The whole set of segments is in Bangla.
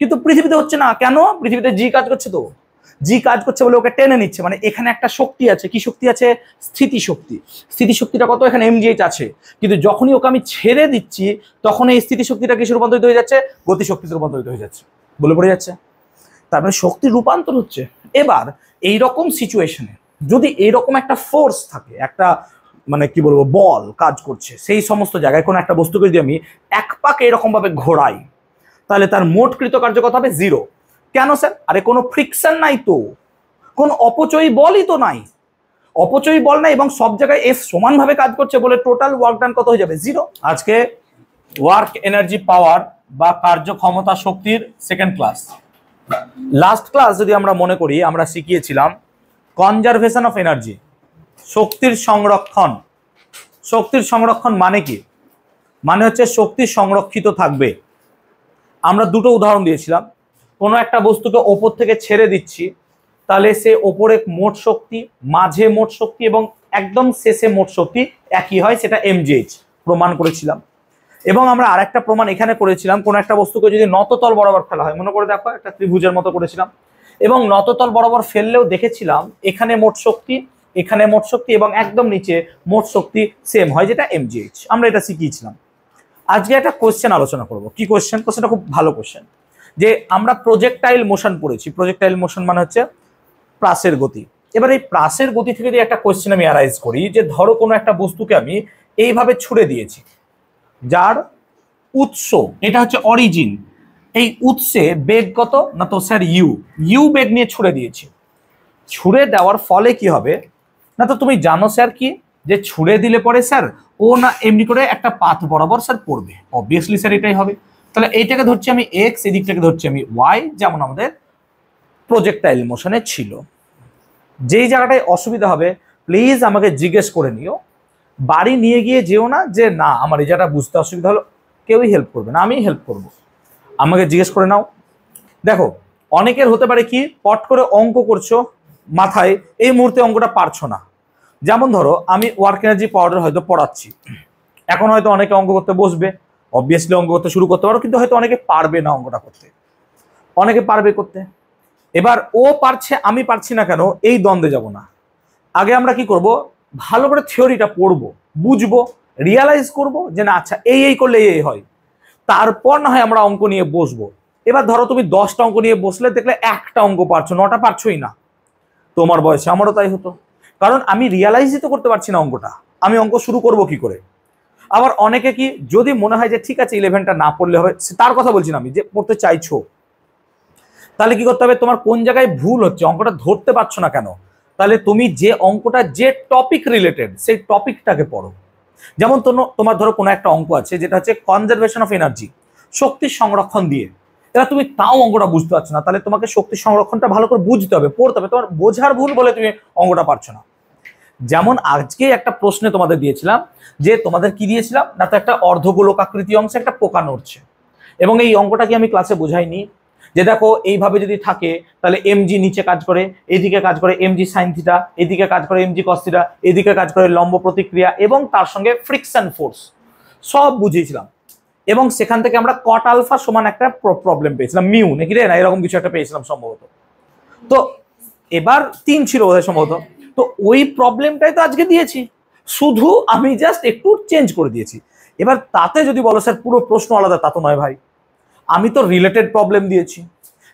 কিন্তু পৃথিবীতে হচ্ছে না কেন? পৃথিবীতে জি কাজ করছে, তো জি কাজ করছে বলে ওকে টেনে নিচ্ছে। মানে এখানে একটা শক্তি আছে, কি শক্তি আছে? স্থিতিশক্তি। স্থিতিশক্তিটা কত? এখানে mgh আছে। কিন্তু যখনই ওকে আমি ছেড়ে দিচ্ছি তখন এই স্থিতিশক্তিটা কিসে রূপান্তরিত হয়ে যাচ্ছে? গতিশক্তিতে রূপান্তরিত হয়ে যাচ্ছে, বলে পড়ে যাচ্ছে। তার মানে শক্তির রূপান্তর হচ্ছে। এবার এইরকম সিচুয়েশনে যদি এইরকম একটা ফোর্স থাকে, একটা মানে কি বলবো বল কাজ করছে, সেই সমস্ত জায়গায় কোনো একটা বস্তুকে যদি আমি এক পাক এরকম ভাবে ঘোরাই, তাহলে তার মোট কৃতকার্য কত হবে? 0। কেন স্যার? আরে কোনো ফ্রিকশন নাই তো, কোন অপচয়ী বলই তো নাই, অপচয়ী বল নাই এবং সব জায়গায় এফ সমানভাবে কাজ করছে বলে টোটাল ওয়ার্ক ডান কত হয়ে যাবে? 0। আজকে ওয়ার্ক এনার্জি পাওয়ার বা কার্যক্ষমতা শক্তির সেকেন্ড ক্লাস। লাস্ট ক্লাস যদি আমরা মনে করি, আমরা শিখিয়েছিলাম কনজারভেশন অফ এনার্জি, শক্তির সংরক্ষণ। শক্তির সংরক্ষণ মানে কি? মানে হচ্ছে শক্তি সংরক্ষিত থাকবে। আমরা দুটো উদাহরণ দিয়েছিলাম। কোনো একটা বস্তুকে ওপর থেকে ছেড়ে দিচ্ছি, তাহলে সে ওপরে মোট শক্তি, মাঝে মোট শক্তি এবং একদম শেষে মোট শক্তি একই হয়, সেটা mgh প্রমাণ করেছিলাম। এবং আমরা আরেকটা প্রমাণ এখানে করেছিলাম, কোনো একটা বস্তুকে যদি নততল বরাবর ফেলা হয়, মনে করে দেখো একটা ত্রিভুজের মতো করেছিলাম, এবং নততল বরাবর ফেললেও দেখেছিলাম এখানে মোট শক্তি, এখানে মোট শক্তি এবং একদম নিচে মোট শক্তি সেম হয়, যেটা mgh। আমরা এটা শিখিয়েছিলাম। আজকে একটা কোশ্চেন আলোচনা করব। কি কোশ্চেন? কোশ্চেনটা খুব ভালো কোশ্চেন। যে আমরা প্রজেক্টাইল মোশন পড়েছি, প্রজেক্টাইল মোশন মানে হচ্ছে প্রাসের গতি। এবার এই প্রাসের গতি থেকে যদি একটা কোশ্চেন আমি অ্যারাইজ করি, যে ধরো কোনো একটা বস্তুকে আমি এইভাবে ছুড়ে দিয়েছি, যার উৎস এটা হচ্ছে অরিজিন, এই উৎসে বেগ কত না, তো স্যার ইউ বেগ নিয়ে ছুড়ে দিয়েছি। ছুড়ে দেওয়ার ফলে কি হবে না, তো তুমি জানো স্যার কি, যে ছুড়ে দিলে পরে স্যার ও না এমনি করে একটা পাথ বরাবর স্যার পড়বে, অবভিয়াসলি স্যার এটাই হবে। তাহলে এইটাকে ধরছি আমি এক্স, এদিকটাকে ধরছি আমি ওয়াই, যেমন আমাদের প্রজেক্টাইল মোশনে ছিল। যেই জায়গাটায় অসুবিধা হবে প্লিজ আমাকে জিজ্ঞেস করে নিও, বাড়ি নিয়ে গিয়ে যেও না যে না আমার এই জায়গাটা বুঝতে অসুবিধা হলো, কেউই হেল্প করবে না, আমি হেল্প করব। আমাকে জিজ্ঞেস করে নাও। দেখো অনেকের হতে পারে কি, পট করে অঙ্ক করছো মাথায়, এই মুহূর্তে অঙ্কটা পারছো না। যেমন ধরো আমি ওয়ার্ক এনার্জি পাওয়ার হয়তো পড়াচ্ছি, এখন হয়তো অনেকে অঙ্ক করতে বসবে, অবভিয়াসলি অঙ্ক করতে শুরু করতে পারো, কিন্তু হয়তো অনেকে পারবে না অঙ্কটা করতে, অনেকে পারবে করতে। এবার ও পারছে আমি পারছি না কেন, এই দ্বন্দ্বে যাব না। আগে আমরা কি করব, ভালো করে থিওরিটা পড়বো, বুঝবো, রিয়ালাইজ করব যে না আচ্ছা এই করলে এই হয়, তারপর না হয় আমরা অঙ্ক নিয়ে বসবো। এবার ধরো তুমি 10টা অঙ্ক নিয়ে বসলে, দেখলে একটা অঙ্ক পারছো, 9টা পারছোই না। তোমার বয়সে আমারও তাই হতো, কারণ আমি রিয়ালাইজই তো করতে পারছি না অঙ্কটা, আমি অঙ্ক শুরু করব কি করে। আবার অনেকে কি, যদি মনে হয় যে ঠিক আছে 11টা না পড়লে হবে, তার কথা বলছি না আমি, যে পড়তে চাইছো, তাহলে কি করতে হবে, তোমার কোন জায়গায় ভুল হচ্ছে, অঙ্কটা ধরতে পারছো না কেন, তাহলে তুমি যে অঙ্কটা যে টপিক রিলেটেড সেই টপিকটাকে পড়ো। যেমন তোমার ধরো কোনো একটা অঙ্ক আছে যেটা হচ্ছে কনজারভেশন অফ এনার্জি, শক্তির সংরক্ষণ দিয়ে। এবার তুমি তাও অঙ্কটা বুঝতে পারছো না, তাহলে তোমাকে শক্তির সংরক্ষণটা ভালো করে বুঝতে হবে, পড়তে হবে। তোমার বোঝার ভুল বলে তুমি অঙ্কটা পারছো না। যেমন আজকে একটা প্রশ্নে তোমাদের দিয়েছিলাম, যে তোমাদের কি দিয়েছিলাম না, তো একটা অর্ধগোলকাকৃতি অংশে একটা পোকা নড়ছে, এবং এই অঙ্কটা কি আমি ক্লাসে বোঝাইনি, যে দেখো এইভাবে যদি থাকে তাহলে mg নিচে কাজ করে, এদিকে কাজ করে mg সাইন থিটা, এদিকে কাজ করে mg কস থিটা, এদিকে কাজ করে লম্ব প্রতিক্রিয়া এবং তার সঙ্গে ফ্রিকশন ফোর্স, সব বুঝিয়েছিলাম। এবং সেখান থেকে আমরা কট আলফা সমান একটা প্রবলেম পেয়েছিলাম, মিউ নাকি রে না এরকম কিছু একটা পেয়েছিলাম সম্ভবত। তো এবার 3 ছিল বোধহয় সম্ভবত। তো ওই প্রবলেমটাই তো আজকে দিয়েছি, শুধু আমি জাস্ট একটু চেঞ্জ করে দিয়েছি। এবার তাতে যদি বলো স্যার পুরো প্রশ্ন আলাদা, তা তো নয় ভাই, আমি তো রিলেটেড প্রবলেম দিয়েছি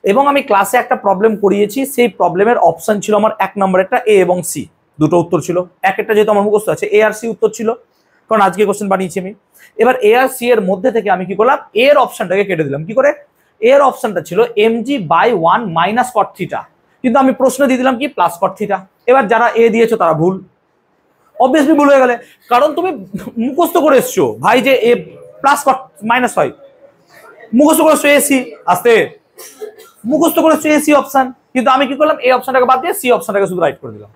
এবং আমি ক্লাসে একটা প্রবলেম করিয়েছি, সেই প্রবলেমের অপশন ছিল আমার 1 নম্বরেরটা এ এবং সি, দুটো উত্তর ছিল। এক একটা যেহেতু আমার মুখস্থ আছে, এ আর সি উত্তর ছিল, কারণ আজকে কোশ্চেন বানিয়েছি আমি। এবার এ আর সি এর মধ্যে থেকে আমি কি করলাম, এর অপশনটাকে কেটে দিলাম। কি করে? এর অপশনটা ছিল mg/1 মাইনাস কট থিটা, কিন্তু আমি প্রশ্ন দিয়ে দিলাম কি প্লাস কট থিটা। এবার যারা এ দিয়েছো তারা ভুল, অবভিয়াসলি ভুল হয়ে গেলে, কারণ তুমি মুখস্থ করে এসছো ভাই যে এ প্লাস কট মাইনাস হয়, মুখস্থ করেছো এসি, আস্তে মুখস্থ করেছো এসি অপশন, কিন্তু আমি কি করলাম, এই অপশনটাকে বাদ দিয়ে সি অপশনটাকে শুধু রাইট করে দিলাম।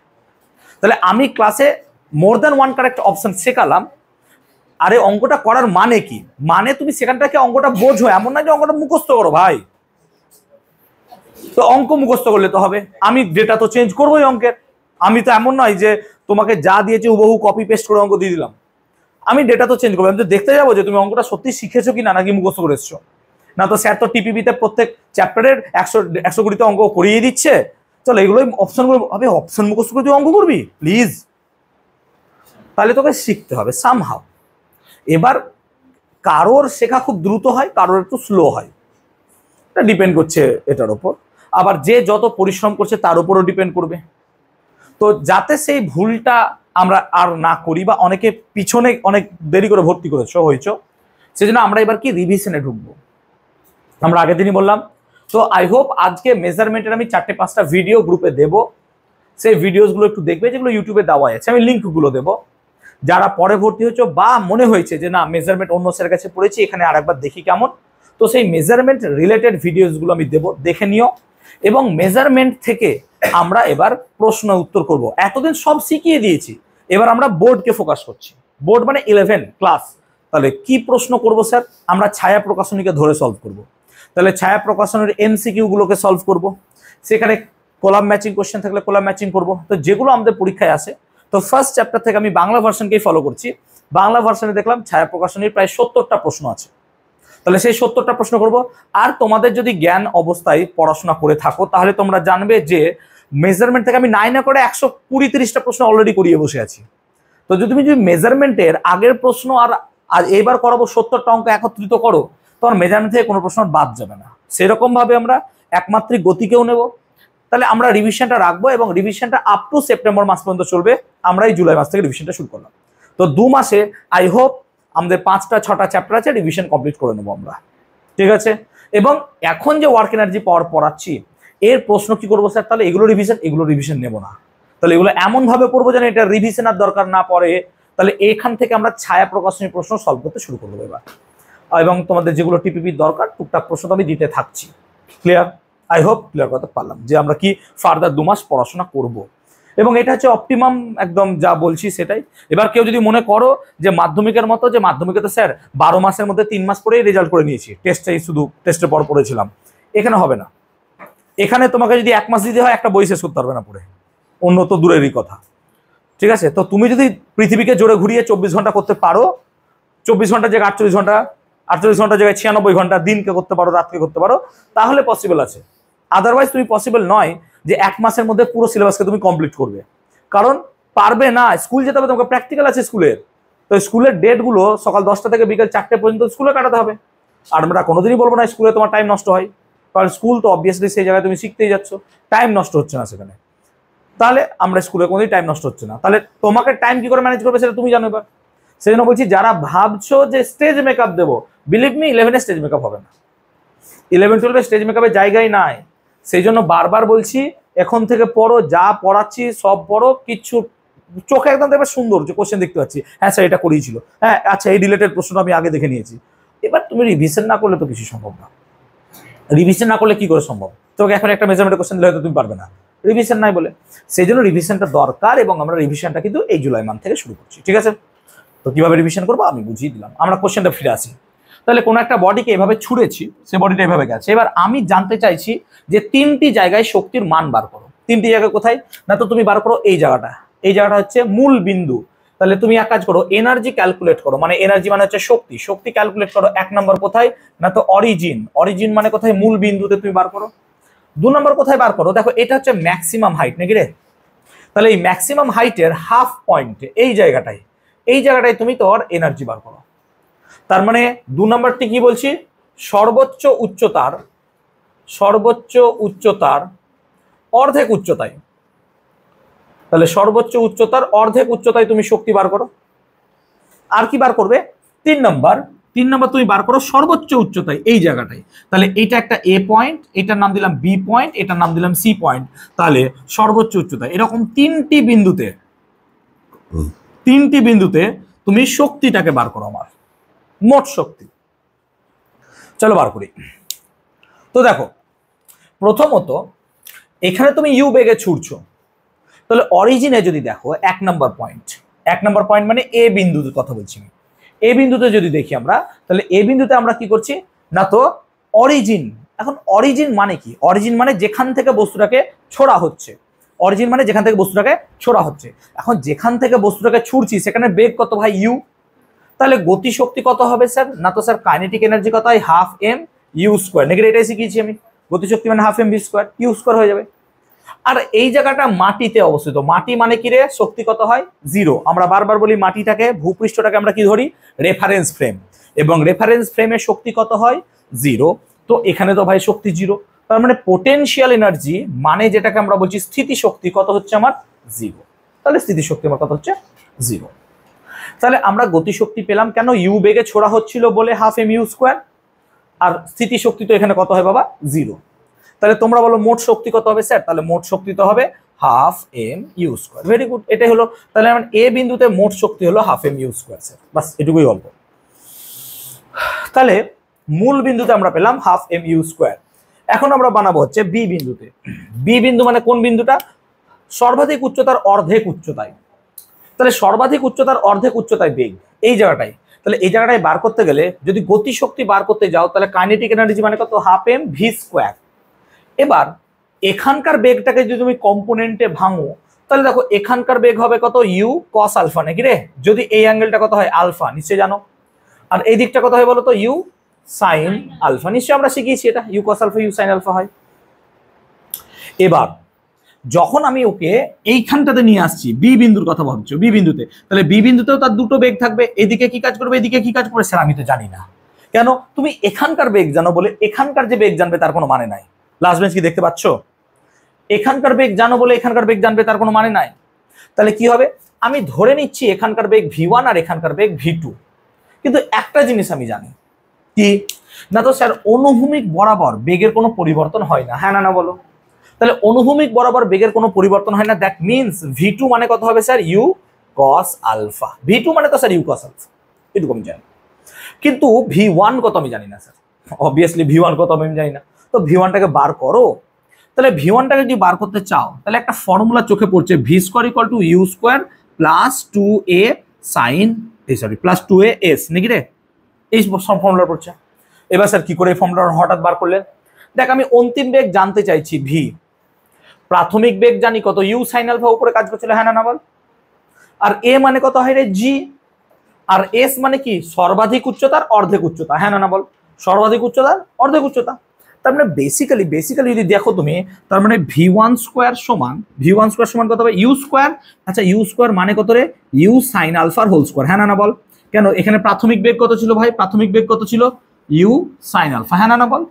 তাহলে আমি ক্লাসে more than one correct option শেখালাম। আরে অঙ্কটা করার মানে কি, মানে তুমি সেখানটাকে অঙ্কটা বোঝো, এমন না যে অঙ্কটা মুখস্থ করো ভাই। তো অঙ্ক মুখস্থ করলে তো হবে, আমি ডেটা তো চেঞ্জ করবোই অঙ্কের। আমি তো এমন নয় যে তোমাকে যা দিয়েছে হুবহু কপি পেস্ট করে অঙ্ক দিয়ে দিলাম, আমি ডেটা তো চেঞ্জ করবো। আমি তো দেখতে যাবো যে তুমি অঙ্কটা সত্যি শিখেছো কিনা নাকি মুখস্থ করে এসছো। না তো স্যার তো টিপিপিতে প্রত্যেক চ্যাপ্টারের 100 অঙ্ক করিয়ে দিচ্ছে, চলো এগুলোই অপশনগুলো হবে, অপশন মুখস্থ করে তুই অঙ্ক করবি প্লিজ? তাহলে তোকে শিখতে হবে সামহাউ। এবার কারোর শেখা খুব দ্রুত হয়, কারোর একটু স্লো হয়, এটা ডিপেন্ড করছে এটার ওপর। আবার যে যত পরিশ্রম করছে তার উপরও ডিপেন্ড করবে। তো যাতে সেই ভুলটা আমরা আর না করি, বা অনেকে পিছনে অনেক দেরি করে ভর্তি করেছো হয়েছো, সেজন্য আমরা এবার কি রিভিশনে ঢুকবো। আমরা আগের দিনই বললাম। তো আই হোপ আজকে মেজারমেন্টের আমি 4-5টা ভিডিও গ্রুপে দেব, সেই ভিডিওসগুলো একটু দেখবে, যেগুলো ইউটিউবে দেওয়া আছে, আমি লিঙ্কগুলো দেবো। যারা পরে ভর্তি হয়েছে বা মনে হয়েছে যে না মেজারমেন্ট অন্য স্যারের কাছে পড়েছি, এখানে আরেকবার দেখি কেমন, তো সেই মেজারমেন্ট রিলেটেড ভিডিওসগুলো আমি দেবো, দেখে নিও। এবং মেজারমেন্ট থেকে আমরা এবার প্রশ্ন উত্তর করব। এতদিন সব শিখিয়ে দিয়েছি, এবার আমরা বোর্ডকে ফোকাস করছি। বোর্ড মানে 11 ক্লাস। তাহলে কি প্রশ্ন করব স্যার? আমরা ছায়া প্রকাশনীকে ধরে সলভ করব। তাহলে ছায়া প্রকাশনের এমসিকিউ গুলোকে সলভ করব, সেখানে কলাম ম্যাচিং কোশ্চেন থাকলে কলাম ম্যাচিং করব। তো যেগুলো আমাদের পরীক্ষায় আসে, তো ফার্স্ট চ্যাপ্টার থেকে আমি বাংলা ভার্সনকেই ফলো করছি। বাংলা ভার্সনে দেখলাম ছায়া প্রকাশনীর প্রায় 70টা প্রশ্ন আছে, তাহলে সেই 70টা প্রশ্ন করব। আর তোমাদের যদি জ্ঞান অবস্থায় পড়াশোনা করে থাকো, তাহলে তোমরা জানবে যে মেজারমেন্ট থেকে আমি 9 করে 120-30টা প্রশ্ন অলরেডি করিয়ে বসে আছি। তো যদি তুমি মেজারমেন্টের আগের প্রশ্ন আর এবার করাবো 70টা অঙ্ক একত্রিত করো, তোমার মেজারমেন্ট থেকে কোনো প্রশ্ন বাদ যাবে না। সেরকম ভাবে আমরা একমাত্রিক গতিকেও নেব। তাহলে আমরা রিভিশনটা রাখবো, এবং রিভিশনটা আপ টু সেপ্টেম্বর মাস পর্যন্ত চলবে। আমরা এই জুলাই মাস থেকে রিভিশনটা শুরু করলাম। তো 2 মাসে আই হোপ আমাদের 5টা-6টা চ্যাপ্টার আছে, রিভিশন কমপ্লিট করে নেবো আমরা, ঠিক আছে? এবং এখন যে ওয়ার্ক এনার্জি পাওয়ার পড়াচ্ছি, এর প্রশ্ন কি করবো স্যার? তাহলে এগুলো রিভিশন নেবো না, তাহলে এগুলো এমন ভাবে পড়বো যেন এটা রিভিশন আর দরকার না পড়ে। তাহলে এখান থেকে আমরা ছায়া প্রকাশনী প্রশ্ন সলভ করতে শুরু করবো এবার। এবং তোমাদের যেগুলো টিপিপির দরকার টুকটাক প্রশ্ন তো আমি দিতে থাকছি। ক্লিয়ার? আই হোপ ক্লিয়ার করতে পারলাম যে আমরা কি ফার্দার 2 মাস পড়াশোনা করব। এবং এটা হচ্ছে অপটিমাম, একদম যা বলছি সেটাই। এবার কেউ যদি মনে করো যে মাধ্যমিকের মতো, যে মাধ্যমিকে তো স্যার 12 মাসের মধ্যে 3 মাস পরেই রেজাল্ট করে নিয়েছি, টেস্টেই শুধু টেস্টের পর পড়েছিলাম, এখানে হবে না। এখানে তোমাকে যদি 1 মাস দিতে হয়, একটা বই শেষ করতে পারবে না পড়ে, অন্য তো দূরেরই কথা, ঠিক আছে? তো তুমি যদি পৃথিবীকে জোরে ঘুরিয়ে 24 ঘন্টা করতে পারো, 24 ঘন্টার জায়গায় 48 ঘন্টা, 48 ঘন্টার জায়গায় 96 ঘন্টা, দিনকে করতে পারো, রাতকে করতে পারো, তাহলে পসিবল আছে। আদারওয়াইজ তুমি পসিবল নয় যে 1 মাসের মধ্যে পুরো সিলেবাসকে তুমি কমপ্লিট করবে, কারণ পারবে না। স্কুল যেতে হবে, তোমাকে প্র্যাকটিক্যাল আছে স্কুলের। তো স্কুলের ডেটগুলো সকাল 10টা থেকে বিকেল 4টে পর্যন্ত স্কুলে কাটাতে হবে। আর আমরা কোনোদিনই বলবো না স্কুলে তোমার টাইম নষ্ট হয়, কারণ স্কুল তো অবভিয়াসলি সেই জায়গায় তুমি শিখতেই যাচ্ছ, টাইম নষ্ট হচ্ছে না সেখানে। তাহলে আমরা স্কুলে কোনোদিন টাইম নষ্ট হচ্ছে না, তাহলে তোমাকে টাইম কি করে ম্যানেজ করবে সেটা তুমি জানো। এবার সেই জন্য বলছি, যারা ভাবছো যে স্টেজ মেকআপ দেবো, বিলিভ মি 11-এ স্টেজ মেকআপ হবে না, 11-12-এ স্টেজ মেকআপের জায়গায় নাই। সেই জন্য বারবার বলছি, এখন থেকে পড়ো, যা পড়াচ্ছি সব পড়ো, কিচ্ছু চোখে একদম দেখবে সুন্দর যে কোশ্চেন দেখতে পাচ্ছি, হ্যাঁ স্যার এটা করিয়েছিল, হ্যাঁ আচ্ছা এই রিলেটেড প্রশ্নটা আমি আগে দেখে নিয়েছি। এবার তুমি রিভিশন না করলে তো কিছু সম্ভব না। রিভিশন না করলে কি করে সম্ভব? তোকে এখন একটা মেজারমেন্টের কোশ্চেন দিলে হয়তো তুমি পারবে না, রিভিশন নাই বলে। সেই জন্য রিভিশনটা দরকার, এবং আমরা রিভিশনটা কিন্তু এই জুলাই মান্থ থেকে শুরু করছি, ঠিক আছে? তো কিভাবে রিভিশন করবো আমি বুঝিয়ে দিলাম। আমরা কোশ্চেনটা ফিরে আসি। তাহলে কোনো একটা বডিকে এভাবে ছুঁড়েছি, সে বডিটা এভাবে গেছে। এবার আমি জানতে চাইছি যে 3টি জায়গায় শক্তির মান বার করো। 3টি জায়গা কোথায়? না তো তুমি বার করো এই জায়গাটা, এই জায়গাটা হচ্ছে মূল বিন্দু। তাহলে তুমি এক কাজ করো, এনার্জি ক্যালকুলেট করো, মানে এনার্জি মানে হচ্ছে শক্তি, শক্তি ক্যালকুলেট করো। 1 নম্বর কোথায়? না তো অরিজিন, অরিজিন মানে কোথায়? মূল বিন্দুতে তুমি বার করো। 2 নম্বর কোথায় বার করো? দেখো এটা হচ্ছে ম্যাক্সিমাম হাইট নাকি রে? তাহলে এই ম্যাক্সিমাম হাইটের হাফ পয়েন্ট এই জায়গাটায়, এই জায়গাটায় তুমি তোর এনার্জি বার করো। তার মানে 2 নম্বরটি কি বলছি? সর্বোচ্চ উচ্চতার অর্ধেক উচ্চতায়, তাহলে সর্বোচ্চ উচ্চতার অর্ধেক উচ্চতায় তুমি শক্তি বার করো। আর কি বার করবে? 3 নম্বর তুমি বার করো সর্বোচ্চ উচ্চতায় এই জায়গাটায়। তাহলে এটা একটা এ পয়েন্ট, এটার নাম দিলাম বি পয়েন্ট, এটার নাম দিলাম সি পয়েন্ট। তাহলে সর্বোচ্চ উচ্চতায় এরকম 3টি বিন্দুতে তুমি শক্তিটাকে বার করো, আমার মোট শক্তি। চলো বার করি। তো দেখো, প্রথমত এখানে তুমি ইউ বেগে ছুটছো, তাহলে অরিজিনে যদি দেখো 1 নম্বর পয়েন্ট মানে এ বিন্দুতে কথা বলছি, এ বিন্দুতে যদি দেখি আমরা, তাহলে এ বিন্দুতে আমরা কি করছি? না তো অরিজিন। এখন অরিজিন মানে কি? অরিজিন মানে যেখান থেকে বস্তুটাকে ছোড়া হচ্ছে, অরিজিন মানে যেখান থেকে বস্তুটাকে ছোড়া হচ্ছে। এখন যেখান থেকে বস্তুটাকে ছুড়ছি সেখানে বেগ কত ভাই? ইউ। তাহলে গতি শক্তি কত হবে স্যার? না তো স্যার কাইনেটিক এনার্জি কত হয়? Half M U square, negative এটাই শিখিয়েছি আমি, গতিশক্তি মানে half M V square, u square হয়ে যাবে। আর এই জায়গাটা মাটিতে অবস্থিত, মাটি মানে কি রে, শক্তি কত হয় 0। আমরা বারবার বলি মাটিটাকে, ভূপৃষ্ঠটাকে আমরা কি ধরি, রেফারেন্স ফ্রেম, এবং রেফারেন্স ফ্রেমের শক্তি কত হয় 0। তো এখানে তো ভাই শক্তি 0, তার মানে পোটেনশিয়াল এনার্জি মানে যেটাকে আমরা বলছি স্থিতিশক্তি কত হচ্ছে আমার 0। তাহলে স্থিতিশক্তি আমার কত হচ্ছে 0। তাহলে আমরা গতিশক্তি পেলাম কেন, ইউ বেগে ছোড়া হচ্ছিল বলে হাফ এম ইউ স্কোয়ার, আর স্থিতিশক্তি তো এখানে কত হয় বাবা 0। তাহলে তোমরা বলো মোট শক্তি কত হবে স্যার, তাহলে মোট শক্তি তো হবে half M U square. Very good, এটাই হলো। তাহলে আমার এ বিন্দুতে মোট শক্তি হলো half M U square sir, বাস এটুকুই অল্প। তাহলে মূল বিন্দুতে আমরা পেলাম হাফ এম ইউ স্কোয়ার। এখন আমরা বানাবো হচ্ছে বি বিন্দুতে। বি বিন্দু মানে কোন বিন্দুটা, সর্বাধিক উচ্চতার অর্ধেক উচ্চতায়। তাহলে সর্বাধিক উচ্চতার অর্ধেক উচ্চতায় বেগ এই জায়গাটায়। তাহলে এই জায়গাটায় বার করতে গেলে যদি গতিশক্তি বার করতে যাও তাহলে কাইনেটিক এনার্জি মানে কত, হাফ এম ভি স্কোয়ার। এবার এখানকার বেগটাকে যদি তুমি কম্পোনেন্টে ভাঙো তাহলে দেখো এখানকার বেগ হবে কত, ইউ কস আলফা, নাকি রে, যদি এই অ্যাঙ্গেলটা কত হয় আলফা, নিশ্চয়ই জানো। আর এই দিকটা কত হয় বলো তো, ইউ সাইন আলফা, নিশ্চয়ই আমরা শিখিয়েছি এটা, u cos alpha u sine alpha হয়। এবার যখন আমি ওকে এইখানটাতে নিয়ে আসছি, বি বিন্দুর কথা ভাবছো, বি বিন্দুতে, তাহলে বি বিন্দুতেও তার দুটো বেগ থাকবে, এদিকে কি কাজ করবে এদিকে কি কাজ করবে স্যার আমি তো জানি না। কেন, তুমি এখানকার বেগ জানো বলে এখানকার যে বেগ জানবে তার কোনো মানে নাই। লাস্ট বেঞ্চ কি দেখতে পাচ্ছ, এখানকার বেগ জানো বলে এখানকার বেগ জানবে তার কোনো মানে নাই। তাহলে কি হবে, আমি ধরে নিচ্ছি এখানকার বেগ v1 আর এখানকার বেগ v2, কিন্তু একটা জিনিস আমি জানি কি না, তো স্যার অনুভূমিক বরাবর বেগের কোনো পরিবর্তন হয় না, হ্যাঁ না না বলো। তাহলে অনুভূমিক বরাবর বেগের কোনো পরিবর্তন হয় না, দ্যাট মিনস v2 মানে কত হবে sir, you cos alpha. v2 মানে তো স্যার ইউ কস আলফা, এটুকু আমি জানি। কিন্তু v1 কত আমি জানি না স্যার, অবভিয়াসলি v1 কত আমি জানি না। তো v1টাকে বার করো। তাহলে v1টাকে যদি বার করতে চাও তাহলে একটা ফর্মুলা চোখে পড়ছে, v square equal to you square plus 2a sine, sorry plus 2a s, নাকি রে, এই ফর্মুলা পড়ছে। এবার স্যার কি করে এই ফর্মুলা হঠাৎ বার করলেন, দেখ আমি অন্তিম বেগ জানতে চাইছি ভি, প্রাথমিক বেগ জানি কত, ইউ সাইন আলফা উপরে কাজ করছিল, হ্যাঁ না বল। আর এ মানে কত হয় রে, জি। আর এস মানে কি, সর্বাধিক উচ্চতার অর্ধেক উচ্চতা, হ্যাঁ না বল, সর্বাধিক উচ্চতার অর্ধেক উচ্চতা। তার মানে বেসিক্যালি যদি দেখো তুমি, তার মানে v1 স্কোয়ার সমান কত হবে, ইউ স্কোয়ার। আচ্ছা ইউ স্কোয়ার মানে কত রে, ইউ সাইন আলফার হোল স্কোয়ার, হ্যাঁ না বল। কেন, এখানে প্রাথমিক বেগ কত ছিল ভাই, প্রাথমিক বেগ কত ছিল, ইউ সাইন আলফা, হ্যাঁ না বল।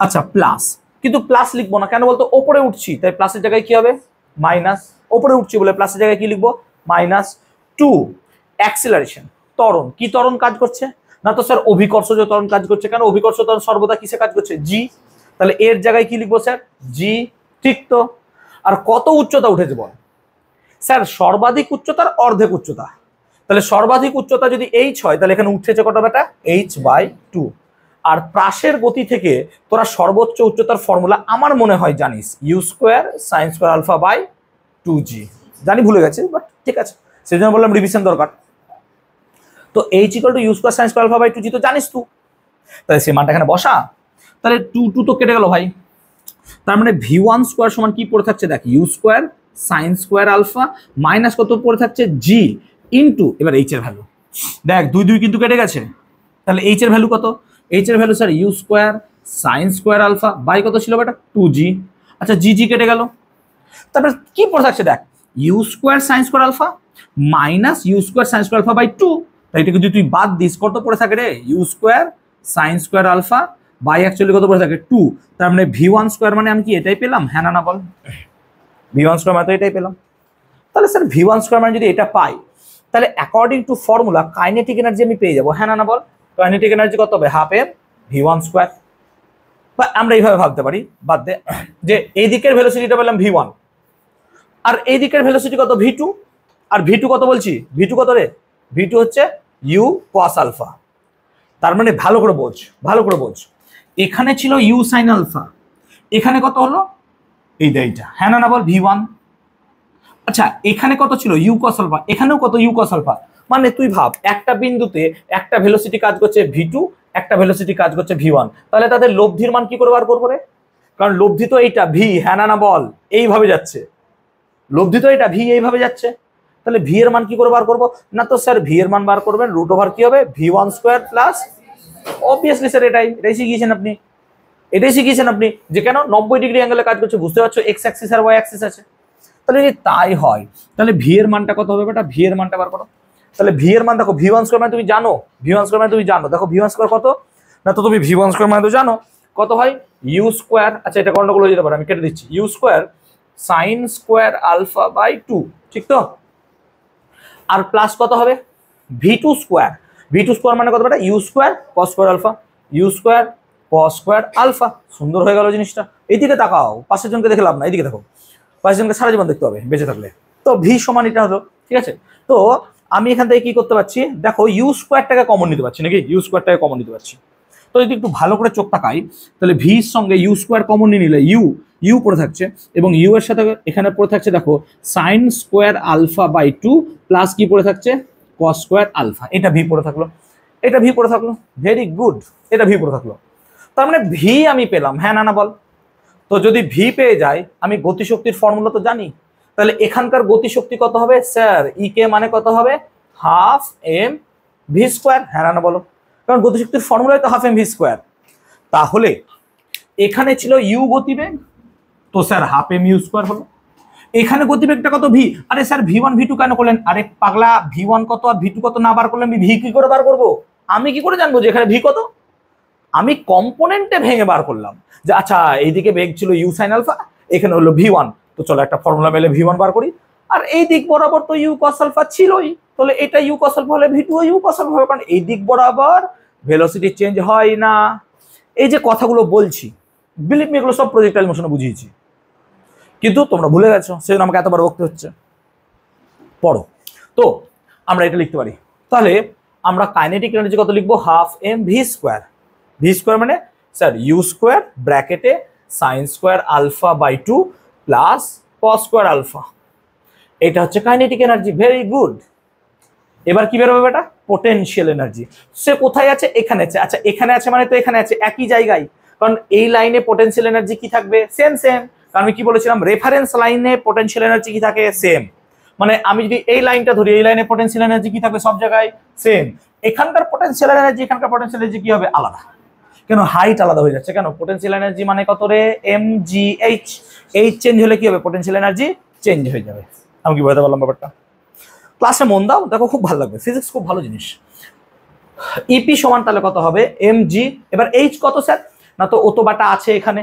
আচ্ছা প্লাস, কিন্তু প্লাস লিখবো না কেন বলতো, ওপরে উঠছি তাই প্লাসের জায়গায় কি হবে মাইনাস, ওপরে উঠছি বলে প্লাসের জায়গায় কি লিখবো -2। অ্যাক্সিলারেশন, ত্বরণ, কি ত্বরণ কাজ করছে না, তো স্যার অভিকর্ষজ ত্বরণ কাজ করছে। কেন, অভিকর্ষ ত্বরণ সর্বদা কিসে কাজ করছে, জি। তাহলে এর জায়গায় কি লিখবো স্যার, জি, ঠিক তো। আর কত উচ্চতা উঠেছে বল স্যার, সর্বাধিক উচ্চতার অর্ধেক উচ্চতা। তাহলে সর্বাধিক উচ্চতা যদি h হয় তাহলে এখানে উঠেছে কত বেটা, h/2। আর প্রাসের গতি থেকে তোরা সর্বোচ্চ উচ্চতার ফর্মুলা আমার মনে হয় জানিস, u square sine square alpha by 2g, জানি ভুলে গেছে বাট ঠিক আছে, সেই জন্য বললাম রিভিশন দরকার। তো h equal to you square sine square alpha by 2g তো জানিস তুই, তাহলে সেই মানটা এখানে বসা। তাহলে 2 তো কেটে গেল ভাই, তার মানে v1 স্কোয়ার সমান কি পড়ে থাকছে দেখ, u square sine square alpha minus কত পড়ে থাকছে, জি ইন্টু, এবার h এর ভ্যালু দেখ 2 কিন্তু কেটে গেছে। তাহলে h এর ভ্যালু কত, h এর value sir you square sine square alpha by কত ছিল বেটা, 2g। আচ্ছা জি কেটে গেল, তারপরে কি পড়ে থাকছে দেখ, u square sine square alpha minus u square sine square alpha by 2। তাই এটাকে যদি তুই বাদ দিস কত পড়ে থাকে রে, u square sine square alpha by actually কত পড়ে থাকে 2। তার মানে v1 স্কোয়ার মানে আমি কি এটাই পেলাম, হ্যাঁ না বল, v1 স্কোয়ার মানে তো এটাই পেলাম। তাহলে স্যার v1 স্কোয়ার মানে যদি এটা পাই তাহলে according to formula kinetic energy আমি পেয়ে যাবো, হ্যাঁ না বল। কাইনেটিক এনার্জি কত হবে, হাফ এম v1 স্কোয়ার। বা আমরা এইভাবে ভাবতে পারি, বাদ দে, যে এই দিকের ভেলোসিটিটা পেলাম v1 আর এই দিকের ভেলোসিটি কত v2, আর v2 কত বলছি, v2 কত রে, v2 হচ্ছে ইউ কস আলফা। তার মানে ভালো করে বোঝ, এখানে ছিল ইউ সাইন আলফা, এখানে কত হলো এইটা, হ্যাঁ না বল v1। আচ্ছা এখানে কত ছিল ইউ কস আলফা, এখানেও কত ইউ কস আলফা। মানে তুই ভাব একটা বিন্দুতে একটা ভেলোসিটি কাজ করছে v2, একটা ভেলোসিটি কাজ করছে v1, তাহলে তাদের লব্ধির মান কি করে বার করবো রে, কারণ লব্ধি তো এইটা v, হ্যাঁ না বল, এইভাবে যাচ্ছে, লব্ধি তো এটা v এইভাবে যাচ্ছে। তাহলে v এর মান কি করে বার করবো না, তো স্যার v এর মান বার করবেন √, কি হবে v1 square plus obviously sir এটাই শিখিয়েছেন আপনি, যে কেন 90 ডিগ্রি অ্যাঙ্গেলে কাজ করছে, বুঝতে পারছো, এক্স অ্যাক্সিস আর ওয়াই অ্যাক্সিস আছে। তাহলে যদি তাই হয় তাহলে ভি এর মানটা কত হবে বেটা, ভি এর মানটা বার করো। তাহলে ভি এর মান দেখো, ভি ওয়ান স্কোয়ার মানে তুমি জানো, দেখো ভি ওয়ান স্কোয়ার কত, না তো তুমি ভি ওয়ান স্কোয়ার মানে তো জানো কত হয়, ইউ স্কোয়ার, আচ্ছা এটা গন্ডগোল হয়ে যেতে পারে, আমি কেটে দিচ্ছি, u square sine square alpha by 2, ঠিক তো, আর প্লাস কত হবে ভি টু স্কোয়ার, মানে কত বেটা u square cos square alpha, u square cos square alpha. সুন্দর হয়ে গেল জিনিসটা। এইদিকে তাকাও, পাশের জনকে দেখে লাভ না, এইদিকে দেখো, পাশের জনকে সারা জীবন দেখতে হবে বেঁচে থাকলে। তো ভি সমান এটা হলো, ঠিক আছে। তো আমি এখান থেকে কি করতে পারছি, দেখো ইউ স্কোয়ারটাকে কমন নিতে পারছি নাকি, ইউ স্কোয়ারটাকে কমন নিতে পারছি। তো যদি একটু ভালো করে চোখ তাকাই তাহলে ভির সঙ্গে ইউ স্কোয়ার কমন নিয়ে নিলে ইউ পড়ে থাকছে, এবং ইউ এর সাথে এখানে পড়ে থাকছে দেখো sine square alpha by 2 plus কি পড়ে থাকছে কস স্কোয়ার আলফা, এটা ভি পড়ে থাকলো, ভেরি গুড, এটা ভি পড়ে থাকলো। তার মানে ভি আমি পেলাম, হ্যাঁ না বল। তো যদি ভি পেয়ে যাই, আমি গতিশক্তির ফর্মুলা তো জানি, তাহলে এখানকার গতিশক্তি কত হবে স্যার, ই কে মানে কত হবে হাফ এম ভি স্কোয়ার, হ্যাঁ না বলো, কারণ গতিশক্তির ফর্মুলায় তো হাফ এম ভি স্কোয়ার। তাহলে এখানে ছিল ইউ গতিবেগ, তো sir half M U square হলো। এখানে গতিবেগটা কত ভি, আরে sir v one v two কেন করলেন, আরে পাগলা ভি ওয়ান কত আর ভি টু কত না বার করলে আমি ভি কি করে বার করবো, আমি কি করে জানবো যে এখানে ভি কত, আমি কম্পোনেন্টে ভেঙে বার করলাম যে আচ্ছা এইদিকে বেগ ছিল ইউ সাইন আলফা, এখানে হলো ভি ওয়ান, তো চলো একটা ফর্মুলা মেলে ভি ওয়ান বার করি, আর এই দিক বরাবর তো ইউ কস আলফা ছিলই, তাহলে এটা ইউ কস আলফা হলে v two u cos alpha হবে, কারণ এই দিক বরাবর ভেলোসিটি চেঞ্জ হয় না। এই যে কথাগুলো বলছি, বিলিভ মি এগুলো সব প্রজেক্টাইল মোশনে বুঝিয়েছি, কিন্তু তোমরা ভুলে গেছো, সেজন্য আমাকে এতবার বকতে হচ্ছে। পড়ো। তো আমরা এটা লিখতে পারি, তাহলে আমরা কাইনেটিক এনার্জি কত লিখবো, হাফ এম ভি স্কোয়ার, মানে স্যার ইউ স্কোয়ার ব্র্যাকেটে sine square alpha by 2 plus cos square alpha, এটা হচ্ছে কাইনেটিক এনার্জি, ভেরি গুড। এবার কি বেরোবে বেটা, পোটেনশিয়াল এনার্জি। সে কোথায় আছে, এখানে আছে, আচ্ছা এখানে আছে মানে তো এখানে আছে একই জায়গায়, কারণ এই লাইনে পোটেনশিয়াল এনার্জি কি থাকবে, সেম, কারণ আমি কি বলেছিলাম রেফারেন্স লাইনে পোটেনশিয়াল এনার্জি কি থাকে, সেম, মানে আমি যদি এই লাইনটা ধরি, এই লাইনে পোটেনশিয়াল এনার্জি কি থাকবে সব জায়গায় সেম, এখানকার পোটেনশিয়াল এনার্জি এখানকার পোটেনশিয়াল এনার্জি কি হবে আলাদা, কেন হাইট আলাদা হয়ে যাচ্ছে, কেন পোটেনশিয়াল এনার্জি মানে কত রে m g h, h change হলে কি হবে পোটেনশিয়াল এনার্জি চেঞ্জ হয়ে যাবে। আমি কি বলতে পারলাম ব্যাপারটা, ক্লাসে মন দাও, দেখো খুব ভালো লাগবে, ফিজিক্স খুব ভালো জিনিস। ইপি সমান তাহলে কত হবে এম জি, এবার এইচ কত স্যার, না তো অত বাটা আছে এখানে,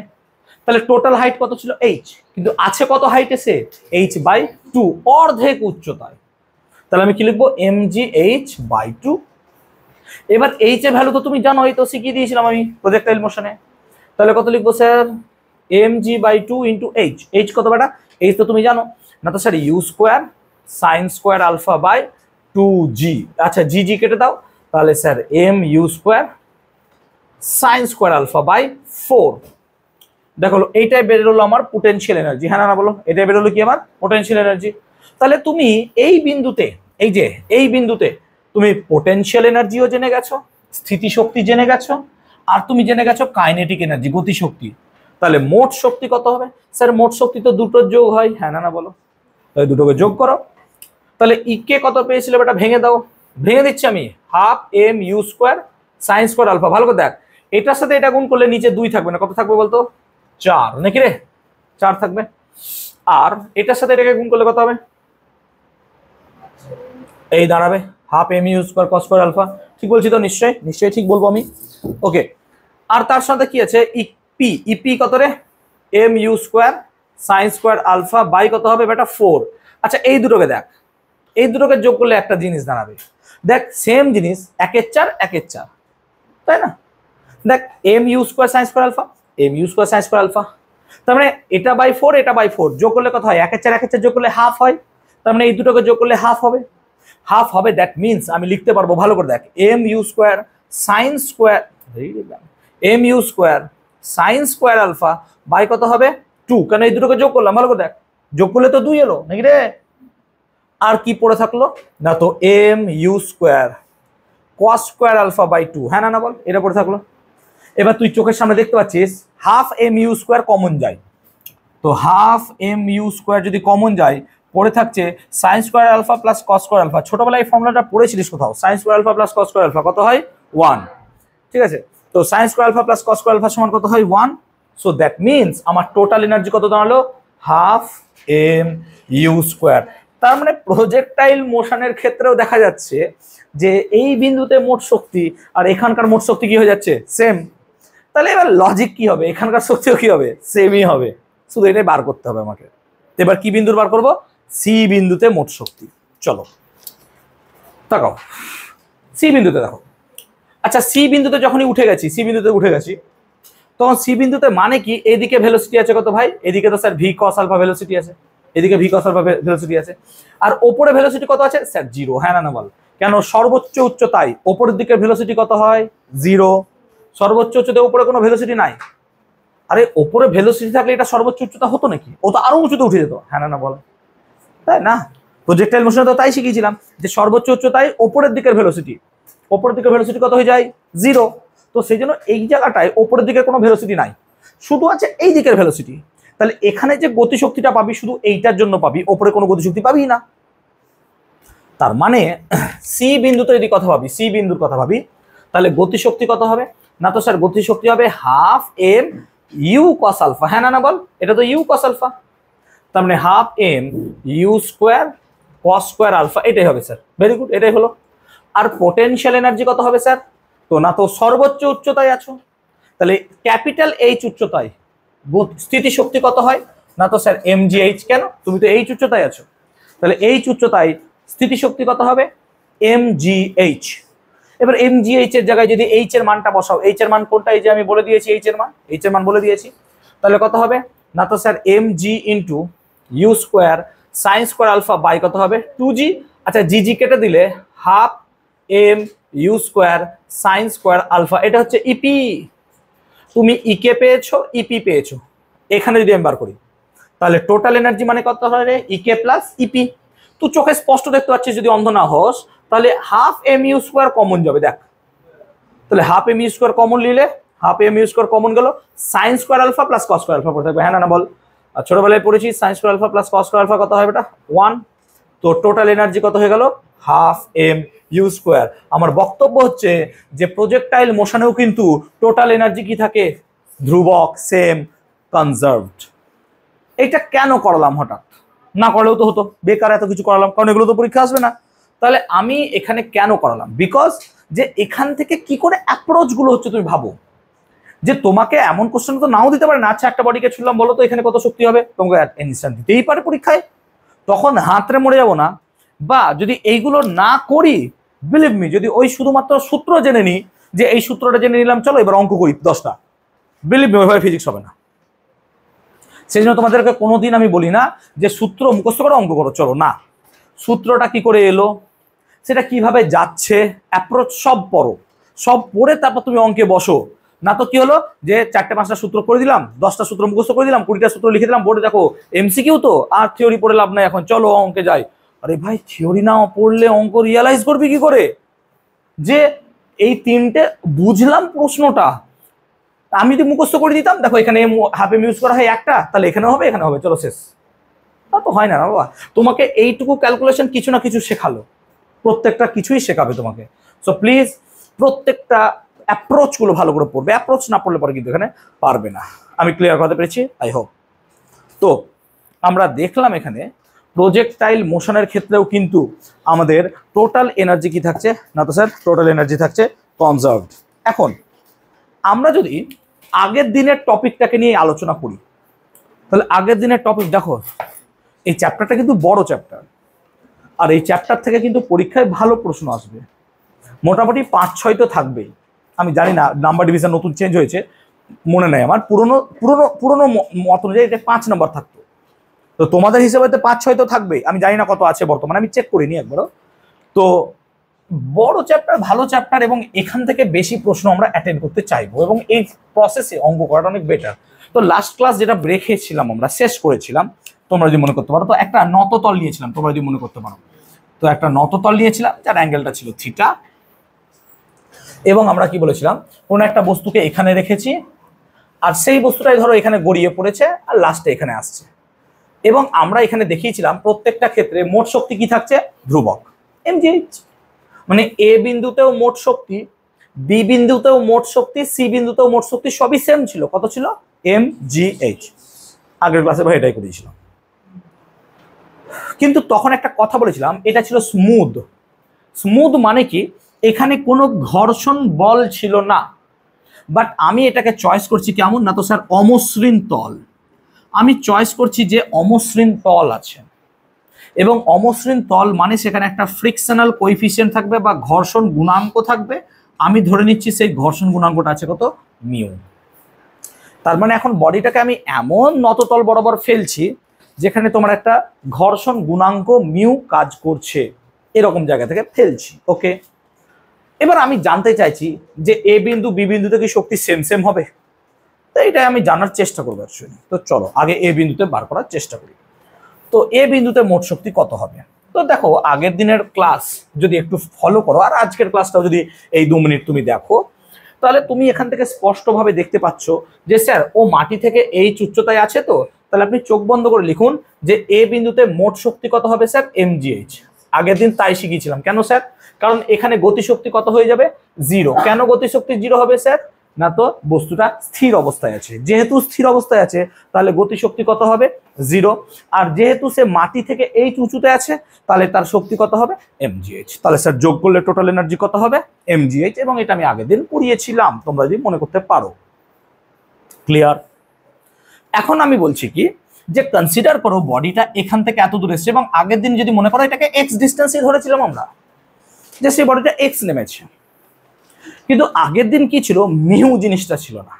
তাহলে টোটাল হাইট কত ছিল এইচ, কিন্তু আছে কত হাইটে সে এইচ বাই 2, অর্ধেক উচ্চতায়, তাহলে আমি কি লিখবো এম জি এইচ বাই 2। এবার এইচ এর ভ্যালু তো তুমি জানো, এই তো শিখিয়ে দিয়েছিলাম আমি প্রজেক্টাইল মোশনে, তাহলে কত লিখবো sir m g by 2 into h, h কত বাটা, এইচ তো তুমি জানো, না তো sir you square sine square alpha by 2g, আচ্ছা জি কেটে দাও, তাহলে sir m you square sine square alpha by 4। দেখো এইটাই বেরোলো আমার পোটেনশিয়াল এনার্জি, হ্যাঁ না বলো, এটাই বেরোলো কি আমার পোটেনশিয়াল এনার্জি। তাহলে তুমি এই বিন্দুতে, এই বিন্দুতে তুমি পোটেনশিয়াল এনার্জিও জেনে গেছো, স্থিতিশক্তি জেনে গেছো, আর তুমি জেনে গেছো কাইনেটিক এনার্জি গতিশক্তি। তাহলে মোট শক্তি কত হবে স্যার, মোট শক্তি তো দুটোর যোগ হয়, হ্যাঁ না বলো, তাহলে দুটোকে যোগ করো। তাহলে ইকে কত পেয়েছিল বেটা, ভেঙে দাও, ভেঙে দিচ্ছি আমি, half M U square sine square alpha, ভালো করে দেখ, এটার সাথে এটা গুণ করলে নিচে 2 থাকবে না, কত থাকবে বলতো 4 নাকি রে, 4 থাকবে, আর এটার সাথে এটাকে গুণ করলে কত হবে, এই দাঁড়াবে half M U square cos square alpha, ঠিক বলছি তো, নিশ্চয়ই ঠিক বলবো আমি, ওকে। আর তার সাথে কি আছে ইপি কত রে, m you square sine square alpha by কত হবে বেটা 4। আচ্ছা এই দুটোকে দেখ, এই দুটোকে যোগ করলে একটা জিনিস দাঁড়াবে, দেখ সেম জিনিস 1 এর 4, তাই না, দেখ m you square sine square alpha, m you square sine square alpha, তার মানে এটা বাই 4 এটা বাই 4 যোগ করলে কত হয়, 1 এর 4 যোগ করলে হাফ হয়, তার মানে এই দুটোকে যোগ করলে হাফ হবে, দ্যাট মিনস আমি লিখতে পারবো, ভালো করে দেখ, m you square sine square, m you square sine square alpha by কত হবে 2, কারণ এই দুটোকে যোগ করলাম, ভালো করে দেখ, যোগ করলে তো 2 এলো নাকি রে, আর কি পড়ে থাকলো, না তো m you square cos square alpha by 2, হ্যাঁ না বল, এটা পড়ে থাকলো। এবার তুই চোখের সামনে দেখতে পাচ্ছিস half M U square common যায়, তো হাফ এম ইউ স্কোয়ার যদি কমন যায় পড়ে থাকছে sine square alpha plus cos square alpha, ছোটবেলায় এই ফর্মুলাটা পড়েছিলিস কোথাও, sine square alpha plus cos square alpha কত হয় 1, ঠিক আছে? তো sine square alpha plus cos square alpha সমান কত হয় 1। সো দ্যাট মিনস আমার টোটাল এনার্জি কত দাঁড়ালো হাফ এম ইউ স্কোয়ার। তার মানে প্রজেক্টাইল মোশনের ক্ষেত্রেও দেখা যাচ্ছে যে এই বিন্দুতে মোট শক্তি আর এখানকার মোট শক্তি কি হয়ে যাচ্ছে সেম। তাহলে এবার লজিক কি হবে, এখানকার শক্তিও কি হবে সেমই হবে, শুধু এটাই বার করতে হবে আমাকে। এবার কি বিন্দুর বার করব, সি বিন্দুতে মোট শক্তি। চলো তাকাও সি বিন্দুতে দেখো। আচ্ছা সি বিন্দুতে যখনই উঠে গেছি, সি বিন্দুতে উঠে গেছি, তখন সি বিন্দুতে মানে কি এদিকে ভেলোসিটি আছে কত ভাই, এদিকে তো sir v cos alpha velocity আছে, এদিকে ভি কস আলফা ভেলোসিটি আছে, আর ওপরে ভেলোসিটি কত আছে স্যার জিরো। হ্যাঁ না বল, কেন সর্বোচ্চ উচ্চতায় ওপরের দিকে ভেলোসিটি কত হয় জিরো, সর্বোচ্চ উচ্চতায় উপরে কোনো ভেলোসিটি নাই। আরে ওপরে ভেলোসিটি থাকলে এটা সর্বোচ্চ উচ্চতা হতো নাকি, ও তো আরো উঁচুতে উঠে যেত। হ্যাঁ না বল, তাই না? প্রজেক্টাইল মোশনে তো তাই শিখিয়েছিলাম যে সর্বোচ্চ উচ্চতায় ওপরের দিকের ভেলোসিটি, ওপরের দিকের ভেলোসিটি কত হয়ে যায় জিরো। তো সেই জন্য এই জায়গাটায় ওপরের দিকের কোনো ভেলোসিটি নাই, শুধু আছে এই দিকের ভেলোসিটি। তাহলে এখানে যে গতিশক্তিটা পাবি শুধু এইটার জন্য পাবি, ওপরে কোনো গতিশক্তি পাবি না। তার মানে সি বিন্দুতে যদি কথা ভাবি, সি বিন্দুর কথা ভাবি, তাহলে গতিশক্তি কত হবে না, তো স্যার গতিশক্তি হবে half M u cos alpha. হ্যাঁ না বল, এটা তো ইউ কস আলফা, তার মানে half M U square cos square alpha, এটাই হবে স্যার। ভেরি গুড, এটাই হলো। আর পোটেনশিয়াল এনার্জি কত হবে স্যার, তো না তো সর্বোচ্চ উচ্চতায় আছো, তাহলে ক্যাপিটাল এইচ উচ্চতায় স্থিতিশক্তি কত হয় না, তো স্যার এম জি এইচ। কেন, তুমি তো এইচ উচ্চতায় আছো, তাহলে এইচ উচ্চতায় স্থিতিশক্তি কত হবে এম জি এইচ। এবার এম জি এইচ এর জায়গায় যদি এইচ এর মানটা বসাও, এইচ এর মান কোনটা, এই যে আমি বলে দিয়েছি এইচ এর মান বলে দিয়েছি, তাহলে কত হবে না, তো sir m g into u square sine square alpha by কত হবে 2g। আচ্ছা জি জি কেটে দিলে half M U square sine square alpha, এটা হচ্ছে ইপি। তুমি ইকে পেয়েছো, ইপি পেয়েছো, এখানে যদি আমি বার করি তাহলে টোটাল এনার্জি মানে কত হবে ইকে প্লাস ইপি। তুই চোখে স্পষ্ট দেখতে পাচ্ছিস, যদি অন্ধ না হস তাহলে half M U square common যাবে, দেখ তাহলে half M U square common নিলে half M U square common গেল, sine square alpha plus cos square alpha পড়ে থাকবে। হ্যাঁ না বল, আর ছোটবেলায় পড়েছি sine square alpha plus cos square alpha কত হবে এটা 1। তো টোটাল এনার্জি কত হয়ে গেল হাফ এম ইউ স্কোয়ার। আমার বক্তব্য হচ্ছে যে প্রজেক্টাইল মোশনেও কিন্তু টোটাল এনার্জি কি থাকে ধ্রুবক, সেম, কনজার্ভড। এটা কেন করলাম, হঠাৎ না করলেও তো হতো, বেকার এত কিছু করালাম, কারণ এগুলো তো পরীক্ষা আসবে না। তাহলে আমি এখানে কেন করালাম, বিকজ যে এখান থেকে কি করে অ্যাপ্রোচ গুলো হচ্ছে তুমি ভাবো, যে তোমাকে এমন কোশ্চেন তো নাও দিতে পারে না, আচ্ছা একটা বডিকে ছুড়লাম বলো তো এখানে কত শক্তি হবে, তোমাকে ইনস্ট্যান্ট দিতেই পারে পরীক্ষায়, তখন হাতরে মরে যাবো না। বা যদি এইগুলো না করি, বিলিভ মি, যদি ওই শুধুমাত্র সূত্র জেনে নিই, যে এই সূত্রটা জেনে নিলাম চলো এবার অঙ্ক করি 10টা, বিলিভ মি ওইভাবে ফিজিক্স হবে না। সেই জন্য তোমাদেরকে কোনোদিন আমি বলি না যে সূত্র মুখস্থ করো অঙ্ক করো, চলো না, সূত্রটা কি করে এলো, সেটা কিভাবে যাচ্ছে, অ্যাপ্রোচ সব পড়ো, সব পড়ে তারপর তুমি অঙ্কে বসো। না তো কি হলো যে 4-5টা সূত্র করে দিলাম, 10টা সূত্র মুখস্থ করে দিলাম, 20টা সূত্র লিখে দিলাম বোর্ডে, দেখো এমসিকিউ তো, আর থিওরি পড়ে লাভ নাই, এখন চলো অঙ্কে যাই। আরে ভাই থিওরি না পড়লে অঙ্ক রিয়ালাইজ করবি কি করে যে এই তিনটে বুঝলাম প্রশ্নটা। আমি যদি মুখস্থ করে দিতাম, দেখো এখানে হাফ এম ইউজ করা হয় একটা, তাহলে এখানে হবে, এখানে হবে, চলো শেষ। তা তো হয় না বাবা, তোমাকে এইটুকু ক্যালকুলেশন কিছু না কিছু শেখালো, প্রত্যেকটা কিছুই শেখাবে তোমাকে। সো প্লিজ প্রত্যেকটা অ্যাপ্রোচ গুলো ভালো করে পড়বে, অ্যাপ্রোচ না পড়লে পরে কিন্তু এখানে পারবে না। আমি ক্লিয়ার করতে পেরেছি আই হোপ। তো আমরা দেখলাম এখানে প্রজেক্টাইল মোশনের ক্ষেত্রেও কিন্তু আমাদের টোটাল এনার্জি কি থাকছে না, তো স্যার টোটাল এনার্জি থাকছে কনজার্ভড। এখন আমরা যদি আগের দিনের টপিকটাকে নিয়ে আলোচনা করি, তাহলে আগের দিনের টপিক দেখো, এই চ্যাপ্টারটা কিন্তু বড় চ্যাপ্টার, আর এই চ্যাপ্টার থেকে কিন্তু পরীক্ষায় ভালো প্রশ্ন আসবে, মোটামুটি 5-6 তো থাকবেই। আমি জানি না নাম্বার ডিভিশন নতুন চেঞ্জ হয়েছে, মনে নেই আমার, পুরনো পুরনো পুরনো মত অনুযায়ী এটা 5 নম্বর থাকতো, তো তোমাদের হিসেবে 5-6 তো থাকবেই, আমি জানি না কত আছে বর্তমানে, আমি চেক করিনি একবারও। তো বড় চ্যাপ্টার, ভালো চ্যাপ্টার, এবং এখান থেকে বেশি প্রশ্ন আমরা অ্যাটেন্ড করতে চাইবো, এবং এই প্রসেসে অঙ্ক করাটা অনেক বেটার। তো লাস্ট ক্লাস যেটা রেখেছিলাম আমরা শেষ করেছিলাম, তোমরা যদি মনে করতে পারো, তো একটা নততল নিয়েছিলাম, তোমরা যদি মনে করতে পারো, তো একটা নততল নিয়েছিলাম যার অ্যাঙ্গেলটা ছিল থিটা, এবং আমরা কি বলেছিলাম কোনো একটা বস্তুকে এখানে রেখেছি, আর সেই বস্তুটাই ধরো এখানে গড়িয়ে পড়েছে আর লাস্টে এখানে আসছে, এবং আমরা এখানে দেখিয়েছিলাম প্রত্যেকটা ক্ষেত্রে মোট শক্তি কি থাকছে ধ্রুবক mgh। মানে এ বিন্দুতেও মোট শক্তি বি বিন্দুতেও মোট শক্তি, সি বিন্দুতেও মোট শক্তি সবই সেম ছিল। কত ছিল? mgh। আগের ক্লাসে ভাই এটাই করেছিলাম। কিন্তু তখন একটা কথা বলেছিলাম, এটা ছিল স্মুথ। স্মুথ মানে কি? এখানে কোনো ঘর্ষণ বল ছিল না। বাট আমি এটাকে চয়েস করছি কেমন না তো স্যার অমসৃণ তল। আমি চয়েস করছি যে অমসৃণ তল আছে, এবং অমসৃণ তল মানে সেখানে একটা ফ্রিকশনাল কোএফিসিয়েন্ট থাকবে বা ঘর্ষণ গুণাঙ্ক থাকবে। আমি ধরে নিচ্ছি সেই ঘর্ষণ গুণাঙ্কটা আছে কত? মিউ। তার মানে এখন বডিটাকে আমি এমন নততল বরাবর ফেলছি যেখানে তোমার একটা ঘর্ষণ গুণাঙ্ক মিউ কাজ করছে, এরকম জায়গা থেকে ফেলছি। ওকে, এবার আমি জানতে চাইছি যে এ বিন্দু বি বিন্দুতে কি শক্তি সেম সেম হবে? তো এটা আমি জানার চেষ্টা করবো অ্যাকচুয়ালি। তো চলো আগে এ বিন্দুতে বার করার চেষ্টা করি। তো এ বিন্দুতে মোট শক্তি কত হবে? তো দেখো আগের দিনের ক্লাস যদি একটু ফলো করো আর আজকের ক্লাসটাও যদি এই 2 মিনিট তুমি দেখো, তাহলে তুমি এখান থেকে স্পষ্টভাবে দেখতে পাচ্ছ যে স্যার ও মাটি থেকে এই উচ্চতায় আছে। তো তাহলে আপনি চোখ বন্ধ করে লিখুন যে এ বিন্দুতে মোট শক্তি কত হবে স্যার? mgh। আগের দিন তাই শিখিয়েছিলাম। কেন স্যার? কারণ এখানে গতিশক্তি কত হয়ে যাবে? 0। কেন গতিশক্তি 0 হবে স্যার? না তো বস্তুটা স্থির অবস্থায় আছে। যেহেতু স্থির অবস্থায় আছে তাহলে গতিশক্তি কত হবে? 0। আর যেহেতু সে মাটি থেকে এই উঁচুতে আছে তাহলে তার শক্তি কত হবে? mgh। তাহলে স্যার যোগ করলে টোটাল এনার্জি কত হবে? mgh। এবং এটা আমি আগের দিন পড়িয়েছিলাম, তোমরা যদি মনে করতে পারো। ক্লিয়ার? এখন আমি বলছি কি যে কনসিডার করো বডিটা এখান থেকে এত দূরে এসেছে, এবং আগের দিন যদি মনে করো এটাকে এক্স ডিস্টেন্সে ধরেছিলাম আমরা, যে সেই বডিটা এক্স নেমেছে। কিন্তু আগের দিন কি ছিল? মিউ জিনিসটা ছিল না।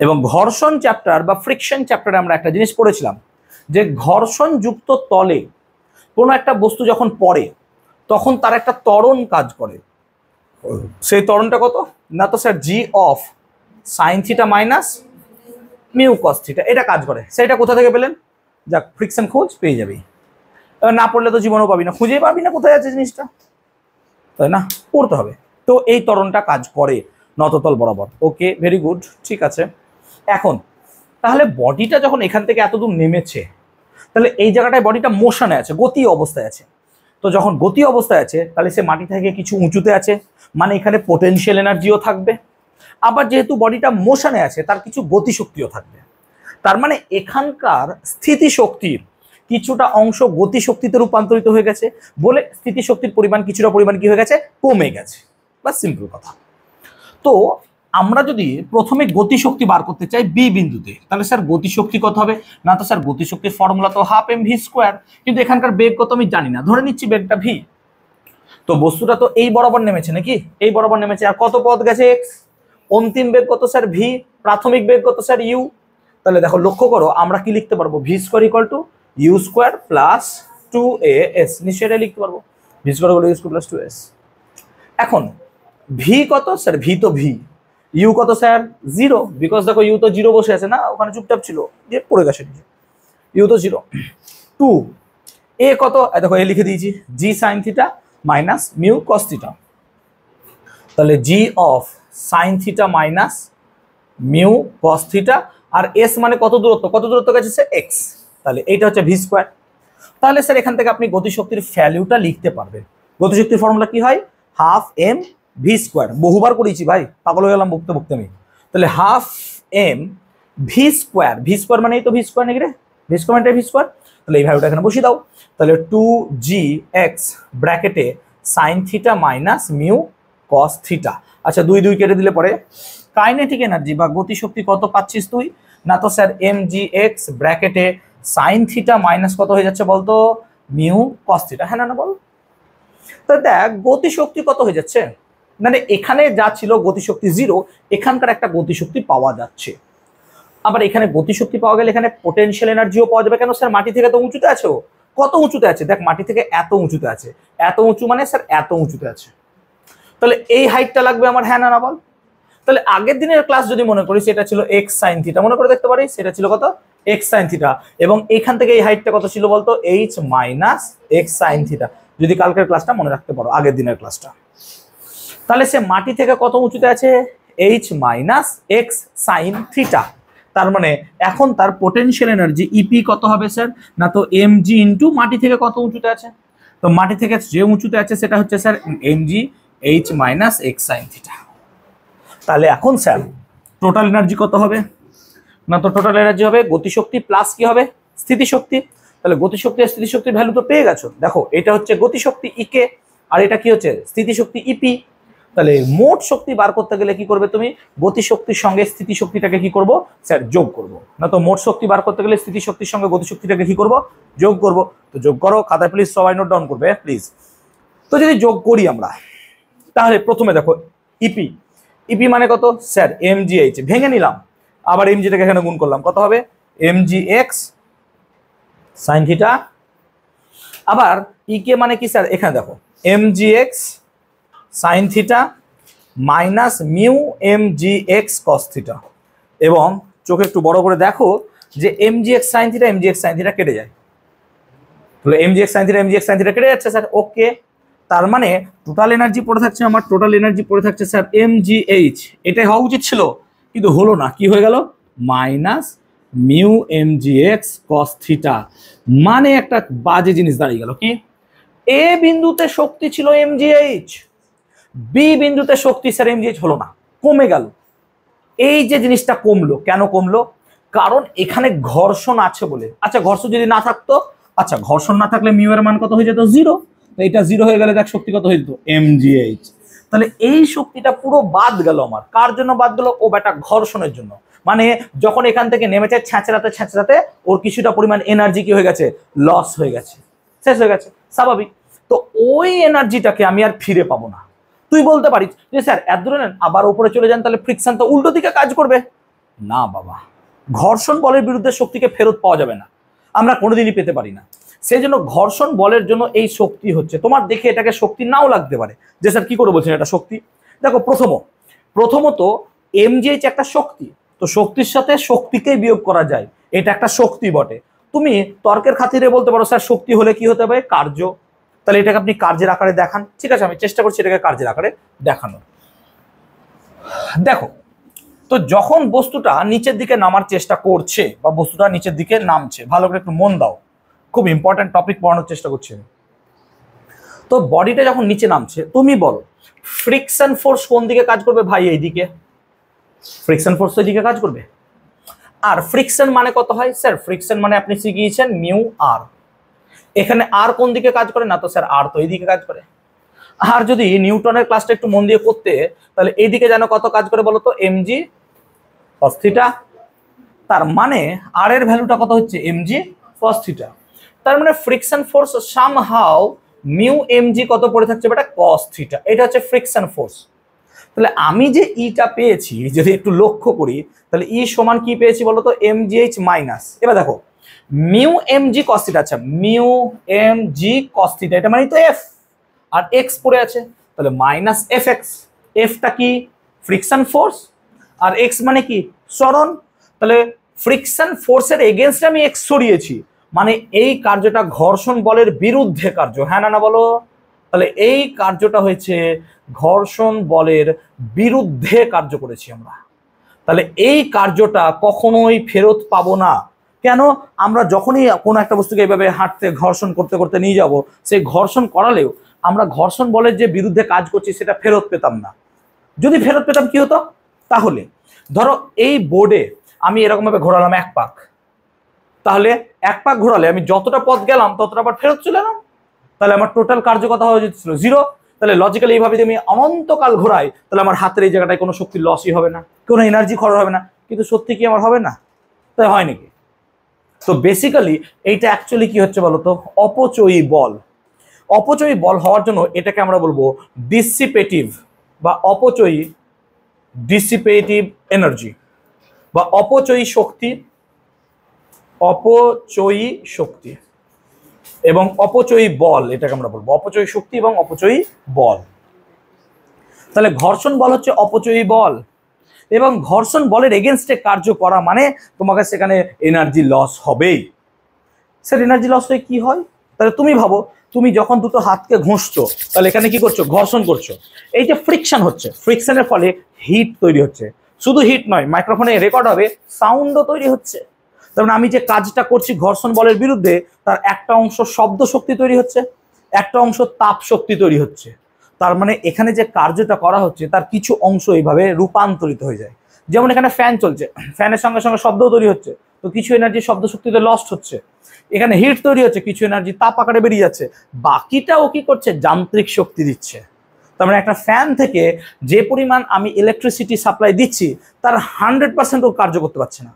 এবং ঘর্ষণ চ্যাপ্টার বা ফ্রিকশন চ্যাপ্টারে আমরা একটা জিনিস পড়েছিলাম যে ঘর্ষণ যুক্ত তলে কোনো একটা বস্তু যখন পড়ে তখন তার একটা ত্বরণ কাজ করে। সেই ত্বরণটা কত? না তো sir G of sine theta minus mu cos theta, এটা কাজ করে। সেটা কোথা থেকে পেলেন? যাক, ফ্রিকশন খোঁজ, পেয়ে যাবি। না পড়লে তো জীবনও পাবি না, খুঁজেই পাবি না কোথায় আছে জিনিসটা, তাই না? পড়তে হবে। তো এই ত্বরণটা কাজ করে নততল বরাবর। ওকে, ভেরি গুড, ঠিক আছে। এখন তাহলে বডিটা যখন এখান থেকে এত দূর নেমেছে তাহলে এই জায়গাটায় বডিটা মোশনে আছে, গতি অবস্থায় আছে। তো যখন গতি অবস্থায় আছে তাহলে সে মাটি থেকে কিছু উঁচুতে আছে, মানে এখানে পোটেনশিয়াল এনার্জিও থাকবে। আবার যেহেতু বডিটা মোশনে আছে তার কিছু গতিশক্তিও থাকবে। তার মানে এখানকার স্থিতিশক্তির কিছুটা অংশ গতিশক্তিতে রূপান্তরিত হয়ে গেছে বলে স্থিতিশক্তির পরিমাণ কিছুটা পরিমাণ কি হয়ে গেছে? কমে গেছে। বা সিম্পল কথা। তো আমরা যদি প্রথমে গতিশক্তি বার করতে চাই বি বিন্দুতে, তাহলে স্যার গতিশক্তি কত হবে? না তো স্যার গতিশক্তির ফর্মুলা তো হাফ এম ভি স্কোয়ার, কিন্তু এখানকার বেগ কত আমি জানি না, ধরে নিচ্ছি বেগটা ভি। তো বস্তুটা তো এই বরাবর নেমেছে নাকি? এই বরাবর নেমেছে। আর কত পথ গেছে? এক্স। অন্তিম বেগ কত স্যার? ভি। প্রাথমিক বেগ কত স্যার? ইউ। তাহলে দেখো লক্ষ্য করো আমরা কি লিখতে পারবো? V square equal to you square plus 2as। নিশ্চয়ই লিখতে পারবো, V square equal to you square plus 2s। এখন ভি কত স্যার? ভি তো ভি। ইউ কত স্যার? 0, বিকজ দেখো ইউ তো 0 বসে আছে না, ওখানে চুপচাপ ছিল, যে পড়ে গেছে। ইউ তো 0। 2 এ কত? দেখো এ লিখে দিয়েছি, G sine theta minus mu cos theta. তাহলে G of sine theta minus mu cos theta. আর এস মানে কত দূরত্ব? কত দূরত্ব গেছে স্যার? এক্স। তাহলে এইটা হচ্ছে ভি স্কোয়ার। তাহলে স্যার এখান থেকে আপনি গতিশক্তির ভ্যালুটা লিখতে পারবেন। গতিশক্তির ফর্মুলা কি হয়? Half M V square. বহুবার করেছি ভাই, পাগল হয়ে গেলাম বকতে বকতে আমি। তাহলে half M V square. V square মানে এই তো ভি স্কোয়ার নাকি রে? ভি স্কোয়ার মানে ভি স্কোয়ার। তাহলে এই ভ্যালুটা এখানে বসিয়ে দাও। তাহলে 2gx ব্র্যাকেটে sine theta minus mu cos theta. আচ্ছা 2 2 কেটে দিলে পরে কাইনেটিক এনার্জি বা গতিশক্তি কত পাচ্ছিস তুই? না তো স্যার mgx ব্র্যাকেটে সাইন থিটা মাইনাস কত হয়ে যাচ্ছে বলতো? Mu cos theta. হ্যাঁ না বল? তো দেখ গতিশক্তি কত হয়ে যাচ্ছে, মানে এখানে যা ছিল গতিশক্তি 0, এখানকার একটা গতিশক্তি পাওয়া যাচ্ছে। আবার এখানে গতিশক্তি পাওয়া গেলে এখানে পোটেনশিয়াল এনার্জিও পাওয়া যাবে। কেন স্যার? মাটি থেকে তো উঁচুতে আছে। ও কত উঁচুতে আছে? দেখ মাটি থেকে এত উঁচুতে আছে। এত উঁচু মানে স্যার এত উঁচুতে আছে। তাহলে এই হাইটটা লাগবে আমার। হ্যাঁ না বল? তাহলে আগের দিনের ক্লাস যদি মনে করি সেটা ছিল এক্স সাইন থিটা, মনে করে দেখতে পারি সেটা ছিল কত? X sine theta. এবং এখান থেকে এই হাইটটা কত ছিল বলতো? H minus x sine theta. যদি কালকের ক্লাসটা মনে রাখতে পারো, আগের দিনের ক্লাসটা। তাহলে সে মাটি থেকে কত উঁচুতে আছে? H minus x sine theta. তার মানে এখন তার পোটেনশিয়াল এনার্জি ইপি কত হবে স্যার? না তো এমজি ইন্টু মাটি থেকে কত উঁচুতে আছে। তো মাটি থেকে যে উঁচুতে আছে সেটা হচ্ছে sir MG H minus x sine theta. তাহলে এখন স্যার টোটাল এনার্জি কত হবে? না তো টোটাল এনার্জি হবে গতিশক্তি প্লাস কি হবে? স্থিতিশক্তি। তাহলে গতিশক্তি আর স্থিতিশক্তির ভ্যালু তো পেয়ে গেছো। দেখো এটা হচ্ছে গতিশক্তি ইকে, আর এটা কি হচ্ছে? স্থিতিশক্তি ইপি। তাহলে মোট শক্তি বার করতে গেলে কি করবে তুমি? গতিশক্তির সঙ্গে স্থিতিশক্তিটাকে কি করব স্যার? যোগ করব। না তো মোট শক্তি বার করতে গেলে স্থিতিশক্তির সঙ্গে গতিশক্তিটাকে কি করব? যোগ করব। তো যোগ করো, খাতায় প্লিজ সবাই নোট ডাউন করবে প্লিজ। তো যদি যোগ করি আমরা, তাহলে প্রথমে দেখো ইপি, ইপি মানে কত স্যার? এমজিএইচ, ভেঙে নিলাম, আবার এমজিটাকে এখানে গুণ করলাম, কত হবে? MG x sine theta. আবার ইকে মানে কি স্যার? এখানে দেখো MG x sign theta minus mu MG x cos theta. এবং চোখে একটু বড় করে দেখো যে MG x sine theta MG x sine theta কেটে যায়। তাহলে MG x sine theta MG x sine theta কেটে যাচ্ছে স্যার, ওকে। তার মানে টোটাল এনার্জি পড়ে থাকছে আমার, টোটাল এনার্জি পড়ে থাকছে স্যার এমজিএইচ। এটাই হওয়া উচিত ছিল, কিন্তু হলো না। কি হয়ে গেল? Minus mu MGX cos theta. মানে একটা বাজে জিনিস দাঁড়িয়ে গেল। কি? এ বিন্দুতে শক্তি ছিল এমজিএইচ, বি বিন্দুতে শক্তি স্যার এমজিএইচ হলো না, কমে গেল। এই যে জিনিসটা কমলো, কেন কমলো? কারণ এখানে ঘর্ষণ আছে বলে। আচ্ছা ঘর্ষণ যদি না থাকতো, আচ্ছা ঘর্ষণ না থাকলে মিউ এর মান কত হয়ে যেত? জিরো। এটা জিরো হয়ে গেলে দেখ শক্তি কত হয়ে যেত? এমজিএইচ। তাহলে এই শক্তিটা পুরো বাদ গেল আমার। কার জন্য বাদ গেল? ও বেটা ঘর্ষণের জন্য। মানে যখন এখান থেকে নেমেছে ছ্যাঁচড়াতে ছ্যাঁচড়াতে ওর কিছুটা পরিমাণ এনার্জি কি হয়ে গেছে? লস হয়ে গেছে, শেষ হয়ে গেছে, স্বাভাবিক। তো ওই এনার্জিটাকে আমি আর ফিরে পাবো না। তুই বলতে পারিস যে স্যার এত দূরে নেন আবার উপরে চলে যান, তাহলে ফ্রিকশন তো উল্টো দিকে কাজ করবে। না বাবা, ঘর্ষণ বলের বিরুদ্ধে শক্তিকে ফেরত পাওয়া যাবে না, আমরা কোনোদিনই পেতে পারি না। সেই জন্য ঘর্ষণ বলের জন্য এই শক্তি হচ্ছে। তোমার দেখে এটাকে শক্তি নাও লাগতে পারে, যে স্যার কি করে বলছেন এটা শক্তি। দেখো প্রথমত এমজিএইচ একটা শক্তি, তো শক্তির সাথে শক্তিকেই বিয়োগ করা যায়, এটা একটা শক্তি বটে। তুমি তর্কের খাতিরে বলতে পারো স্যার শক্তি হলে কি হতে হবে? কার্য। তাহলে এটাকে আপনি কার্যের আকারে দেখান। ঠিক আছে, আমি চেষ্টা করছি এটাকে কার্যের আকারে দেখানোর। দেখো, তো যখন বস্তুটা নিচের দিকে নামার চেষ্টা করছে বা বস্তুটা নিচের দিকে নামছে, ভালো করে একটু মন দাও, খুব ইম্পর্টেন্ট টপিক পড়ানোর চেষ্টা করছি। তো বডিটা যখন নিচে নামছে, তুমি বলো ফ্রিকশন ফোর্স কোন দিকে কাজ করবে? ভাই এইদিকে। ফ্রিকশন ফোর্স তো এইদিকে কাজ করবে। আর ফ্রিকশন মানে কত হয় স্যার? ফ্রিকশন মানে আপনি শিখিয়েছেন মিউ আর। এখানে আর কোন দিকে কাজ করে? না তো স্যার আর তো এইদিকে কাজ করে। আর যদি নিউটনের ক্লাসটা একটু মন দিয়ে করতে, তাহলে এইদিকে যেন কত কাজ করে বলো তো? MG cos theta. তার মানে আর এর ভ্যালুটা কত হচ্ছে? MG cos theta. তার মানে friction force somehow mu MG কত পড়ে থাকছে বেটা? Cos theta. এটা হচ্ছে ফ্রিকশন ফোর্স। তাহলে আমি যে ইটা পেয়েছি, যদি একটু লক্ষ্য করি, তাহলে ই সমান কি পেয়েছি বলো তো? এমজিএইচ মাইনাস, এবার দেখো মিউ এমজি কস থিটা। আচ্ছা মিউ এমজি কস থিটা এটা মানে তো এফ, আর এক্স পড়ে আছে, তাহলে মাইনাস এফ এক্স। এফটা কি? ফ্রিকশন ফোর্স, আর এক্স মানে কি? সরণ। তাহলে ফ্রিকশন ফোর্সের এগেনস্টে আমি এক্স সরিয়েছি, মানে এই কার্যটা ঘর্ষণ বলের বিরুদ্ধে কার্য। হ্যাঁ না না বলো? তাহলে এই কার্যটা হয়েছে ঘর্ষণ বলের বিরুদ্ধে কার্য করেছি আমরা। তাহলে এই কার্যটা কখনোই ফেরত পাবো না। কেন? আমরা যখনই কোনো একটা বস্তুকে এইভাবে হাঁটতে ঘর্ষণ করতে করতে নিয়ে যাব, সেই ঘর্ষণ করালেও আমরা ঘর্ষণ বলের যে বিরুদ্ধে কাজ করছি সেটা ফেরত পেতাম না। যদি ফেরত পেতাম কি হতো? তাহলে ধরো এই বোর্ডে আমি এরকম ভাবে ঘোরালাম এক পাক, তাহলে এক পাক ঘোরালে আমি যতটা পথ গেলাম ততটা আবার ফেরত চলে এলাম, তাহলে আমার টোটাল কার্যকতা হয়ে যেছিল জিরো। তাহলে লজিক্যালি এইভাবে যদি আমি অনন্তকাল ঘোরাই, তাহলে আমার হাতের এই জায়গাটায় কোনো শক্তির লসই হবে না, কোনো এনার্জি খরচ হবে না। কিন্তু সত্যি কি আমার হবে না? তাই হয় নাকি? তো বেসিক্যালি এইটা অ্যাকচুয়ালি কি হচ্ছে বলতো? অপচয়ী বল। অপচয়ী বল হওয়ার জন্য এটাকে আমরা বলবো ডিসিপেটিভ বা অপচয়ী, ডিসিপেটিভ এনার্জি বা অপচয়ী শক্তি, অপচয়ী শক্তি এবং অপচয়ী বল, এটাকে আমরা বলবো অপচয়ী শক্তি এবং অপচয়ী বল। তাহলে ঘর্ষণ বল হচ্ছে অপচয়ী বল, এবং ঘর্ষণ বলের এগেনস্টে কার্য করা মানে তোমাকে সেখানে এনার্জি লস হবেই। স্যার এনার্জি লস হয়ে কি হয়? তাহলে তুমি ভাবো, তুমি যখন দুটো হাতকে ঘষছো, তাহলে এখানে কি করছো? ঘর্ষণ করছো। এই যে ফ্রিকশন হচ্ছে, ফ্রিকশনের ফলে হিট তৈরি হচ্ছে। শুধু হিট নয়, মাইক্রোফোনে রেকর্ড হবে, সাউন্ডও তৈরি হচ্ছে। তার মানে আমি যে কাজটা করছি ঘর্ষণ বলের বিরুদ্ধে, তার একটা অংশ শব্দ শক্তি তৈরি হচ্ছে, একটা অংশ তাপ শক্তি তৈরি হচ্ছে। তার মানে এখানে যে কার্যটা করা হচ্ছে তার কিছু অংশ এইভাবে রূপান্তরিত হয়ে যায়। যেমন এখানে ফ্যান চলছে, ফ্যানের সঙ্গে সঙ্গে শব্দ তৈরি হচ্ছে, তো কিছু এনার্জি শব্দ শক্তিতে লস্ট হচ্ছে। এখানে হিট তৈরি হচ্ছে, কিছু এনার্জি তাপ আকারে বেরিয়ে যাচ্ছে, বাকিটাও কি করছে, যান্ত্রিক শক্তি দিচ্ছে। তার মানে একটা ফ্যান থেকে যে পরিমাণ আমি ইলেকট্রিসিটি সাপ্লাই দিচ্ছি তার 100% কার্য করতে পারছে না।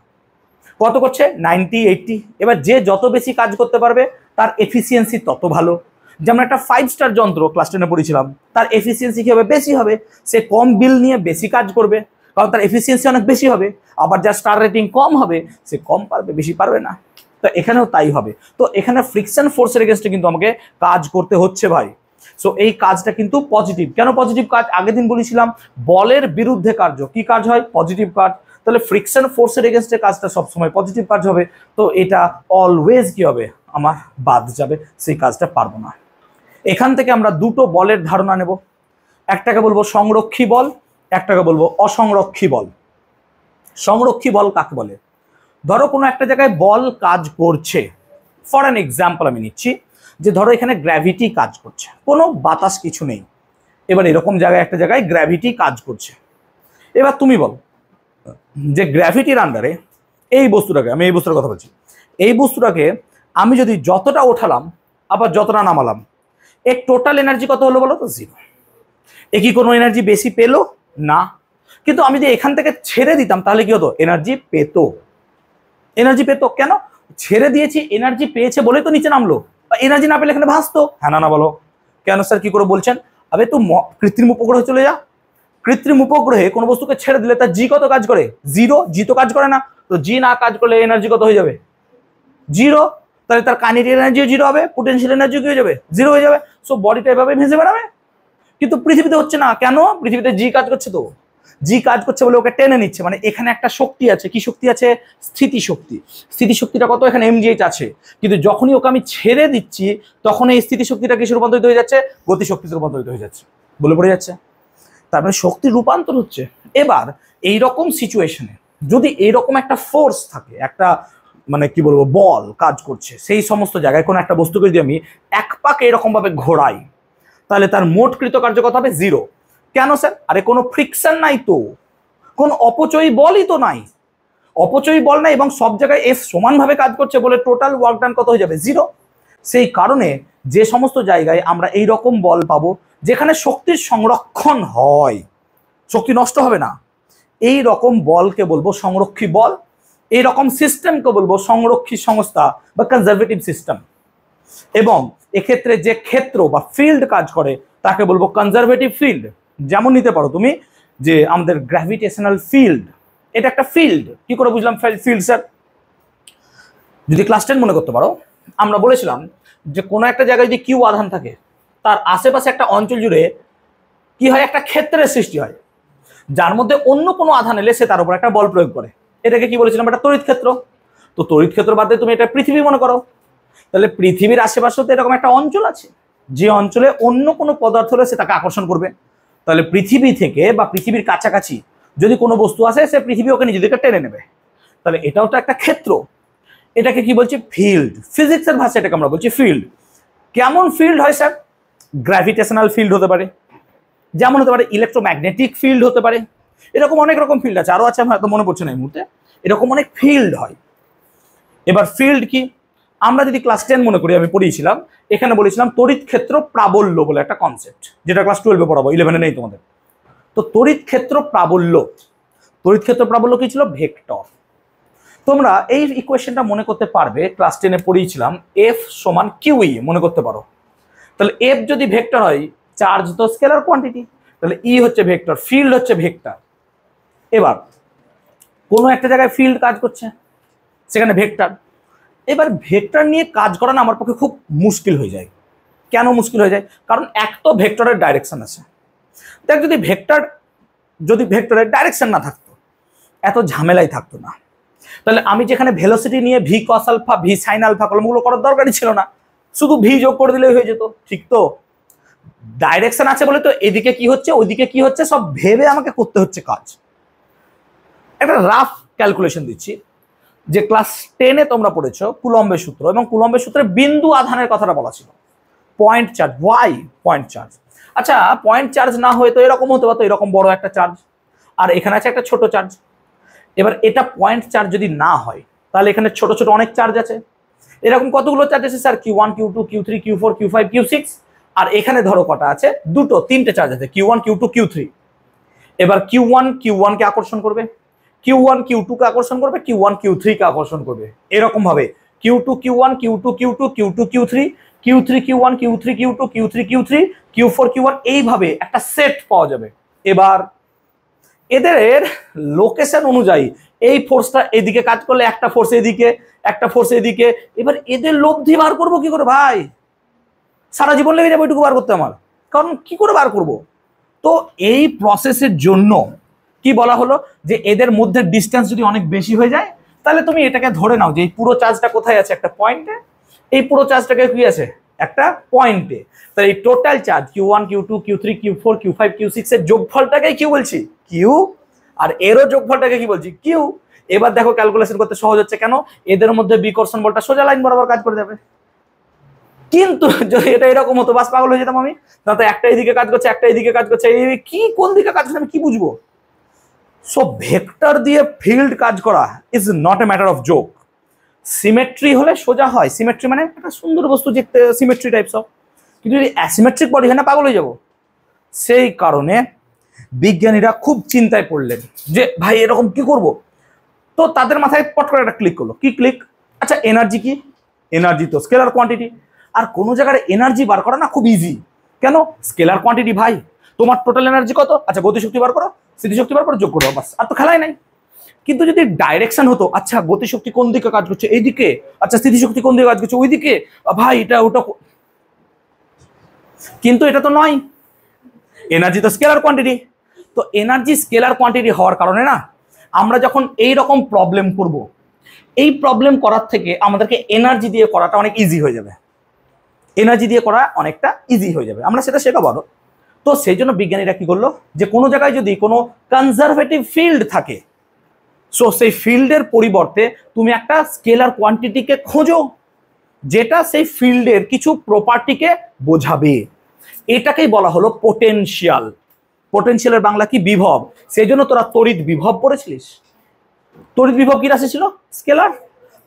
কত করছে, 90, 80। এবার যে যত বেশি কাজ করতে পারবে তার এফিসিয়েন্সি তত ভালো। যেমন একটা 5 স্টার যন্ত্র ক্লাস 10-এ পড়েছিলাম, তার এফিসিয়েন্সি কি হবে, বেশি হবে। সে কম বিল নিয়ে বেশি কাজ করবে, কারণ তার এফিসিয়েন্সি অনেক বেশি হবে। আবার যার স্টার রেটিং কম হবে সে কম পারবে, বেশি পারবে না। তো এখানেও তাই হবে। তো এখানে ফ্রিকশন ফোর্সের এগেনস্টে কিন্তু আমাকে কাজ করতে হচ্ছে ভাই। সো এই কাজটা কিন্তু পজিটিভ। কেন পজিটিভ কাজ, আগের দিন বলেছিলাম বলের বিরুদ্ধে কার্য কি কাজ হয়, পজিটিভ কাজ। তাহলে ফ্রিকশন ফোর্সের এগেনস্টে কাজটা সবসময় পজিটিভ কাজ হবে। তো এটা অলওয়েজ কি হবে, আমার বাদ যাবে, সেই কাজটা পারবো না। এখান থেকে আমরা দুটো বলের ধারণা নেব, একটাকে বলবো সংরক্ষী বল, একটাকে বলবো অসংরক্ষী বল। সংরক্ষী বল কাকে বলে, ধরো কোনো একটা জায়গায় বল কাজ করছে, ফর অ্যান এক্সাম্পল আমি নিচ্ছি, যে ধরো এখানে গ্র্যাভিটি কাজ করছে, কোনো বাতাস কিছু নেই। এবার এরকম জায়গায় একটা জায়গায় গ্র্যাভিটি কাজ করছে। এবার তুমি বল যে গ্র্যাভিটির আন্ডারে এই বস্তুটাকে, আমি এই বস্তুটার কথা বলছি, এই বস্তুটাকে আমি যদি যতটা ওঠালাম আবার যতটা নামালাম, এর টোটাল এনার্জি কত হলো বলো তো, 0। এ কি কোনো এনার্জি বেশি পেলো না। কিন্তু আমি যদি এখান থেকে ছেড়ে দিতাম তাহলে কি হতো, এনার্জি পেত। এনার্জি পেত কেন, ছেড়ে দিয়েছি, এনার্জি পেয়েছে বলেই তো নিচে নামলো। এনার্জি না পেলে এখানে ভাসতো, হ্যাঁ না বলো কেন স্যার, কি করে বলছেন, আবে তো কৃত্রিম উপগ্রহে চলে যা। কৃত্রিম উপগ্রহে কোনো বস্তুকে ছেড়ে দিলে তার জি কত কাজ করে, 0। জি তো কাজ করে না, তো জি না কাজ করলে এনার্জি কত হয়ে যাবে, 0। তাহলে তার কাইনেটিক এনার্জিও 0 হবে, পোটেনশিয়াল এনার্জি কি হয়ে যাবে, 0 হয়ে যাবে। সো বডিটা এভাবে ভেসে বেড়াবে। কিন্তু পৃথিবীতে হচ্ছে না কেন, পৃথিবীতে জি কাজ করছে, তো জি কাজ করছে বলে ওকে টেনে নিচ্ছে। মানে এখানে একটা শক্তি আছে, কি শক্তি আছে, স্থিতি শক্তি। স্থিতি শক্তিটা কত, এখানে mgh আছে। কিন্তু যখনই ওকে আমি ছেড়ে দিচ্ছি তখন এই স্থিতি শক্তিটা কিসে রূপান্তরিত হয়ে যাচ্ছে, গতি শক্তিতে রূপান্তরিত হয়ে যাচ্ছে, বলে পড়ে যাচ্ছে। তার মানে শক্তির রূপান্তর হচ্ছে। এবার এই রকম সিচুয়েশনে যদি এইরকম একটা ফোর্স থাকে, একটা মানে কি বলবো বল কাজ করছে, সেই সমস্ত জায়গায় কোনো একটা বস্তুকে যদি আমি এক পাক এরকম ভাবে ঘোরাই, তাহলে তার মোট কৃতকার্য কত হবে, 0। কেন স্যার, আরে কোনো ফ্রিকশন নাই তো, কোনো অপচয়ী বলই তো নাই, অপচয়ী বল নাই, এবং সব জায়গায় এফ সমানভাবে কাজ করছে বলে টোটাল ওয়ার্ক ডান কত হয়ে যাবে, 0। সেই কারণে যে সমস্ত জায়গায় আমরা এই রকম বল পাবো যেখানে শক্তির সংরক্ষণ হয়, শক্তি নষ্ট হবে না, এই রকম বলকে বলবো সংরক্ষী বল। এই রকম সিস্টেমকে বলবো সংরক্ষী সংস্থা বা কনজারভেটিভ সিস্টেম। এবং এক্ষেত্রে যে ক্ষেত্র বা ফিল্ড কাজ করে তাকে বলবো কনজারভেটিভ ফিল্ড। যেমন নিতে পারো তুমি যে আমাদের গ্র্যাভিটেশনাল ফিল্ড, এটা একটা ফিল্ড। কি করে বুঝলাম ফিল্ড স্যার, যদি ক্লাস 10 মনে করতে পারো, আমরা বলেছিলাম যে কোনো একটা জায়গায় যদি কিউ আধান থাকে তার আশেপাশে একটা অঞ্চল জুড়ে কি হয়, একটা ক্ষেত্রের সৃষ্টি হয়, যার মধ্যে অন্য কোনো আধান এলে সে তার উপর একটা বল প্রয়োগ করে। এটাকে কি বলেছিলাম, একটা তড়িৎ ক্ষেত্র। তো তড়িৎ ক্ষেত্র বাদ দিয়ে তুমি এটা পৃথিবী মনে করো, তাহলে পৃথিবীর আশেপাশেও তো এরকম একটা অঞ্চল আছে, যে অঞ্চলে অন্য কোনো পদার্থ হলে সে তাকে আকর্ষণ করবে। তাহলে পৃথিবী থেকে বা পৃথিবীর কাছাকাছি যদি কোনো বস্তু আসে, সে পৃথিবী ওকে নিজের দিকে টেনে নেবে। তাহলে এটাও তো একটা ক্ষেত্র, এটাকে কি বলছি, ফিল্ড। ফিজিক্সের ভাষায় এটাকে আমরা বলছি ফিল্ড। কেমন ফিল্ড হয় স্যার, গ্র্যাভিটেশনাল ফিল্ড হতে পারে, যেমন হতে পারে ইলেকট্রোম্যাগনেটিক ফিল্ড হতে পারে, এরকম অনেক রকম ফিল্ড আছে, আরো আছে, আমার হয়তো মনে পড়ছে না এই মুহূর্তে। এরকম অনেক ফিল্ড হয়। এবার ফিল্ড কি, আমরা যদি ক্লাস 10 মনে করি, আমি পড়িয়েছিলাম, এখানে বলেছিলাম তড়িৎ ক্ষেত্র প্রাবল্য বলে একটা কনসেপ্ট, যেটা ক্লাস 12-এ পড়াবো, 11-এ নেই তোমাদের। তো তড়িৎ ক্ষেত্র প্রাবল্য, তড়িৎ ক্ষেত্র প্রাবল্য কি ছিল, ভেক্টর। তোমরা এই ইকুয়েশনটা মনে করতে পারবে, ক্লাস 10-এ পড়িয়েছিলাম, এফ সমান কিউই মনে করতে পারো। তাহলে এফ যদি ভেক্টর হয়, চার্জ তো স্কেলার কোয়ান্টিটি, তাহলে ই হচ্ছে ভেক্টর, ফিল্ড হচ্ছে ভেক্টর। এবার কোনো একটা জায়গায় ফিল্ড কাজ করছে, সেখানে ভেক্টর। এবার ভেক্টর নিয়ে কাজ করা না আমার পক্ষে খুব মুশকিল হয়ে যায়। কেন মুশকিল হয়ে যায়, কারণ এক তো ভেক্টরের ডাইরেকশন আছে। দেখ, যদি ভেক্টরের ডাইরেকশন না থাকতো এত ঝামেলাই থাকতো না। তাহলে আমি যেখানে ভেলোসিটি নিয়ে V cos alpha, V sine alpha কলমগুলো করার দরকারই ছিল না, শুধু ভি যোগ করে দিলেই হয়ে যেত, ঠিক তো। ডাইরেকশন আছে বলে তো এদিকে কি হচ্ছে ওইদিকে কি হচ্ছে সব ভেবে আমাকে করতে হচ্ছে কাজ। একটা রাফ ক্যালকুলেশন দিচ্ছি, যে ক্লাস 10-এ তোমরা পড়েছো কুলম্বের সূত্র, এবং কুলম্বের সূত্রে বিন্দু আধানের কথাটা বলা ছিল, point charge, why point charge. আচ্ছা পয়েন্ট চার্জ না হয়ে তো এরকম হতে পারতো, এরকম বড় একটা চার্জ, আর এখানে আছে একটা ছোট চার্জ। এবার এটা পয়েন্ট চার্জ যদি না হয় তাহলে এখানে ছোট ছোট অনেক চার্জ আছে। এরকম কতগুলো চার্জ আছে sir? Q1 Q2 Q3 Q4 Q5 Q6, আর এখানে ধরো কটা আছে? দুটো তিনটে চার্জ আছে, Q1 Q2 Q3। এবার Q1 Q1 কে আকর্ষণ করবে, Q1 Q2 কে আকর্ষণ করবে, Q1 Q3 কে আকর্ষণ করবে, এরকম ভাবে Q2 Q1 Q2 Q2 Q2 Q3 Q3 Q1 Q3 Q2 Q3 Q3 Q4 Q1, এইভাবে একটা সেট পাওয়া যাবে। এবার এদের লোকেশন অনুযায়ী এই ফোর্সটা এদিকে কাজ করলে একটা ফোর্স এদিকে, একটা ফোর্স এদিকে, এবার এদের লব্ধি বার করবো কি করে ভাই? সারা জীবন লেগে যাবে ওইটুকু বার করতে আমার, কারণ কি করে বার করব? তো এই প্রসেসের জন্য কি বলা হলো যে এদের মধ্যে ডিস্টেন্স যদি অনেক বেশি হয়ে যায় তাহলে তুমি এটাকে ধরে নাও যে এই পুরো চার্জটা কোথায় আছে? একটা পয়েন্টে। এই পুরো চার্জটাকে কি আছে? একটা পয়েন্টে। তাহলে এই total charge Q1 Q2 Q3 Q4 Q5 Q6 এর যোগফলটাকে কি বলছি? কিউ। আর এরও যোগফলটাকে কি বলছি? কিউ। এবার দেখো ক্যালকুলেশন করতে সহজ হচ্ছে কেন? এদের মধ্যে বিকর্ষণ বলটা সোজা লাইন বরাবর কাজ করে যাবে। কিন্তু যদি এটা এরকম হতো বাস পাগল হয়ে যেতাম আমি। না তো একটা এদিকে কাজ করছে, একটা এদিকে কাজ করছে, এই কি কোন দিকে কাজ করছে আমি কি বুঝবো? সো ভেক্টর দিয়ে ফিল্ড কাজ করা is not a matter of joke. Symmetry হলে সোজা হয়, সিমেট্রি মানে একটা সুন্দর বস্তু দেখতে, সিমেট্রি টাইপস অফ। কিন্তু যদি অ্যাসিমেট্রিক বডি হয় না, পাগল হয়ে যাবো। সেই কারণে বিজ্ঞানীরা খুব চিন্তায় পড়লেন যে ভাই এরকম কি করব। তো তাদের মাথায় পট করে একটা ক্লিক করলো। কি ক্লিক? আচ্ছা এনার্জি কি? এনার্জি তো স্কেলার কোয়ান্টিটি, আর কোনো জায়গায় এনার্জি বার করা না খুব ইজি। কেন? স্কেলার কোয়ান্টিটি ভাই। তোমার টোটাল এনার্জি কত? আচ্ছা গতিশক্তি বার করো, স্থিতিশক্তি বার করো, যোগ করো, বাস, আর তো খেলাই নাই। কিন্তু যদি ডাইরেকশন হতো, আচ্ছা গতিশক্তি কোন দিকে কাজ করছে? এইদিকে। আচ্ছা স্থিতিশক্তি কোন দিকে কাজ করছে? ওইদিকে। ভাই এটা ওটা, কিন্তু এটা তো নয়। এনার্জি তো স্কেলার কোয়ান্টিটি। তো এনার্জি স্কেলার কোয়ান্টিটি হওয়ার কারণে না, আমরা যখন এই রকম প্রবলেম করব, এই প্রবলেম করার থেকে আমাদেরকে এনার্জি দিয়ে করাটা অনেক ইজি হয়ে যাবে। এনার্জি দিয়ে করা অনেকটা ইজি হয়ে যাবে, আমরা সেটা শেখাবো আরো। তো সেই জন্য বিজ্ঞানীরা কি করলো, যে কোনো জায়গায় যদি কোনো কনজারভেটিভ ফিল্ড থাকে, সো সেই ফিল্ডের পরিবর্তে তুমি একটা স্কেলার কোয়ান্টিটিকে খোঁজো যেটা সেই ফিল্ডের কিছু প্রপার্টিকে বোঝাবে। এটাকেই বলা হলো পোটেনশিয়াল। পোটেনশিয়ালের বাংলা কি? বিভব। সেই জন্য তোরা তড়িৎ বিভব পড়েছিলিস। তড়িৎ বিভব কি রাশি ছিল? স্কেলার।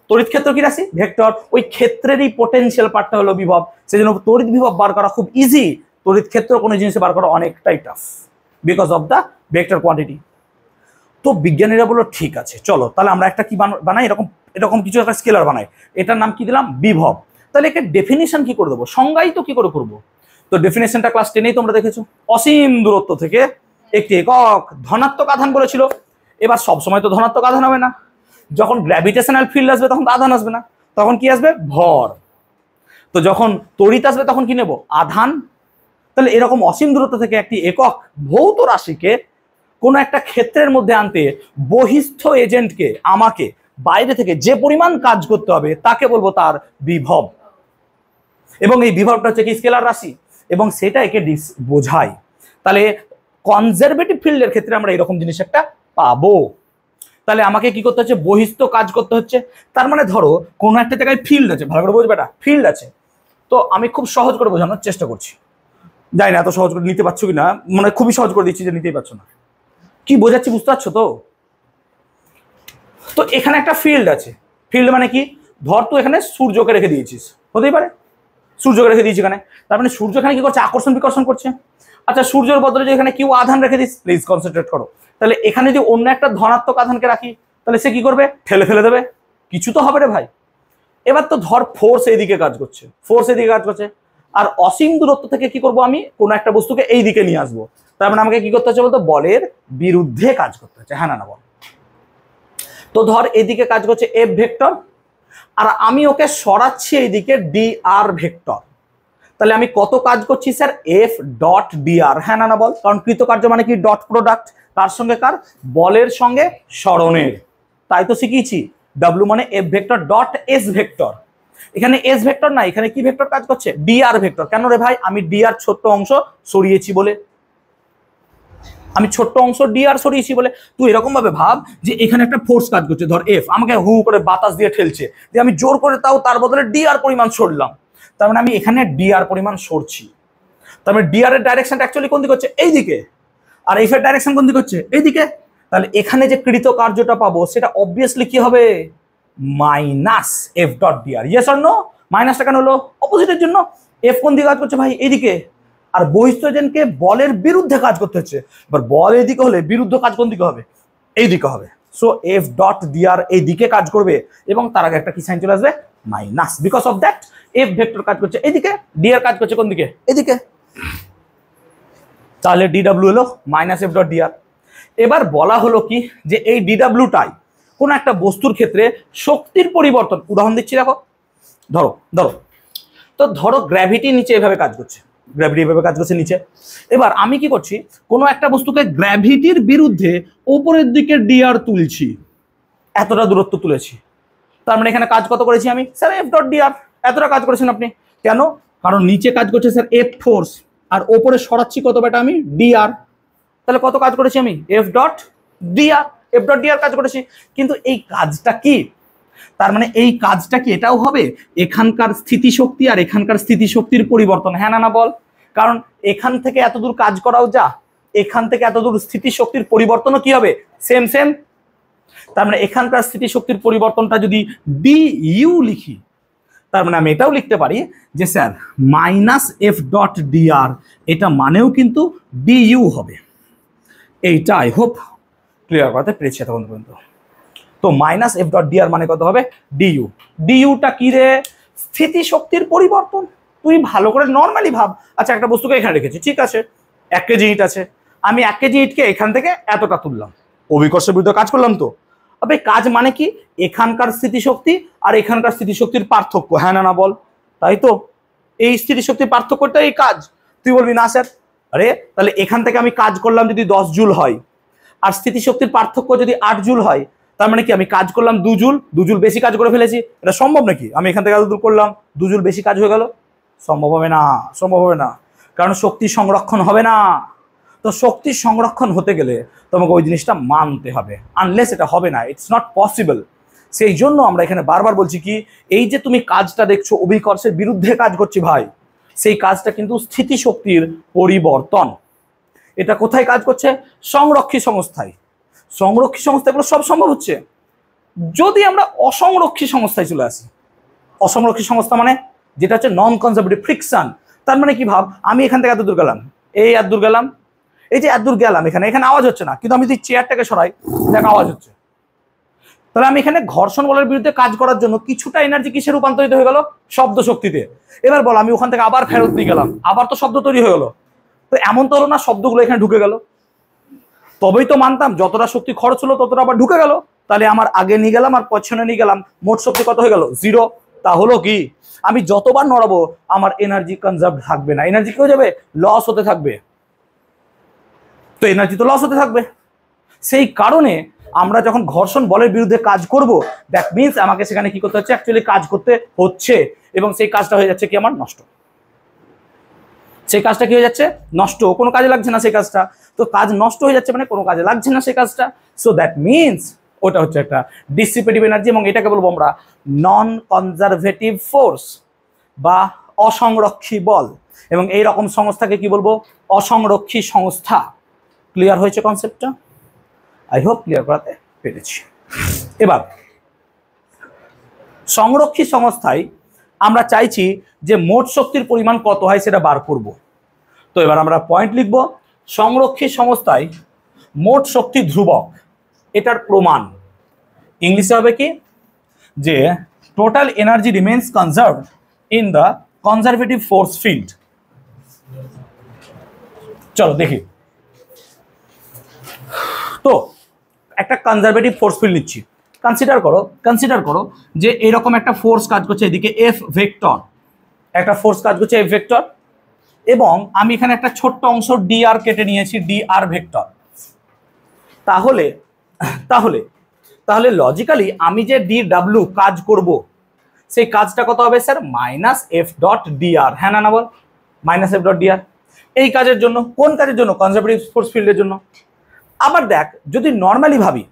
তড়িৎ ক্ষেত্র কি রাশি? ভেক্টর। ওই ক্ষেত্রেরই পোটেনশিয়াল পার্টটা হলো বিভব। সেই জন্য তড়িৎ বিভব বার করা খুব ইজি, তড়িৎ ক্ষেত্র কোনো জিনিস বার করা অনেকটাই tough, because of the vector quantity. তো বিজ্ঞানীরা বললো ঠিক আছে চলো তাহলে আমরা একটা কি বানাই, এরকম এরকম কিছু একটা স্কেলার বানাই, এটার নাম কি দিলাম? বিভব। তাহলে একে ডেফিনিশন কি করে দেবো, সংজ্ঞায়িত কি করে করবো? তো ডেফিনেশনটা ক্লাস 10এই তোমরা দেখেছো। অসীম দূরত্ব থেকে একটি একক ধনাত্মক আধান বলেছিল। এবার সবসময় তো ধনাত্মক আধান হবে না, যখন গ্র্যাভিটেশনাল ফিল্ড আসবে তখন আধান আসবে না, তখন কি আসবে? ভর। তো যখন তড়িৎ আসবে তখন কি নেব? আধান। তাহলে এরকম অসীম দূরত্ব থেকে একটি একক ভৌত রাশিকে কোনো একটা ক্ষেত্রের মধ্যে আনতে বহিস্থ এজেন্টকে, আমাকে বাইরে থেকে যে পরিমাণ কাজ করতে হবে তাকে বলবো তার বিভব। এবং এই বিভবটা হচ্ছে কি? স্কেলার রাশি, এবং সেটা একে বোঝায়। তাহলে কনজারভেটিভ ফিল্ডের ক্ষেত্রে আমরা এরকম জিনিস একটা পাবো। তাহলে আমাকে কি করতে হচ্ছে? বহিস্থ কাজ করতে হচ্ছে। তার মানে ধরো কোনো একটা জায়গায় ফিল্ড আছে, ভালো করে বুঝবে, এটা ফিল্ড আছে। তো আমি খুব সহজ করে বোঝানোর চেষ্টা করছি, জানি না এত সহজ করে নিতে পারছো কিনা, মানে খুবই সহজ করে দিচ্ছি যে নিতেই পারছো না। কি বোঝাচ্ছি বুঝতে পারছো তো? তো এখানে একটা ফিল্ড আছে। ফিল্ড মানে কি? ধর তুই এখানে সূর্যকে রেখে দিয়েছিস, হতেই পারে সূর্যকে রেখে দিয়েছি এখানে, তার মানে সূর্য এখানে কি করছে? আকর্ষণ বিকর্ষণ করছে। আচ্ছা সূর্যের বদলে যদি এখানে কেউ আধান রেখে দিস, প্লিজ কনসেন্ট্রেট করো, তাহলে এখানে যদি অন্য একটা ধনাত্মক আধানকে রাখি তাহলে সে কি করবে? ঠেলে ফেলে দেবে, কিছু তো হবে রে ভাই। এবার তো ধর ফোর্স এইদিকে কাজ করছে, ফোর্স এইদিকে কাজ করছে, আর অসীম দূরত্ব থেকে কি করব আমি? কোনো একটা বস্তুকে এই দিকে নিয়ে আসবো, তার মানে আমাকে কি করতে হচ্ছে বলতো? বলের বিরুদ্ধে কাজ করতে হচ্ছে, হ্যাঁ না বল? তো ধর এদিকে কাজ করছে এফ ভেক্টর, আর আমি ওকে সরাচ্ছি এইদিকে ডি আর ভেক্টর, তাহলে আমি কত কাজ করছি স্যার? এফ ডট ডি আর, হ্যাঁ না বল? কারণ কৃতকার্য মানে কি? ডট প্রোডাক্ট, তার সঙ্গে কার? বলের সঙ্গে সরণের। তাই তো শিখিয়েছি, ডাব্লিউ মানে F vector dot S vector. এখানে এস ভেক্টর না, এখানে কি ভেক্টর কাজ করছে? ডি আর ভেক্টর। কেন রে ভাই? আমি ডি আর ছোট্ট অংশ সরিয়েছি বলে, আমি ছোট্ট অংশ ডি আর সরিয়েছি বলে। তুই এরকম ভাবে ভাব যে এখানে একটা ফোর্স কাজ করছে, ধর এফ, আমাকে হু করে বাতাস দিয়ে ঠেলছে, যে আমি জোর করে তাও তার বদলে ডি আর পরিমাণ সরলাম, তার মানে আমি এখানে ডি আর পরিমাণ সরছি। তার মানে ডিআর এর ডাইরেকশনটা অ্যাকচুয়ালি কোন দিকে হচ্ছে? এইদিকে। আর এফ এর ডাইরেকশন কোন দিকে হচ্ছে? এইদিকে। তাহলে এখানে যে কৃত কার্যটা পাবো সেটা অবভিয়াসলি কি হবে? Minus F dot D R. Yes or no? মাইনাসটা কেন হলো? অপোজিটের জন্য। এফ কোন দিকে কাজ করছে ভাই? এইদিকে। আর বহিঃস্থজনকে বলের বিরুদ্ধে কাজ করতে হচ্ছে। এবার বল এইদিকে হলে বিরুদ্ধ কাজ কোন দিকে হবে? এইদিকে হবে। সো এফ ডট ডিআর এই দিকে কাজ করবে এবং তার আগে একটা কি সাইন চলে আসবে? Minus. Because of that F vector কাজ করছে এইদিকে, ডিআর কাজ করছে কোন দিকে? এদিকে। তাহলে ডিডব্লিউ হলো মাইনাস এফ ডট ডিআর। এবার বলা হলো কি যে এই ডিডব্লিউটাই কোন একটা বস্তুর ক্ষেত্রে শক্তির পরিবর্তন। উদাহরণ দিচ্ছি, দেখো, ধরো ধরো তো ধরো গ্র্যাভিটি নিচে এভাবে কাজ করছে, গ্র্যাভিটি এভাবে কাজ করছে নিচে। এবার আমি কি করছি? কোনো একটা বস্তুকে গ্র্যাভিটির বিরুদ্ধে উপরের দিকে ডিআর তুলছি, এতটা দূরত্ব তুলেছি। তার মানে এখানে কাজ কত করেছি আমি? Sir F dot D R. এতটা কাজ করেছেন আপনি। কেন? কারণ নিচে কাজ করছে স্যার এফ ফোর্স, আর ওপরে সরাচ্ছি কত বেটা আমি? ডিআর। তাহলে কত কাজ করেছি আমি? F dot D R. F dot D R কাজ করেছি। কিন্তু এই কাজটা কি? তার মানে এই কাজটা কি এটাও হবে এখানকার স্থিতিশক্তি আর এখানকার স্থিতিশক্তির পরিবর্তন? হ্যাঁ না না বল? কারণ এখান থেকে এত দূর কাজ করাও যা, এখান থেকে এত দূর স্থিতিশক্তির পরিবর্তনও কি হবে? Same same. তার মানে এখানকার স্থিতিশক্তির পরিবর্তনটা যদি ডি ইউ লিখি, তার মানে আমি এটাও লিখতে পারি যে sir minus F dot D R, এটা মানেও কিন্তু ডি ইউ হবে। এইটা আই হোপ ক্লিয়ার করতে পেরেছি এতক্ষণ পর্যন্ত। তো মাইনাস এফ ডট ডিআর মানে কত হবে? ডিইউ। ডিইউটা কি রে? স্থিতিশক্তির পরিবর্তন। তুই ভালো করে নর্মালি ভাব। আচ্ছা, একটা বস্তুকে এখানে রেখেছি, ঠিক আছে, 1 কেজি ইট আছে, আমি 1 কেজি ইটকে এখান থেকে এতটা তুললাম, অভিকর্ষের বিরুদ্ধে কাজ করলাম। তো তবে কাজ মানে কি? এখানকার স্থিতিশক্তি আর এখানকার স্থিতিশক্তির পার্থক্য। হ্যাঁ না না বল? তাই তো, এই স্থিতিশক্তির পার্থক্যটা এই কাজ। তুই বলবি না স্যার, আরে তাহলে এখান থেকে আমি কাজ করলাম যদি 10 জুল হয়, আর স্থিতিশক্তির পার্থক্য যদি 8 জুল হয়, তার মানে কি আমি কাজ করলাম 2 জুল, 2 জুল বেশি কাজ করে ফেলেছি। এটা সম্ভব নাকি? আমি এখান থেকে এত দূর করলাম, 2 জুল বেশি কাজ হয়ে গেল? সম্ভব হবে না, সম্ভব হবে না। কারণ শক্তি সংরক্ষণ হবে না। তো শক্তি সংরক্ষণ হতে গেলে তোমাকে ওই জিনিসটা মানতে হবে, আনলেস এটা হবে না, ইটস নট পসিবল। সেই জন্য আমরা এখানে বারবার বলছি কি, এই যে তুমি কাজটা দেখছো অভিকর্ষের বিরুদ্ধে কাজ করছি ভাই, সেই কাজটা কিন্তু স্থিতিশক্তির পরিবর্তন। এটা কোথায় কাজ করছে? সংরক্ষী সংস্থায়। সংরক্ষী সংস্থাগুলো সব সম্ভব হচ্ছে যদি আমরা অসংরক্ষী সংস্থায় চলে আসি। অসংরক্ষী সংস্থা মানে যেটা হচ্ছে নন কনজারভেটিভ ফ্রিকশন। তার মানে কি ভাব, আমি এখান থেকে এত দূর গেলাম, এই এত দূর গেলাম, এই যে এত দূর গেলাম, এখানে এখানে আওয়াজ হচ্ছে না, কিন্তু আমি যদি চেয়ারটাকে সরাই দেখ আওয়াজ হচ্ছে। তাহলে আমি এখানে ঘর্ষণ বলের বিরুদ্ধে কাজ করার জন্য কিছুটা এনার্জি কিসে রূপান্তরিত হয়ে গেল? শব্দ শক্তিতে। এবার বল, আমি ওখান থেকে আবার ফেরত দিয়ে গেলাম, আবার তো শব্দ তৈরি হয়ে গেল। তো এমন তো হলো না শব্দগুলো এখানে ঢুকে গেল? তবেই তো মানতাম যতটা শক্তি খরচ হলো ততটা আবার ঢুকে গেল। তাহলে আমার আগে নিয়ে গেলাম আর পছনে নিয়ে গেলাম, মোট শক্তি কত হয়ে গেল? 0। তা হলো কি, আমি যতবার নড়াবো আমার এনার্জি কনজার্ভ থাকবে না, এনার্জি কি হয়ে যাবে? লস হতে থাকবে। তো এনার্জি তো লস হতে থাকবে। সেই কারণে আমরা যখন ঘর্ষণ বলের বিরুদ্ধে কাজ করব, দ্যাট মিনস আমাকে সেখানে কি করতে হচ্ছে? অ্যাকচুয়ালি কাজ করতে হচ্ছে, এবং সেই কাজটা হয়ে যাচ্ছে কি আমার? নষ্ট। সেই কাজটা কি হয়ে যাচ্ছে? নষ্ট, কোনো কাজে লাগছে না সেই কাজটা। তো কাজ নষ্ট হয়ে যাচ্ছে মানে কোনো কাজে লাগছে না সেই কাজটা। সো দ্যাট মিনস ওটা হচ্ছে একটা ডিসিপেটিভ এনার্জি, এবং এটাকে বলবো আমরা নন কনজারভেটিভ ফোর্স বা অসংরক্ষী বল। এবং এই রকম সংস্থাকে কি বলবো? অসংরক্ষী সংস্থা। ক্লিয়ার হয়েছে কনসেপ্টটা? আই হোপ ক্লিয়ার করাতে পেরেছি। এবার সংরক্ষী সংস্থায় আমরা চাইছি যে মোট শক্তির পরিমাণ কত হয় সেটা বার করব। তো এবার আমরা পয়েন্ট লিখব, সংরক্ষী সংস্থায় মোট শক্তি ধ্রুবক। এটার প্রমাণ ইংলিশে হবে কি, যে total energy remains conserved in the conservative force field. চলো দেখি। তো একটা কনজারভেটিভ ফোর্স ফিল্ড নিচ্ছি। কনসিডার করো যে এরকম একটা ফোর্স কাজ করছে এদিকে এফ ভেক্টর, একটা ফোর্স কাজ করছে এফ ভেক্টর, এবং আমি এখানে একটা ছোট্ট অংশ ডিআর কেটে নিয়েছি, ডিআর ভেক্টর। তাহলে তাহলে তাহলে লজিক্যালি আমি যে ডি ডাব্লিউ কাজ করব, সেই কাজটা কত হবে sir? Minus F dot DR. হ্যাঁ না না বল? Minus F dot DR. এই কাজের জন্য, কোন কাজের জন্য? কনজারভেটিভ ফোর্স ফিল্ডের জন্য। আবার দেখ, যদি নর্মালি ভাবি,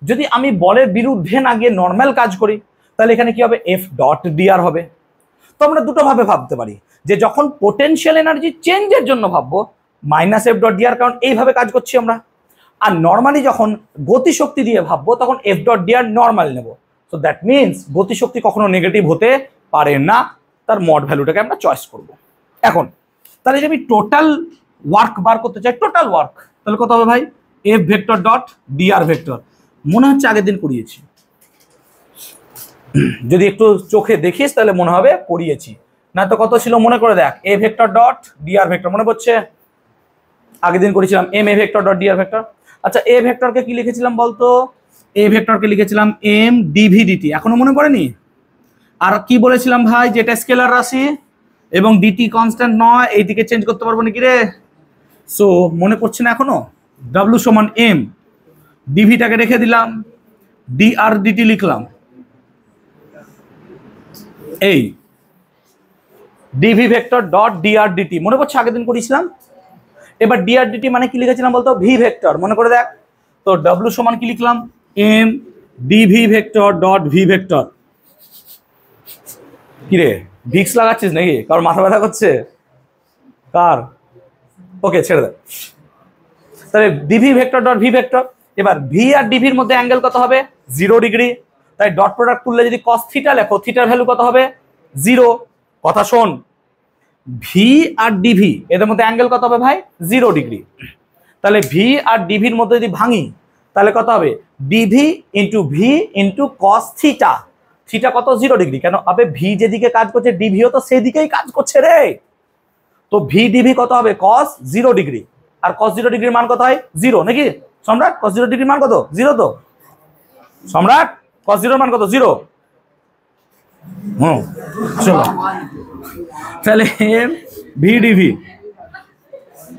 যদি আমি বলের বিরুদ্ধে না গিয়ে নর্মাল কাজ করি, তাহলে এখানে কি হবে? এফ ডট ডিআর হবে। তো আমরা দুটো ভাবে ভাবতে পারি, যে যখন পোটেনশিয়াল এনার্জি চেঞ্জের জন্য ভাববো মাইনাস এফ ডট ডিআর, কারণ এইভাবে কাজ করছি আমরা। আর নর্মালি যখন গতিশক্তি দিয়ে ভাববো তখন এফ ডট ডিআর নর্মাল নেব। সো দ্যাট মিনস গতিশক্তি কখনো নেগেটিভ হতে পারে না, তার মড ভ্যালুটাকে আমরা চয়েস করব। এখন তাহলে যদি আমি টোটাল ওয়ার্ক বার করতে চাই, টোটাল ওয়ার্ক, তাহলে কত হবে ভাই? F vector dot D R vector. মনে হচ্ছে আগের দিন করিয়েছি, যদি একটু চোখে দেখিস তাহলে মনে হবে পড়িয়েছি, না তো কত ছিল মনে করে দেখ। A vector dot D R vector মনে পড়ছে? আগের দিন করেছিলাম M A vector dot D R vector. আচ্ছা এ ভেক্টরকে কি লিখেছিলাম বলতো? এ ভেক্টরকে লিখেছিলাম এম ডিভি ডিটি, এখনো মনে পড়েনি? আর কি বলেছিলাম ভাই, যেটা স্কেলার রাশি এবং ডিটি কনস্ট্যান্ট নয়, এইদিকে চেঞ্জ করতে পারবো নাকি রে? সো মনে পড়ছে না এখনো? ডাব্লু সমান এম, ডিভিটাকে রেখে দিলাম, ডিআর ডিটি লিখলাম, এই D V vector dot D R D T মনে পড়ছে আগের দিন করেছিলাম। এবার ডিআর ডিটি মানে কি লিখেছিলাম বলতো? ভি ভেক্টর, মনে করে দেখ। তো ডাব্লু সমান কি লিখলাম? M D V vector dot V vector. কিরে ভিক্স লাগাচ্ছিস নাকি? কারোর মাথা ব্যথা করছে? কার? ওকে ছেড়ে দে। তাহলে D V vector dot V vector. এবার ভি আর ডিভির মধ্যে অ্যাঙ্গেল কত হবে? 0 ডিগ্রি। তাই ডট প্রোডাক্ট তুললে যদি কস থিটা লেখো, থিটার ভ্যালু কত হবে? 0। কথা শোন, ভি আর ডিভি এদের মধ্যে অ্যাঙ্গেল কত হবে ভাই? 0 ডিগ্রি। তাহলে ভি আর ডিভির মধ্যে যদি ভাঙি তাহলে কত হবে? D V into V into cos theta. Theta কত? 0 ডিগ্রি। কেন? আবে ভি যেদিকে কাজ করছে ডিভিও তো সেদিকেই কাজ করছে রে। তো ভি ডিভি কত হবে? কস 0 ডিগ্রি। আর কস 0 ডিগ্রির মান কত হয়? 0 নাকি সম্রাট? কস 0 ডিগ্রির মান কত? 0 তো সম্রাট? কস 0 মান কত? 0। চলো তাহলে এম ভি ডিভি,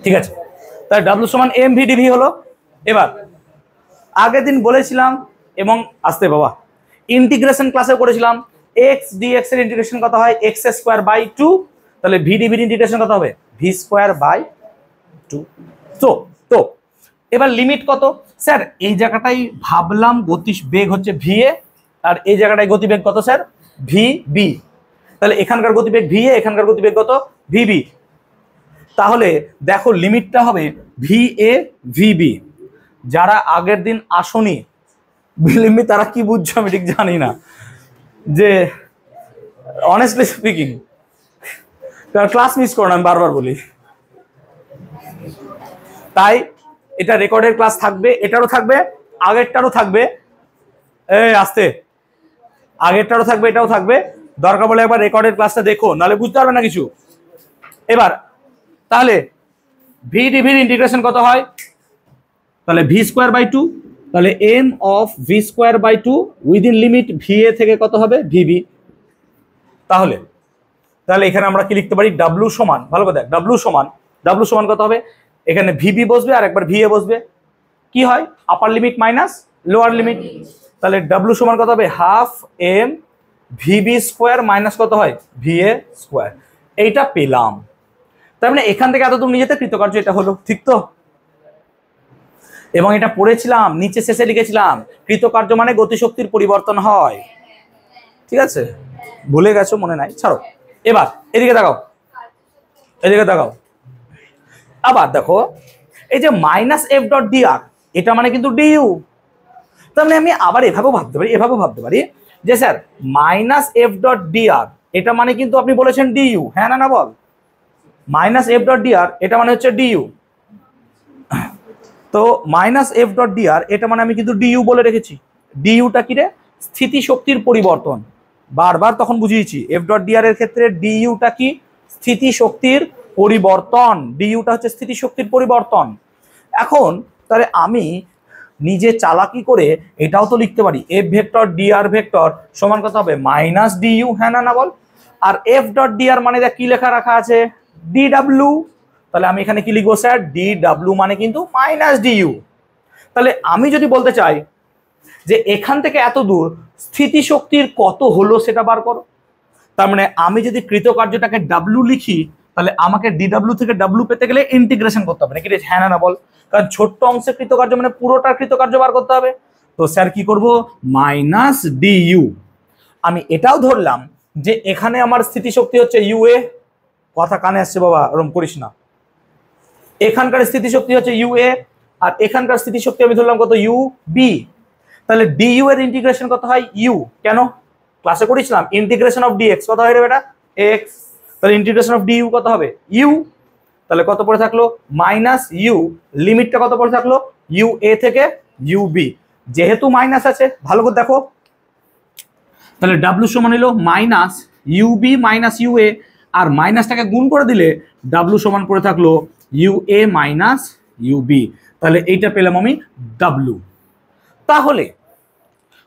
ঠিক আছে। তাহলে ডাব্লু সমান এম ভি ডিভি হলো। এবার আগের দিন বলেছিলাম এবং আসতে বাবা ইন্টিগ্রেশন ক্লাসে করেছিলাম, এক্স ডিএক্স এর ইন্টিগ্রেশন কত হয়? X square by 2। তাহলে ভি ডিভির ইন্টিগ্রেশন কত হবে? V square by 2। তো এবার লিমিট কত? স্যার এই জায়গাটাই ভাবলাম গতিবেগ হচ্ছে ভি এ, আর এই জায়গাটায় গতিবেগ কত স্যার? V B. তাহলে এখানকার গতিবেগ ভি এ, এখানকার গতিবেগ কত? V B. তাহলে দেখো লিমিটটা হবে ভি এ ভি বি। যারা আগের দিন আসনি বিলিমি তারা কি বুঝছো আমি ঠিক জানি না, যে অনেস্টলি স্পিকিং ক্লাস মিস করো না, আমি বারবার বলি। তাই এটা রেকর্ডের ক্লাস থাকবে, এটারও থাকবে, আগেরটারও থাকবে, আস্তে আগেরটারও থাকবে, এটাও থাকবে। দরকার বলে একবার রেকর্ডের ক্লাসটা দেখো, নাহলে বুঝতে পারবে না কিছু। এবার তাহলে ভি ডিভির ইন্টিগ্রেশন কত হয়? তাহলে ভি স্কোয়ার বাই 2। তাহলে M of V square by 2 within limit V A থেকে কত হবে? ভিবি। তাহলে এখানে আমরা কি লিখতে পারি? ডাব্লু সমান, ভালো করে দেখ, ডাব্লু সমান কত হবে? এখানে ভিবি বসবে আর একবার ভি এ বসবে, কি হয়? Upper limit minus lower limit. তাহলে ডাব্লু সমান কত হবে? Half M VB square minus কত হয়? V A square. এইটা পেলাম। তার মানে এখান থেকে এতদূর নিয়ে যেতে কৃতকার্য এটা হলো, ঠিক তো? এবং এটা পড়েছিলাম, নিচে শেষে লিখেছিলাম কৃতকার্য মানে গতিশক্তির পরিবর্তন হয়, ঠিক আছে? ভুলে গেছো মনে নাই, ছাড়ো। এবার এদিকে তাকাও, আবার দেখো এই যে মাইনাস এফ ডট ডিআর, এটা মানে কিন্তু ডিইউ। তার মানে আমি আবার এভাবেও ভাবতে পারি যে sir minus F dot D R এটা মানে কিন্তু আপনি বলেছেন ডিইউ, হ্যাঁ না বল? মাইনাস এফ ডট ডিআর এটা মানে হচ্ছে ডিইউ। তো মাইনাস এফ ডট ডিআর এটা মানে আমি কিন্তু ডিইউ বলে রেখেছি। ডিইউটা কি রে? স্থিতি শক্তির পরিবর্তন। বারবার তখন বুঝিয়েছি এফ ডট ডিআর এর ক্ষেত্রে ডিইউটা কি? স্থিতি শক্তির পরিবর্তন। ডিইউটা হচ্ছে স্থিতি শক্তির পরিবর্তন। এখন তাহলে আমি নিজে চালাকি করে এটাও তো লিখতে পারি, এফ ভেক্টর ডিআর ভেক্টর সমান কত হবে? মাইনাস ডিইউ, হ্যাঁ না বল? আর এফ ডট ডিআর মানে দেখ কি লেখা রাখা আছে? ডিডাব্লিউ। তাহলে আমি এখানে কি লিখবো স্যার? ডিডাব্লিউ মানে কিন্তু মাইনাস ডিইউ। তাহলে আমি যদি বলতে চাই যে এখান থেকে এত দূর স্থিতিশক্তির কত হলো সেটা বার করো, তার মানে আমি যদি কৃতকার্যটাকে ডাব্লিউ লিখি তাহলে আমাকে ডিডাব্লিউ থেকে ডাব্লিউ পেতে গেলে ইন্টিগ্রেশন করতে হবে নাকি? হ্যাঁ না বল? কারণ ছোট্ট অংশে কৃতকার্য মানে পুরোটার কৃতকার্য বার করতে হবে। তো স্যার কি করব? Minus DU. আমি এটাও ধরলাম যে এখানে আমার স্থিতিশক্তি হচ্ছে ইউএ, কথা কানে আসছে বাবা, ওরকম করিস না। এখানকার স্থিতিশক্তি হচ্ছে ইউ এ, আর এখানকার স্থিতিশক্তি আমি ধরলাম কত, ইউ বি। তাহলে ডিইউ এর ইন্টিগ্রেশন কত হয়, ইউ। কেন, ক্লাসে করেছিলাম ইন্টিগ্রেশন অফ ডিএক্স কত হয় রে বেটা, এক্স। তাহলে ইন্টিগ্রেশন অফ ডিইউ কত হবে, ইউ। তাহলে কত পড়ে থাকলো, মাইনাস ইউ, লিমিটটা কত পড়ে থাকলো, ইউ এ থেকে ইউ বি। যেহেতু মাইনাস আছে, ভালো করে দেখো, তাহলে ডাব্লু সমান হলো minus U B minus U A, আর মাইনাসটাকে গুণ করে দিলে ডাব্লু সমান পড়ে থাকলো U A minus U B. তাহলে এইটা পেলাম আমি ডাব্লু। তাহলে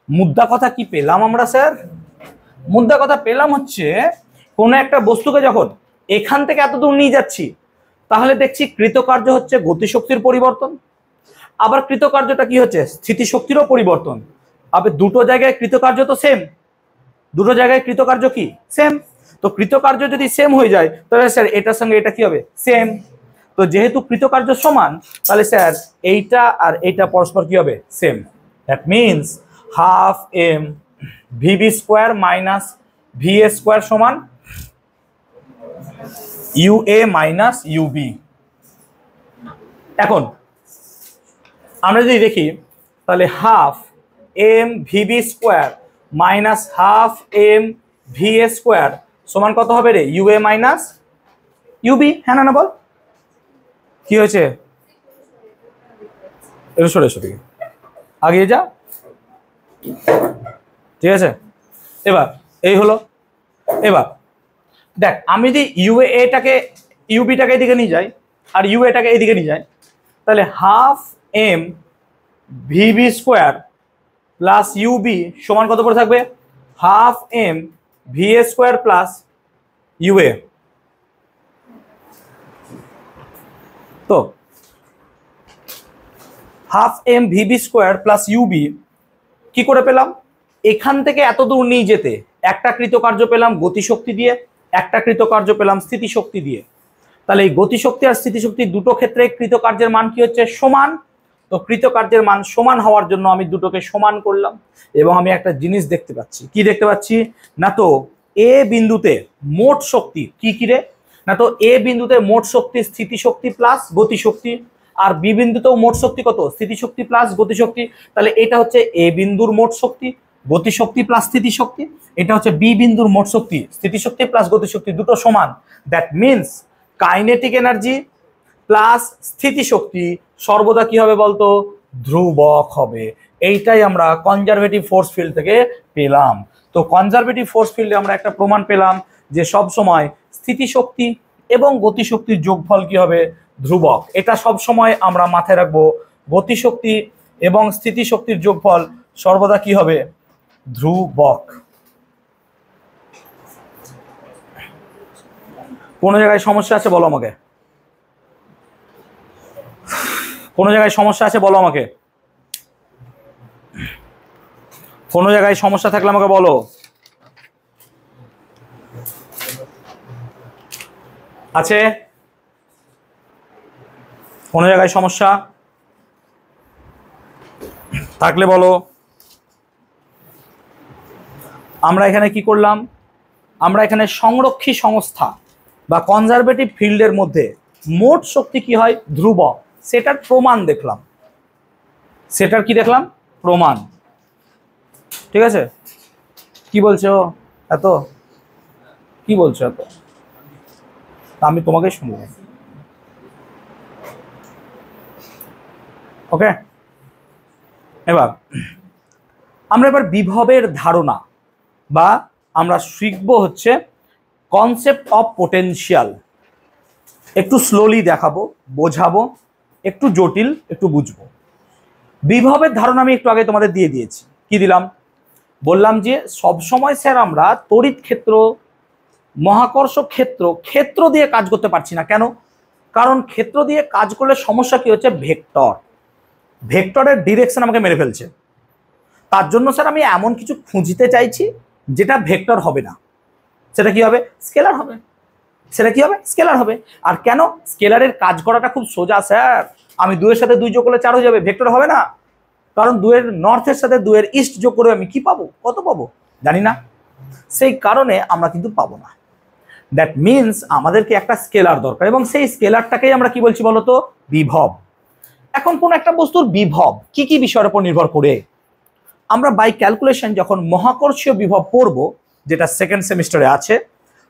মুদ্রা কথা কি পেলাম আমরা স্যার, মুদ্রা কথা পেলাম হচ্ছে কোনো একটা বস্তুকে যখন এখান থেকে এত দূর নিয়ে যাচ্ছি, তাহলে দেখছি কৃতকার্য হচ্ছে গতিশক্তির পরিবর্তন, আবার কৃতকার্যটা কি হচ্ছে, স্থিতিশক্তিরও পরিবর্তন। আবার দুটো জায়গায় কৃতকার্য তো সেম, দুটো জায়গায় কৃতকার্য কি সেম। তো কৃতকার্য যদি সেম হয়ে যায়, তাহলে স্যার এটার সঙ্গে এটা কি হবে, সেম। তো যেহেতু কৃতকার্য সমান, তাহলে স্যার এইটা আর এইটা পরস্পর কি হবে, same. That means half M VB square minus V A square সমান ইউ এ মাইনাস ইউবি। এখন আমরা যদি দেখি, তাহলে half M VB square minus half M V A square সমান কত হবে রে, ইউ এ মাইনাস ইউবি। হ্যাঁ না বল, কি হয়েছে, একটু সরে এসো, আগিয়ে যা, ঠিক আছে। এবার এই হলো, এবার দেখ আমি যদি ইউ এটাকে ইউবিটাকে এদিকে নিয়ে যাই আর ইউ এটাকে এদিকে নিয়ে যাই, তাহলে half M VB square plus UB সমান কত পড়ে থাকবে, half M V A square plus U A. তো half M VB square plus UB কি করে পেলাম, এখান থেকে এত দূর নিয়ে যেতে একটা কৃতকার্য পেলাম গতিশক্তি দিয়ে, একটা কৃতকার্য পেলাম স্থিতিশক্তি দিয়ে। তাহলে এই গতিশক্তি আর স্থিতিশক্তি দুটো ক্ষেত্রে কৃতকার্যের মান কি হচ্ছে, সমান। তো কৃতকার্যের মান সমান হওয়ার জন্য আমি দুটোকে সমান করলাম, এবং আমি একটা জিনিস দেখতে পাচ্ছি, কি দেখতে পাচ্ছি না, তো এ বিন্দুতে মোট শক্তি কি কি রে, না তো এ বিন্দুতে মোট শক্তি স্থিতিশক্তি প্লাস গতিশক্তি, আর বি বিন্দুতেও মোট শক্তি কত, স্থিতিশক্তি প্লাস গতিশক্তি। তাহলে এটা হচ্ছে এ বিন্দুর মোট শক্তি গতিশক্তি প্লাস স্থিতিশক্তি, এটা হচ্ছে বি বিন্দুর মোট শক্তি স্থিতিশক্তি প্লাস গতিশক্তি, দুটো সমান। That means kinetic energy plus স্থিতিশক্তি সর্বদা কি হবে বলতো, ধ্রুবক হবে। এইটাই আমরা কনজারভেটিভ ফোর্স ফিল্ড থেকে পেলাম। তো কনজারভেটিভ ফোর্স ফিল্ডে আমরা একটা প্রমাণ পেলাম যে সব সময় স্থিতিশক্তি এবং গতিশক্তির যোগফল কি হবে, ধ্রুবক। এটা সব সময় আমরা মাথায় রাখবো, গতিশক্তি এবং স্থিতিশক্তির যোগফল সর্বদা কি হবে, ধ্রুবক। কোন জায়গায় সমস্যা আছে বলো আমাকে, কোন জায়গায় সমস্যা আছে বলো আমাকে, কোন জায়গায় সমস্যা থাকলে আমাকে বলো। আছে কোন জায়গায় সমস্যা থাকলে বলো। আমরা এখানে কি করলাম, আমরা এখানে সংরক্ষী সংস্থা বা কনজারভেটিভ ফিল্ডের মধ্যে মোট শক্তি কি হয়, ধ্রুবক, সেটার প্রমাণ দেখলাম। সেটার কি দেখলাম, প্রমাণ। ঠিক আছে, কি বলছো এত, কি বলছো এত, আমি তোমাকে শুনবো। ওকে, এবার আমরা এবার বিভবের ধারণা বা আমরা শিখবো হচ্ছে কনসেপ্ট অফ পোটেনশিয়াল। একটু স্লোলি দেখাবো, বোঝাবো, একটু জটিল, একটু বুঝবো। বিভবের ধারণা আমি একটু আগে তোমাদের দিয়ে দিয়েছি। কি দিলাম, বললাম যে সব সময় স্যার আমরা তড়িৎ ক্ষেত্র, মহাকর্ষ ক্ষেত্র, ক্ষেত্র দিয়ে কাজ করতে পারছি না। কেন, কারণ ক্ষেত্র দিয়ে কাজ করলে সমস্যা কি হচ্ছে, ভেক্টর, ভেক্টরের ডিরেকশন আমাকে মেরে ফেলছে। তার জন্য স্যার আমি এমন কিছু খুঁজতে চাইছি যেটা ভেক্টর হবে না, সেটা কি হবে, স্কেলার হবে। সেটা কি হবে, স্কেলার হবে। আর কেন, স্কেলারের কাজ করাটা খুব সোজা স্যার, আমি 2 এর সাথে 2 যোগ করলে 4 হয়ে যাবে, ভেক্টর হবে না। কারণ 2 এর নর্থের সাথে 2 এর ইস্ট যোগ করে আমি কি পাবো, কত পাবো জানি না, সেই কারণে আমরা কিন্তু পাবো না। দ্যাট মিনস আমাদেরকে একটা স্কেলার দরকার, এবং সেই স্কেলারটাকেই আমরা কি বলছি বলতো, বিভব। এখন কোন একটা বস্তুর বিভব কি কি বিষয়ের উপর নির্ভর করে? আমরা বাই ক্যালকুলেশন যখন মহাকর্ষীয় বিভব পড়বো, যেটা সেকেন্ড সেমিস্টারে আছে,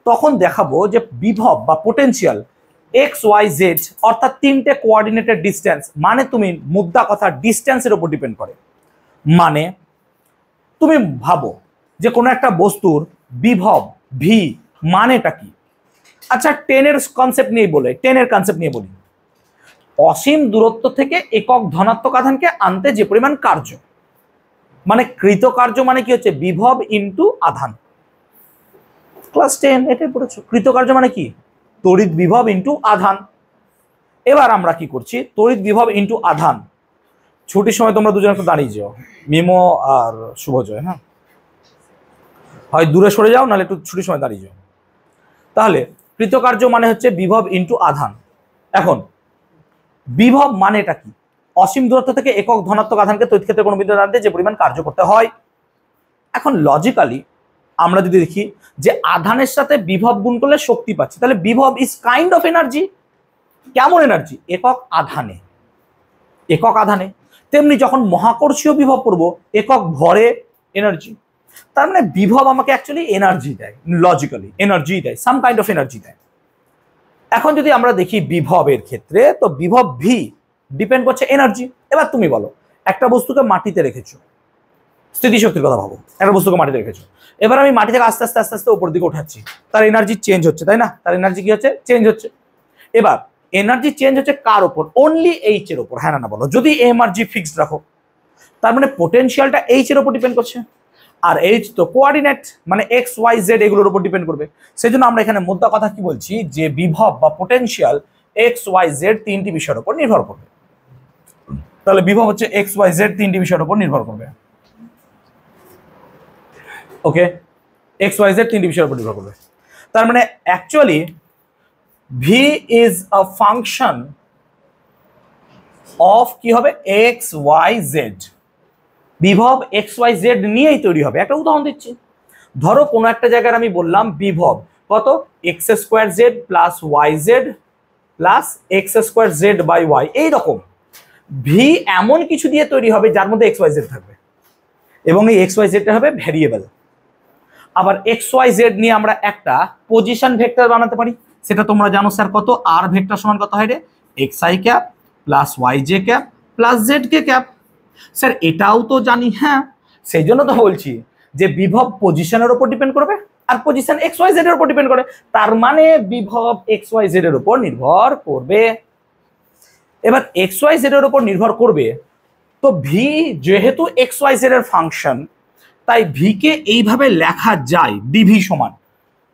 তখন দেখাবো যে বিভব বা পোটেনশিয়াল এক্স ওয়াই জেড অর্থাৎ তিনটে কোঅর্ডিনেটেড ডিস্টেন্স, মানে তুমি মুদ্রা কথা ডিস্টেন্সের উপর ডিপেন্ড করে। মানে তুমি ভাবো যে কোনো একটা বস্তুর বিভব ভি মানেটা কি? আচ্ছা, টেনের কনসেপ্ট নিয়ে বলে, টেনের কনসেপ্ট নিয়ে বলি। অসীম দূরত্ব থেকে একক ধনাত্মক আধানকে আনতে যে পরিমাণ কার্য, মানে কৃতকার্য মানে কি হচ্ছে, বিভব ইন্টু আধান। ক্লাস 10 এটাই পড়েছো। কৃতকার্য মানে কি, তড়িৎ বিভব ইন্টু আধান। এবার আমরা কি করছি, তড়িৎ বিভব ইন্টু আধান। ছুটির সময় তোমরা দুজন একটু দাঁড়িয়ে যাও, মিমো আর শুভজয়, হ্যাঁ, হয় দূরে সরে যাও, নাহলে একটু ছুটির সময় দাঁড়িয়ে যাও। তাহলে কৃতকার্য মানে হচ্ছে বিভব ইন্টু আধান। এখন বিভব মানেটা কি? অসীম দূরত্ব থেকে একক ধনাত্মক আধানকে তড়িৎ ক্ষেত্রে কোনো বিন্দু আনতে যে পরিমাণ কার্য করতে হয়। এখন লজিক্যালি আমরা যদি দেখি যে আধানের সাথে বিভব গুণ করলে শক্তি পাচ্ছি, তাহলে বিভব ইজ কাইন্ড অফ এনার্জি। কেমন এনার্জি? একক আধানে, একক আধানে। তেমনি যখন মহাকর্ষীয় বিভব করব, একক ভরে এনার্জি। তার মানে বিভব আমাকে অ্যাকচুয়ালি এনার্জি দেয়, লজিক্যালি এনার্জি দেয়, সাম কাইন্ড অফ এনার্জি দেয়। এখন যদি আমরা দেখি বিভবের ক্ষেত্রে, তো বিভব ভি ডিপেন্ড করছে এনার্জি। এবার তুমি বলো, একটা বস্তুকে মাটিতে রেখেছো, স্থিতিশক্তির কথা ভাবো, একটা বস্তুকে মাটিতে রেখেছো। এবার আমি মাটি থেকে আস্তে আস্তে আস্তে আস্তে উপর দিকে উঠাচ্ছি, তার এনার্জি চেঞ্জ হচ্ছে, তাই না? তার এনার্জি কি হচ্ছে, চেঞ্জ হচ্ছে। এবার এনার্জি চেঞ্জ হচ্ছে কার ওপর? অনলি এইচ এর ওপর, হ্যাঁ না বলো? যদি এম আর জি ফিক্সড রাখো, তার মানে পোটেনশিয়ালটা এইচ এর ওপর ডিপেন্ড করছে। আর এইচ তো কোঅর্ডিনেট, মানে এক্স ওয়াই জেড এগুলোর উপর ডিপেন্ড করবে। সেই জন্য আমরা এখানে মোদ্দা কথা কি বলছি, যে বিভব বা পোটেনশিয়াল এক্স ওয়াই জেড তিনটি বিষয়ের উপর নির্ভর করবে। তাহলে বিভব হচ্ছে এক্স ওয়াই জেড তিনটি বিষয়ের উপর নির্ভর করবে। ওকে, এক্স ওয়াই জেড তিনটি বিষয়ের উপর নির্ভর করবে। তার মানে actually V is a function of কি হবে, এক্স ওয়াই জেড। বিভব এক্স ওয়াই জেড নিয়েই তৈরি হবে। একটা উদাহরণ দিচ্ছি, ধরো কোনো একটা জায়গায় আমি বললাম বিভব কত, X square Z plus Y Z plus X square Z by Y. এইরকম ভি এমন কিছু দিয়ে তৈরি হবে যার মধ্যে এক্স ওয়াই জেড থাকবে, এবং এই এক্স ওয়াই জেডটা হবে ভ্যারিয়েবল। আবার এক্স ওয়াই জেড নিয়ে আমরা একটা পজিশন ভেক্টর বানাতে পারি, সেটা তোমরা জানো স্যার কত, আর ভেক্টর সমান কত হয় রে, X I cap plus Y J cap plus Z K cap. Sir এটাও তো জানি, হ্যাঁ, সেই জন্য তো বলছি যে বিভব পজিশনের উপর ডিপেন্ড করবে, আর পজিশন এক্স ওয়াই জেড এর উপর ডিপেন্ড করে, তার মানে বিভব এক্স ওয়াই জেড এর উপর নির্ভর করবে। এবার এক্স ওয়াই জেড এর উপর নির্ভর করবে, তো ভি যেহেতু এক্স ওয়াই জেড এর ফাংশন, তাই ভি কে এইভাবে লেখা যায়, ডিভি সমান,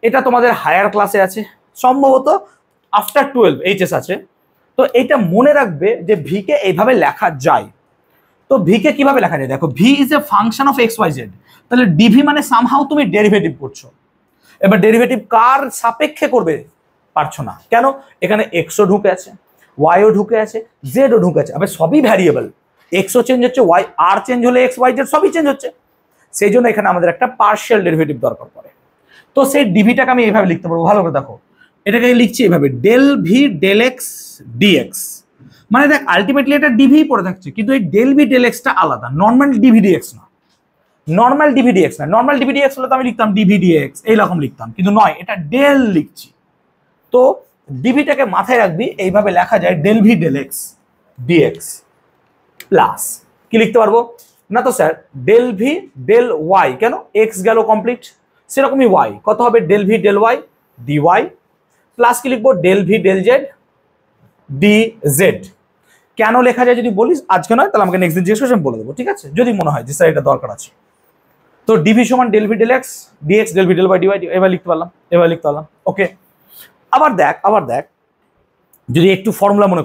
এটা তোমাদের হায়ার ক্লাসে আছে, সম্ভবত আফটার 12 এইচএস আছে। তো এটা মনে রাখবে যে ভি কে এইভাবে লেখা যায়। তো ভি কে কিভাবে লেখা যায়, দেখো V is a function of X Y Z, তাহলে ডিভি মানে সামহাউ তুমি ডেরিভেটিভ করছো। এবার ডেরিভেটিভ কার সাপেক্ষে করবে পারছো না, কেন? এখানে এক্সও ঢুকে আছে, ওয়াইও ঢুকে আছে, জেডও ঢুকে আছে, আবার সবই ভ্যারিয়েবল, এক্সও চেঞ্জ হচ্ছে, ওয়াই আর চেঞ্জ হলে এক্স ওয়াই জেড সবই চেঞ্জ হচ্ছে। সেই জন্য এখানে আমাদের একটা পার্শিয়াল ডেরিভেটিভ দরকার পড়ে। তো সেই ডিভিটাকে আমি এইভাবে লিখতে পারবো, ভালো করে দেখো, এটাকে লিখছি এইভাবে, del V del X D X. মানে দেখ আলটিমেটলি এটা ডিভি পড়ে থাকছে, কিন্তু এই ডেল ভি ডেল এক্সটা আলাদা, নর্মাল ডিভি ডিএক্স না, নর্মাল ডিভি ডিএক্স না। নর্মাল ডিভি ডিএক্স হলে তো আমি লিখতাম ডিভি ডিএক্স এইরকম লিখতাম, কিন্তু নয়, এটা ডেল লিখছি। তো ডিভিটাকে মাথায় রাখবি, এইভাবে লেখা যায় del V del X D X plus কি লিখতে পারবো না, তো sir del V del Y, কেন এক্স গেল কমপ্লিট, সেরকমই ওয়াই কত হবে, del V del Y D Y plus কি লিখবো, del V del Z D Z. কেন লেখা যায় যদি বলিস, আজকে নয়, তাহলে আমাকে নেক্সট দিন জিজ্ঞেস করে আমি বলে দেবো, ঠিক আছে, যদি মনে হয় যে স্যার এটা দরকার আছে। তো ডিভি সমান del V del X D X del V del Y D Y, এবার লিখতে পারলাম, এবার লিখতে পারলাম। ওকে, আবার দেখ যদি একটু ফর্মুলা মনে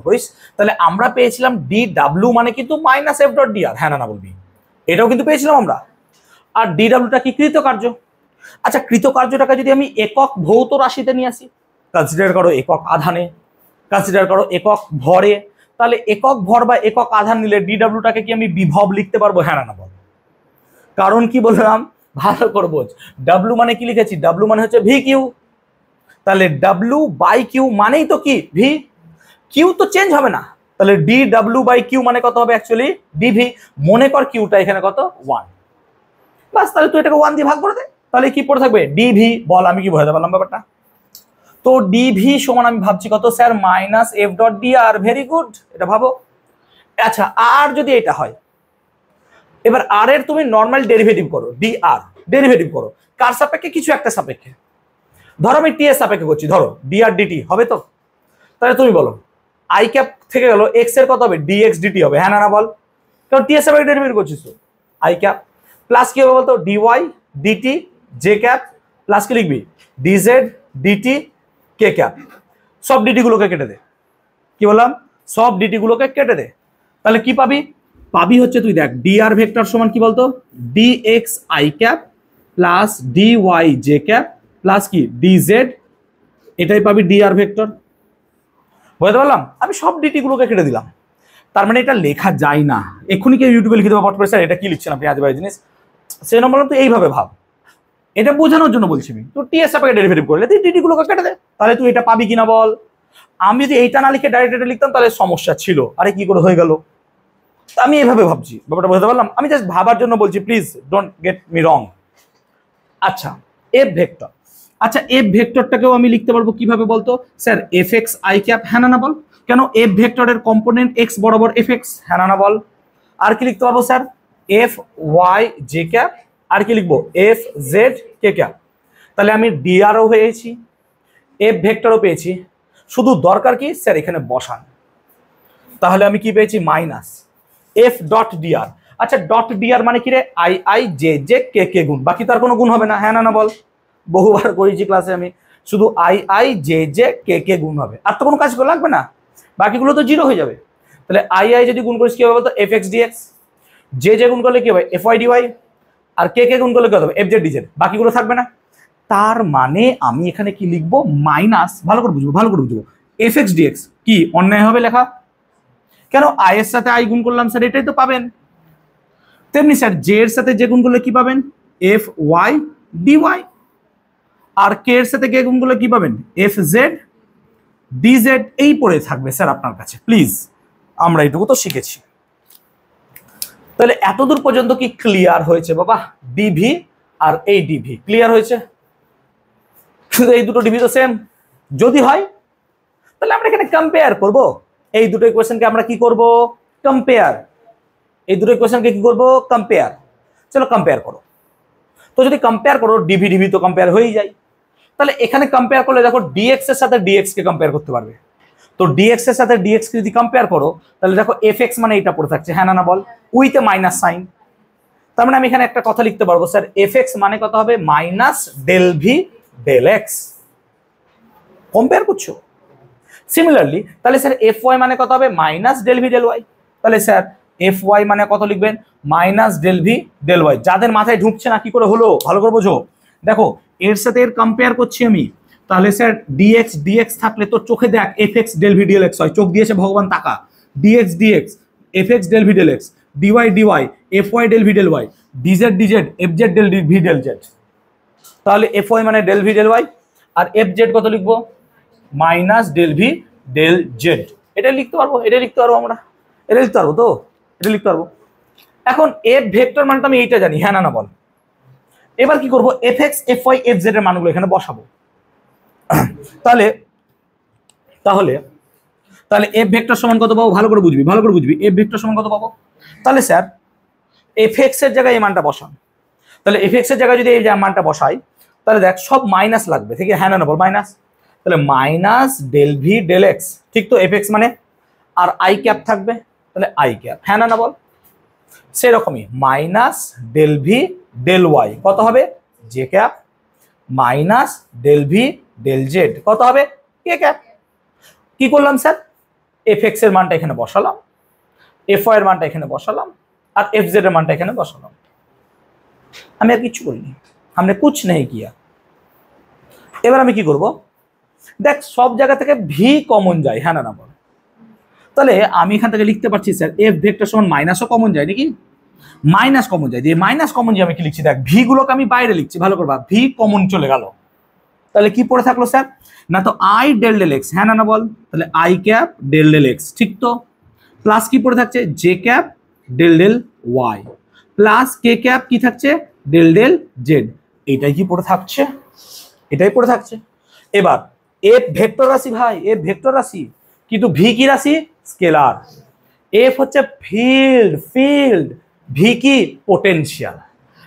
করিস, তাহলে আমরা পেয়েছিলাম ডি ডাব্লিউ মানে কিন্তু মাইনাস এফ ডট ডি আর, হ্যাঁ না বলবি, এটাও কিন্তু পেয়েছিলাম আমরা। আর ডি ডাব্লিউটা কি, কৃতকার্য। আচ্ছা, কৃতকার্যটাকে যদি আমি একক ভৌত রাশিতে নিয়ে আসি, কনসিডার করো একক আধানে, কনসিডার করো একক ভরে, তাহলে একক ভর বা একক আধান নিলে ডি ডাব্লিউটাকে কি আমি বিভব লিখতে পারবো, হ্যাঁ না বল? কারণ কি বললাম, ভালো করে বোঝ, ডাব্লিউ মানে কি লিখেছি, ডাব্লিউ মানে হচ্ছে ভি কিউ, তাহলে W/Q মানেই তো কি ভি, কিউ তো চেঞ্জ হবে না, তাহলে dW/Q মানে কত হবে অ্যাকচুয়ালি dV। মনে কর কিউটা এখানে কত 1, বাস তাহলে তুই এটাকে 1 দিয়ে ভাগ করে দে, তাহলে কি পড়ে থাকবে dV। বল আমি কি বোঝাতে পারলাম ব্যাপারটা? তো dV সমান আমি ভাবছি কত স্যার -F.dr। ভেরি গুড, এটা ভাবো। আচ্ছা আর যদি এটা হয়, এবার আর এর তুমি নর্মাল ডেরিভেটিভ করো, dr ডেরিভেটিভ করো কার সাপেক্ষে? কিছু একটা সাপেক্ষে, ধরো আমি টি এর সাপেক্ষে করছি, ধরো dr dt হবে তো। তাহলে তুমি বলো আই ক্যাপ থেকে গেল এক্স এর কত হবে dx dt হবে, হ্যাঁ না বল, কারণ টি এর সাপেক্ষে ডেরিভেটিভ করছিস তো। আই ক্যাপ প্লাস কি হবে বলতো dy dt J cap plus কি লিখবি dz dt কে ক্যাপ, সব ডিটি গুলোকে কেটে দে। কি বললাম? সব ডিটি গুলোকে কেটে দে, তাহলে কি পাবি? পাবি হচ্ছে তুই দেখ dr ভেক্টর সমান কি বলতো dx i cap plus dy j cap plus কি dz, এটাই পাবি dr ভেক্টর। বুঝতে পারলাম? আমি সব ডিটি গুলোকে কেটে দিলাম, তার মানে এটা লেখা যায় না। এক্ষুনি কেউ ইউটিউবে লিখে দেবো পট করে স্যার এটা কি লিখছেন আপনি আজেবাজে জিনিস, সেই নম্বর তুই এইভাবে ভাব, এটা বোঝানোর জন্য বলছি আমি। তো টি এর সাপেক্ষে ডেরিভেটিভ করলে তুই ডিটি গুলোকে কেটে দে, তাহলে তুই এটা পাবি কিনা বল। আমি যদি এইটা না লিখে ডাইরেক্ট এটা লিখতাম তাহলে সমস্যা ছিল, আরে কি করে হয়ে গেল। আমি এইভাবে ভাবছি, ব্যাপারটা বুঝতে পারলাম, আমি জাস্ট ভাবার জন্য বলছি, please don't get me wrong. আচ্ছা এফ ভেক্টর, আচ্ছা এফ ভেক্টরটাকেও আমি লিখতে পারবো কিভাবে বলতো sir F X I cap, হ্যাঁ না বল, কেন এফ ভেক্টরের কম্পোনেন্ট এক্স বরাবর এফ এক্স, হ্যাঁ না বল। আর কি লিখতে পারবো sir F Y J cap, আর কি লিখবো এফ জেড কে ক্যাপ। তাহলে আমি ডিআরও পেয়েছি, এফ ভেক্টরও পেয়েছি, শুধু দরকার কি স্যার এখানে বসান। তাহলে আমি কি পেয়েছি মাইনাস এফ ডট ডিআর। আচ্ছা ডট ডিআর মানে কি রে I I J J K K গুণ, বাকি তার কোনো গুণ হবে না, হ্যাঁ না বল। বহুবার করেছি ক্লাসে আমি, শুধু I I J J K K গুণ হবে, আর তো কোনো কাজ লাগবে না, বাকিগুলো তো জিরো হয়ে যাবে। তাহলে আই আই যদি গুণ করিস কি হবে বলতো F X D X, J J গুণ করলে কি হবে এফ ওয়াই ডিওয়াই, আর কে কে গুণ করলে কি হবে এফ জেড ডিজেড, বাকিগুলো থাকবে না। তার মানে আমি এখানে কি লিখবো মাইনাস, ভালো করে বুঝবো ভালো করে বুঝবো, এফ এক্স ডিএক্স কি অন্যায় হবে লেখা? কেন আই এর সাথে আই গুণ করলাম স্যার এটাই তো পাবেন, তেমনি স্যার জে এর সাথে যে গুণ করলে কি পাবেন এফ ওয়াই ডিওয়াই, আর কে এর সাথে কে গুণ করলে কি পাবেন এফ জেড ডিজেড, এই পড়ে থাকবে স্যার আপনার কাছে। প্লিজ আমরা এটুকু তো শিখেছি। তাহলে এতদূর পর্যন্ত কি ক্লিয়ার হয়েছে বাবা? ডিভি আর এই ডিভি ক্লিয়ার হয়েছে, শুধু এই দুটো ডিভি তো সেম। যদি হয় তাহলে আমরা এখানে কম্পেয়ার করব, এই দুটো ইকুয়েশনকে আমরা কি করব কম্পেয়ার, এই দুটো ইকুয়েশনকে কি করব কম্পেয়ার। চলো কম্পেয়ার করো, তো যদি কম্পেয়ার করো ডিভি ডিভি তো কম্পেয়ার হয়েই যায়। তাহলে এখানে কম্পেয়ার করলে দেখো ডিএক্স এর সাথে ডিএক্স কে কম্পেয়ার করতে পারবে, তো ডিএক্স এর সাথে ডিএক্স কে যদি কম্পেয়ার করো তাহলে দেখো এফ এক্স মানে এটা পড়ে থাকছে, হ্যাঁ না বল, উইথ এ মাইনাস সাইন। তার মানে আমি এখানে একটা কথা লিখতে পারবো স্যার এফ এক্স মানে কত হবে minus del V del X, compare করছো। সিমিলারলি তাহলে স্যার এফ ওয়াই মানে কত হবে minus del V del Y, তাহলে স্যার এফ ওয়াই মানে কত লিখবেন minus del V del Y. যাদের মাথায় ঢুকছে না কি করে হলো ভালো করে বোঝো, দেখো এর সাথে এর কম্পেয়ার করছি আমি, তাহলে স্যার ডিএক্স ডিএক্স থাকলে তোর চোখে দেখ F X del V del X হয়, চোখ দিয়েছে ভগবান তাকা, D X D X F X del V del X, D Y D Y F Y del V del Y, D Z D Z F Z del V del Z. তাহলে এফ ওয়াই মানে ডেল ভি ডেল ওয়াই, আর এফ জেড কত লিখবো minus del V del Z. এটা লিখতে পারবো, এটা লিখতে পারবো আমরা, এটা লিখতে পারবো তো, এটা লিখতে পারবো। এখন এফ ভেক্টর মানে তো আমি এইটা জানি, হ্যাঁ না বল। এবার কি করবো F X F Y F Z এর মানগুলো এখানে বসাবো। তাহলে তাহলে তাহলে এফ ভেক্টর সমান কত পাবো ভালো করে বুঝবি, ভালো করে বুঝবি, এফ ভেক্টর সমান কত পাবো। তাহলে স্যার এফ এক্স এর জায়গায় এই মানটা বসান, তাহলে এফ এক্স এর জায়গায় যদি এই মানটা বসাই তাহলে দেখ সব মাইনাস লাগবে, ঠিক আছে, হ্যাঁ না বল মাইনাস, তাহলে minus del V del X, ঠিক তো এফ এক্স মানে, আর আই ক্যাপ থাকবে, তাহলে আই ক্যাপ, হ্যাঁ না বল। সেরকমই minus del V del Y কত হবে J cap, minus del V del Z কত হবে কে ক্যাপ। কি করলাম স্যার এফ এক্স এর মানটা এখানে বসালাম, এফ ওয়াই এর মানটা এখানে বসালাম, আর এফ জেড এর মানটা এখানে বসালাম। আমি আর কিছু করিনি, हमने कुछ नहीं किया। এবার আমি কি করব দেখ সব জায়গা থেকে ভি কমন যায়, হ্যাঁ না বল, তাহলে আমি এখান থেকে লিখতে পারছি স্যার এফ ভেক্টর সমান মাইনাসও কমন যায় নাকি, মাইনাস কমন যায়, দিয়ে মাইনাস কমন যে আমি কি লিখছি দেখ ভি গুলোকে আমি বাইরে লিখছি, ভালো করবা ভি কমন চলে গেল, তাহলে কি পড়ে থাকলো স্যার? না তো আই ডেল ডেল এক্স, হ্যাঁ না বল, তাহলে I cap del del X, ঠিক তো? প্লাস কি পড়ে থাকছে? J cap del del Y, plus K cap কি থাকছে? Del del Z. এটাই কি পড়ে থাকছে? এটাই পড়ে থাকছে। এবার এফ ভেক্টর রাশি ভাই, এফ ভেক্টর রাশি, কিন্তু ভি কি রাশি? স্কেলার। এফ হচ্ছে ফিল্ড, ভি কি? পোটেনশিয়াল।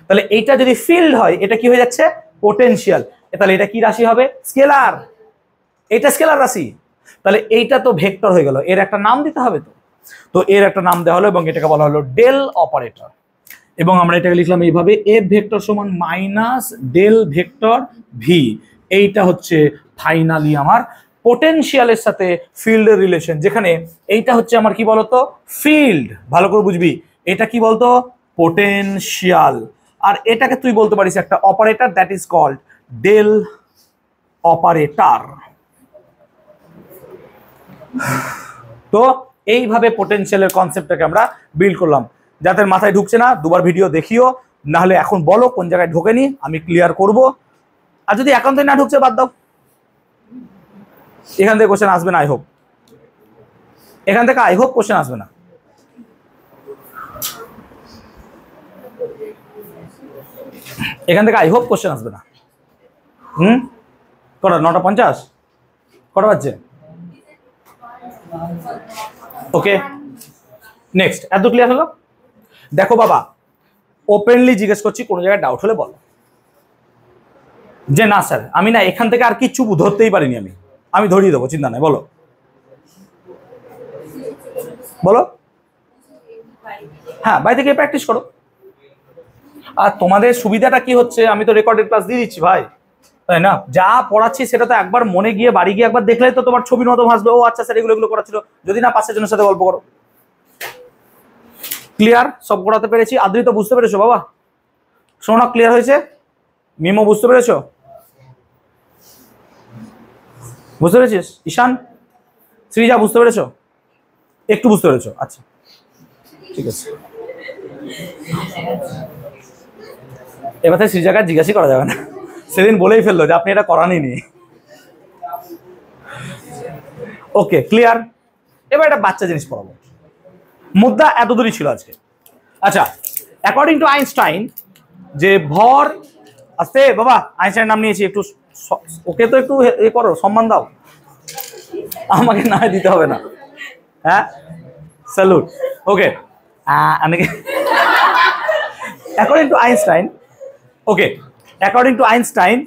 তাহলে এইটা যদি ফিল্ড হয় এটা কি হয়ে যাচ্ছে? পোটেনশিয়াল। তাহলে এটা কি রাশি হবে? স্কেলার। এটা স্কেলার রাশি, তাহলে এইটা তো ভেক্টর হয়ে গেল, এর একটা নাম দিতে হবে। তো এর একটা নাম দেওয়া হলো এবং এটাকে বলা হলো ডেল অপারেটর। এবং আমরা এটাকে লিখলাম এইভাবে, এফ ভেক্টর সমান মাইনাস ডেল ভেক্টর ভি। এইটা হচ্ছে ফাইনালি আমার পোটেনশিয়ালের সাথে ফিল্ডের রিলেশন, যেখানে এইটা হচ্ছে আমার কি বলতো? ফিল্ড। ভালো করে বুঝবি, এটা কি বলতো? পোটেনশিয়াল। আর এটাকে তুই বলতে পারিস একটা operator, that is called del operator. তো এইভাবে পোটেনশিয়ালের কনসেপ্টটাকে আমরা বিল্ড করলাম। যাদের মাথায় ঢুকছে না দুবার ভিডিও দেখিও, না হলে এখন বলো কোন জায়গায় ঢোকেনি, আমি ক্লিয়ার করব। আর যদি একান্তই না ঢুকছে বাদ দাও, এখান থেকে কোশ্চেন আসবে না, আই হোপ। এখান থেকে আই হোপ কোশ্চেন আসবে না। এখান থেকে আই হোপ কোশ্চেন আসবে না। কটা? 9:50? কটা বাজছে? ওকে, নেক্সট। এত ক্লিয়ার হলো? দেখো বাবা, ওপেনলি জিজ্ঞেস করছি, কোনো জায়গায় ডাউট হলে বলো যে না স্যার আমি না এখান থেকে আর কিচ্ছু ধরতেই পারিনি, আমি ধরিয়ে দেবো, চিন্তা নাই। বলো বলো। হ্যাঁ, বাড়ি থেকে প্র্যাকটিস করো। আর তোমাদের সুবিধাটা কি হচ্ছে, আমি তো রেকর্ডেড ক্লাস দিয়ে দিচ্ছি ভাই, তাই না? যা পড়াচ্ছি সেটা তো একবার মনে গিয়ে বাড়ি গিয়ে একবার দেখলেই তো তোমার ছবির মতো ভাসবে, ও আচ্ছা স্যার এগুলো এগুলো করাচ্ছিল। যদি না পাশের জনের সাথে গল্প করো। ক্লিয়ার? সব করাতে পেরেছি? আদ্রিত বুঝতে পেরেছো বাবা? সোনা ক্লিয়ার হয়েছে? মিমো বুঝতে পেরেছো? বুঝতে পেরেছিস? ঈশান, শ্রীজা বুঝতে পেরেছো? একটু বুঝতে পেরেছো? আচ্ছা ঠিক আছে। এবার তাই শ্রীজাকে জিজ্ঞাসা করা যাবে না, সেদিন বলেই ফেললো যে আপনি এটা করানই নি। ওকে, ক্লিয়ার? এবার একটা বাচ্চা জিনিস পড়াবো, মুদ্রা এত দূরই ছিল আজকে। আচ্ছা, অ্যাকর্ডিং টু আইনস্টাইন, যে ভর আস্তে বাবা, আইনস্টাইন নাম নিয়েছি, একটু ওকে তো একটু এ করো, সম্মান দাও। আমাকে না দিতে হবে না, হ্যাঁ, salute. Okay, according to Einstein, okay, according to Einstein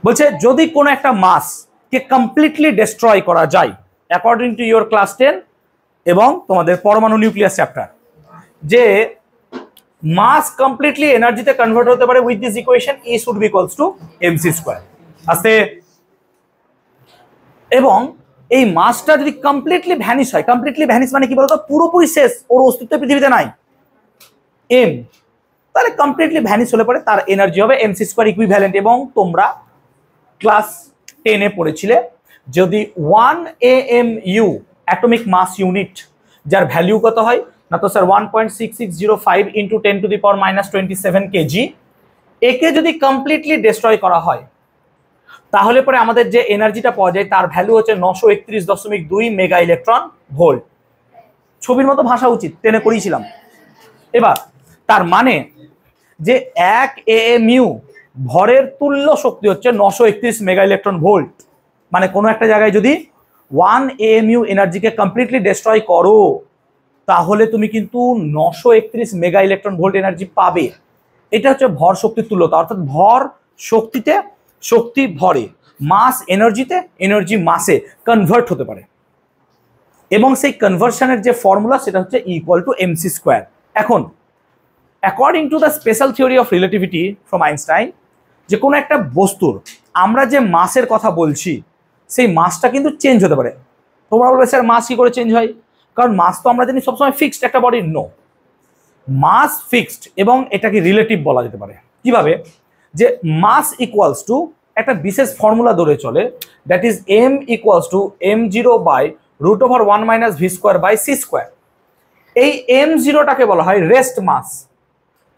বলছে যদি কোনো একটা মাস কে কমপ্লিটলি ডিস্ট্রয় করা যায়, অ্যাকর্ডিং টু ইওর ক্লাস 10 এবং তোমাদের পরমাণু নিউক্লিয়াস চ্যাপ্টার, যে মাস কমপ্লিটলি এনার্জিতে কনভার্ট হতে পারে with this equation, E should be equals to mc²। আস্তে। এবং এই মাসটা যদি কমপ্লিটলি ভ্যানিশ হয়, কমপ্লিটলি ভ্যানিশ মানে কি বলতো? পুরোপুরি শেষ, ওর অস্তিত্ব পৃথিবীতে নাই, এম, তাহলে কমপ্লিটলি ভ্যানিশ হলে পরে তার এনার্জি হবে mc² ইকুইভ্যালেন্ট। এবং তোমরা ক্লাস 10-এ পড়েছিলে, যদি 1 AMU অ্যাটমিক মাস ইউনিট, যার ভ্যালু কত হয় না তো স্যার 1.6605 ইন্টু 10⁻⁻27 কেজি, একে যদি কমপ্লিটলি ডিস্ট্রয় করা হয় তাহলে পরে আমাদের যে এনার্জিটা পাওয়া যায় তার ভ্যালু হচ্ছে 931.2 মেগা ইলেকট্রন ভোল্ট। ছবির মতো ভাষা উচিত, 10-এ করিয়েছিলাম। এবার তার মানে যে 1 AMU ভরের তুল্য শক্তি হচ্ছে 931 মেগা ইলেকট্রন ভোল্ট। মানে কোনো একটা জায়গায় যদি 1 AMU এনার্জিকে কমপ্লিটলি ডিস্ট্রয় করো তাহলে তুমি কিন্তু 931 মেগা ইলেকট্রন ভোল্ট এনার্জি পাবে। এটা হচ্ছে ভর শক্তির তুল্যতা, অর্থাৎ ভর শক্তিতে, শক্তি ভরে, মাস এনার্জিতে, এনার্জি মাসে কনভার্ট হতে পারে। এবং সেই কনভার্সনের যে ফর্মুলা সেটা হচ্ছে ইকুয়াল টু mc²। এখন according to the special theory of relativity from Einstein, যে কোনো একটা বস্তুর আমরা যে মাসের কথা বলছি সেই মাসটা কিন্তু চেঞ্জ হতে পারে। তোমরা বলবে স্যার মাস কি করে চেঞ্জ হয়? কারণ মাস তো আমরা জানি সবসময় ফিক্সড একটা বডির, নো, মাস ফিক্সড এবং এটাকে রিলেটিভ বলা যেতে পারে। কিভাবে? যে মাস ইকুয়ালস টু একটা বিশেষ ফর্মুলা ধরে চলে, that is m equals to m0/√1 - v²/c²। এই m0টাকে বলা হয় রেস্ট মাস।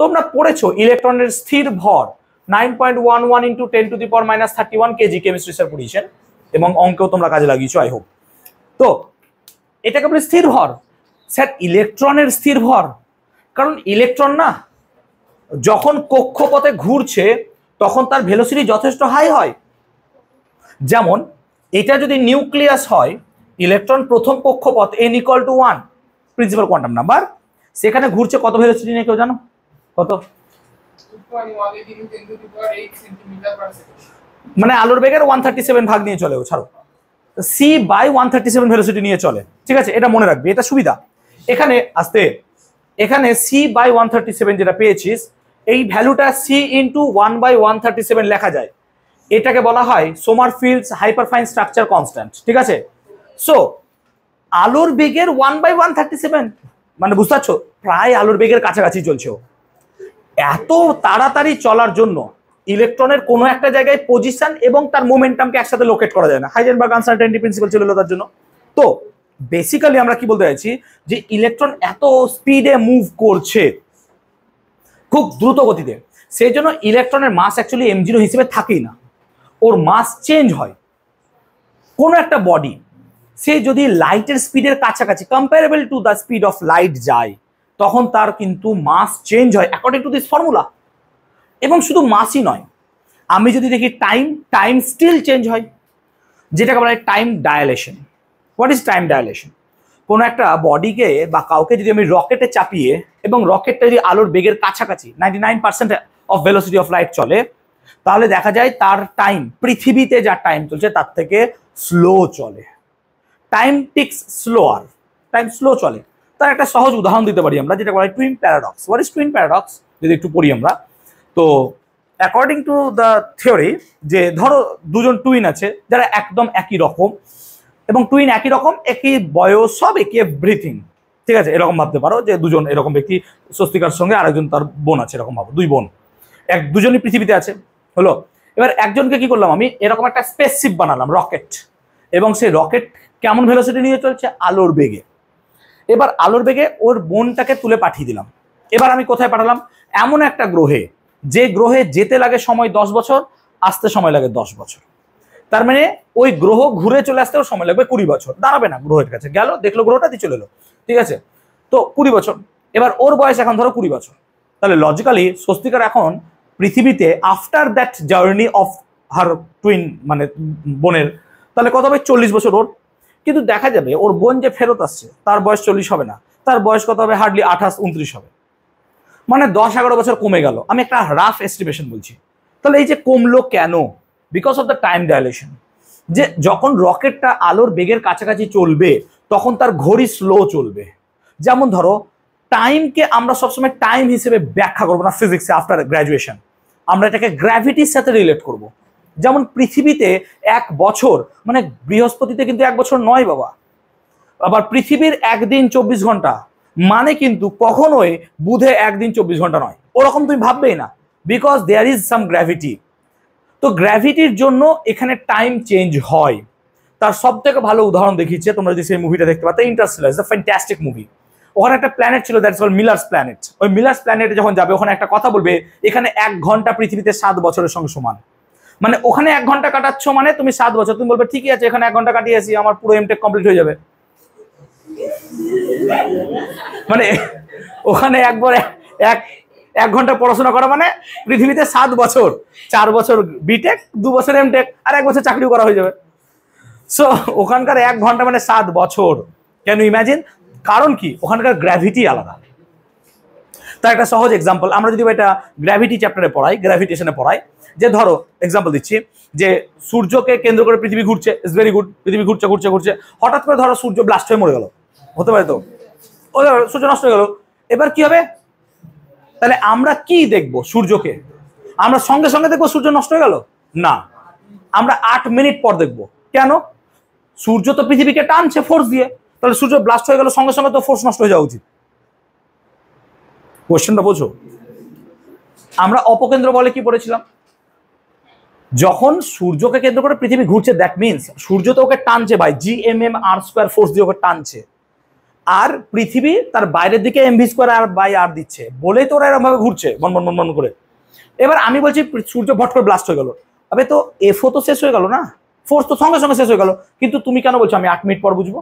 তোমরা পড়েছো ইলেকট্রনের স্থির ভর 9.11 ইন্টু 10⁻³ কেজি কেমিস্ট্রি স্যার পড়িয়েছেন এবং অঙ্কেও তোমরা কাজে লাগিয়েছো আই হোপ। তো এটাকে বলে স্থির ভর। স্যার ইলেকট্রনের স্থির ভর, কারণ ইলেকট্রন না যখন কক্ষপথে ঘুরছে তখন তার ভেলোসিটি যথেষ্ট হাই হয়। যেমন এটা যদি নিউক্লিয়াস হয়, ইলেকট্রন প্রথম কক্ষপথ n=1 প্রিন্সিপাল কোয়ান্টাম নাম্বার, সেখানে ঘুরছে কত ভেলোসিটি নিয়ে কেউ জানো? কত? মানে আলোর বেগের 137 ভাগ নিয়ে চলে, ও ছাড়ো, c/137 ভেলোসিটি নিয়ে চলে। ঠিক আছে, এটা মনে রাখবে, এটা সুবিধা। এখানে আসতে এখানে c/137 যেটা পেয়েছিস, এই ভ্যালুটা c × 1/137 লেখা যায়। এটাকে বলা হয় সোমারফিল্ডস হাইপারফাইন স্ট্রাকচার কনস্ট্যান্ট। ঠিক আছে, সো আলোর বেগের 1/137 মানে বুঝতে পারছো, প্রায় আলোর বেগের কাছাকাছি চলছে। এত তাড়াতাড়ি চলার জন্য ইলেকট্রনের কোনো একটা জায়গায় পজিশন এবং তার মোমেন্টামকে একসাথে লোকেট করা যায় না। হাইজেনবার্গ আনসার্টেনিটি প্রিন্সিপাল ছিল তার জন্য। তো বেসিক্যালি আমরা কি বলতে চাইছি, যে ইলেকট্রন এত স্পিডে মুভ করছে, খুব দ্রুত গতিতে, সেই জন্য ইলেকট্রনের মাস অ্যাকচুয়ালি m0 হিসেবে থাকেই না, ওর মাস চেঞ্জ হয়। কোনো একটা বডি সে যদি লাইটের স্পিডের কাছাকাছি comparable to the speed of light যায়, তখন তার কিন্তু মাস চেঞ্জ হয় অ্যাকর্ডিং টু দিস ফর্মুলা। এবং শুধু মাসই নয়, আমি যদি দেখি টাইম স্টিল চেঞ্জ হয়, যেটাকে বলা হয় time dilation. What is time dilation? কোনো একটা বডিকে বা কাউকে যদি আমি রকেটে চাপিয়ে এবং রকেটটা যদি আলোর বেগের কাছাকাছি 99% অফ ভেলোসিটি অফ লাইট চলে, তাহলে দেখা যায় তার টাইম পৃথিবীতে যা টাইম চলছে তার থেকে স্লো চলে। Time ticks slower, time slow চলে। তার একটা সহজ উদাহরণ দিতে পারি আমরা, যেটা বলা হয় twin paradox. What is twin paradox যদি একটু পড়ি আমরা, তো অ্যাকর্ডিং টু দ্য থিওরি, যে ধরো দুজন টুইন আছে যারা একদম একই রকম, এবং টুইন একই রকম, একই বয়স, সব একই এভরিথিং। ঠিক আছে, এরকম ভাবতে পারো যে দুজন এরকম ব্যক্তি, স্বস্তিকার সঙ্গে আরেকজন তার বোন আছে, এরকম ভাবো, দুই বোন, দুজনই পৃথিবীতে আছে হলো। এবার একজনকে কি করলাম, আমি এরকম একটা স্পেসশিপ বানালাম, রকেট, এবং সেই রকেট কেমন ভেলোসিটি নিয়ে চলছে? আলোর বেগে। এবার আলোর বেগে ওর বোনটাকে তুলে পাঠিয়ে দিলাম। এবার আমি কোথায় পাঠালাম? এমন একটা গ্রহে, যে গ্রহে যেতে লাগে সময় 10 বছর, আসতে সময় লাগে 10 বছর। তার মানে ওই গ্রহ ঘুরে চলে আসতেও সময় লাগবে 20 বছর। দাঁড়াবে না, গ্রহের কাছে গেল, দেখলো গ্রহটা দিয়ে চলে এলো। ঠিক আছে, তো 20 বছর। এবার ওর বয়স এখন ধরো 20 বছর, তাহলে লজিক্যালি স্বস্তিকার এখন পৃথিবীতে after that journey of her twin মানে বোনের, তাহলে কত হবে? 40 বছর ওর। কিন্তু দেখা যাবে ওর বোন যে ফেরত আসছে তার বয়স 40 হবে না, তার বয়স কত হবে? হার্ডলি 28-29 হবে। মানে 10-11 বছর কমে গেল। আমি একটা রাফ এস্টিমেশন বলছি। তাহলে এই যে কমলো কেন? Because of the time dilation. যে যখন রকেটটা আলোর বেগের কাছাকাছি চলবে তখন তার ঘড়ি স্লো চলবে। যেমন ধরো টাইমকে আমরা সবসময় টাইম হিসেবে ব্যাখ্যা করবো না ফিজিক্সে আফটার গ্র্যাজুয়েশন, আমরা এটাকে গ্র্যাভিটির সাথে রিলেট করব। যেমন পৃথিবীতে 1 বছর মানে বৃহস্পতিতে কিন্তু 1 বছর নয় বাবা। আবার পৃথিবীর 1 দিন 24 ঘন্টা মানে কিন্তু কখনোই বুধে 1 দিন 24 ঘন্টা নয়, ওরকম তুমি ভাববেই না, because there is some gravity. তো গ্র্যাভিটির জন্য এখানে টাইম চেঞ্জ হয়। তার সব থেকে ভালো উদাহরণ দেখিয়েছে, তোমরা যদি সেই মুভিটা দেখতে পারো, Interstellar is a fantastic movie. ওখানে একটা প্ল্যানেট ছিল, দ্যাটস কল্ড মিলার্স প্ল্যানেট। ওই মিলার্স প্ল্যানেটে যখন যাবে ওখানে একটা কথা বলবে, এখানে 1 ঘন্টা পৃথিবীতে 7 বছরের সঙ্গে সমান। মানে ওখানে 1 ঘন্টা কাটাচ্ছ মানে তুমি 7 বছর। তুমি বলবে ঠিকই আছে, এখানে 1 ঘন্টা কাটিয়ে আসি, আমার পুরো এমটেক কমপ্লিট হয়ে যাবে। মানে ওখানে একবার 1 ঘন্টা পড়াশোনা করা মানে পৃথিবীতে 7 বছর, 4 বছর বিটেক, 2 বছর এমটেক, আর 1 বছর চাকরিও করা হয়ে যাবে। সো ওখানকার 1 ঘন্টা মানে 7 বছর। Can you imagine? কারণ কি? ওখানকার গ্র্যাভিটি আলাদা। তার একটা সহজ এক্সাম্পল আমরা যদি এটা গ্র্যাভিটি চ্যাপ্টারে পড়াই, গ্র্যাভিটেশনে পড়াই, যে ধরো এক্সাম্পল দিচ্ছি, যে সূর্যকে কেন্দ্র করে পৃথিবী ঘুরছে, ইটস ভেরি গুড, পৃথিবী ঘুরছে ঘুরছে ঘুরছে, হঠাৎ করে ধরো সূর্য ব্লাস্ট হয়ে মরে গেল, হতে পারে তো, ও সূর্য নষ্ট হয়ে গেল। এবার কি হবে? তাহলে আমরা কি দেখবো? সূর্যকে আমরা সঙ্গে সঙ্গে দেখবো সূর্য নষ্ট হয়ে গেল? না, আমরা 8 মিনিট পর দেখবো। কেন? সূর্য তো পৃথিবীকে টানছে ফোর্স দিয়ে, তাহলে সূর্য ব্লাস্ট হয়ে গেল সঙ্গে সঙ্গে তো ফোর্স নষ্ট হয়ে যাওয়া উচিত। কোশ্চেনটা বোঝো? আমরা অপকেন্দ্র বলে কি পড়েছিলাম? যখন সূর্যকে কেন্দ্র করে পৃথিবী ঘুরছে, দ্যাট মিনস সূর্য তো ওকে টানছে ভাই, GMM/r² ফোর্স দিয়ে ওকে টানছে, আর পৃথিবী তার বাইরের দিকে mv² r/r দিচ্ছে, বলেই তো ওরা এরকম ভাবে ঘুরছে বন বন বন বন করে। এবার আমি বলছি সূর্য ভট করে ব্লাস্ট হয়ে গেল, তবে তো এফও তো শেষ হয়ে গেল না, ফোর্স তো সঙ্গে সঙ্গে শেষ হয়ে গেল, কিন্তু তুমি কেন বলছো আমি 8 মিনিট পর বুঝবো?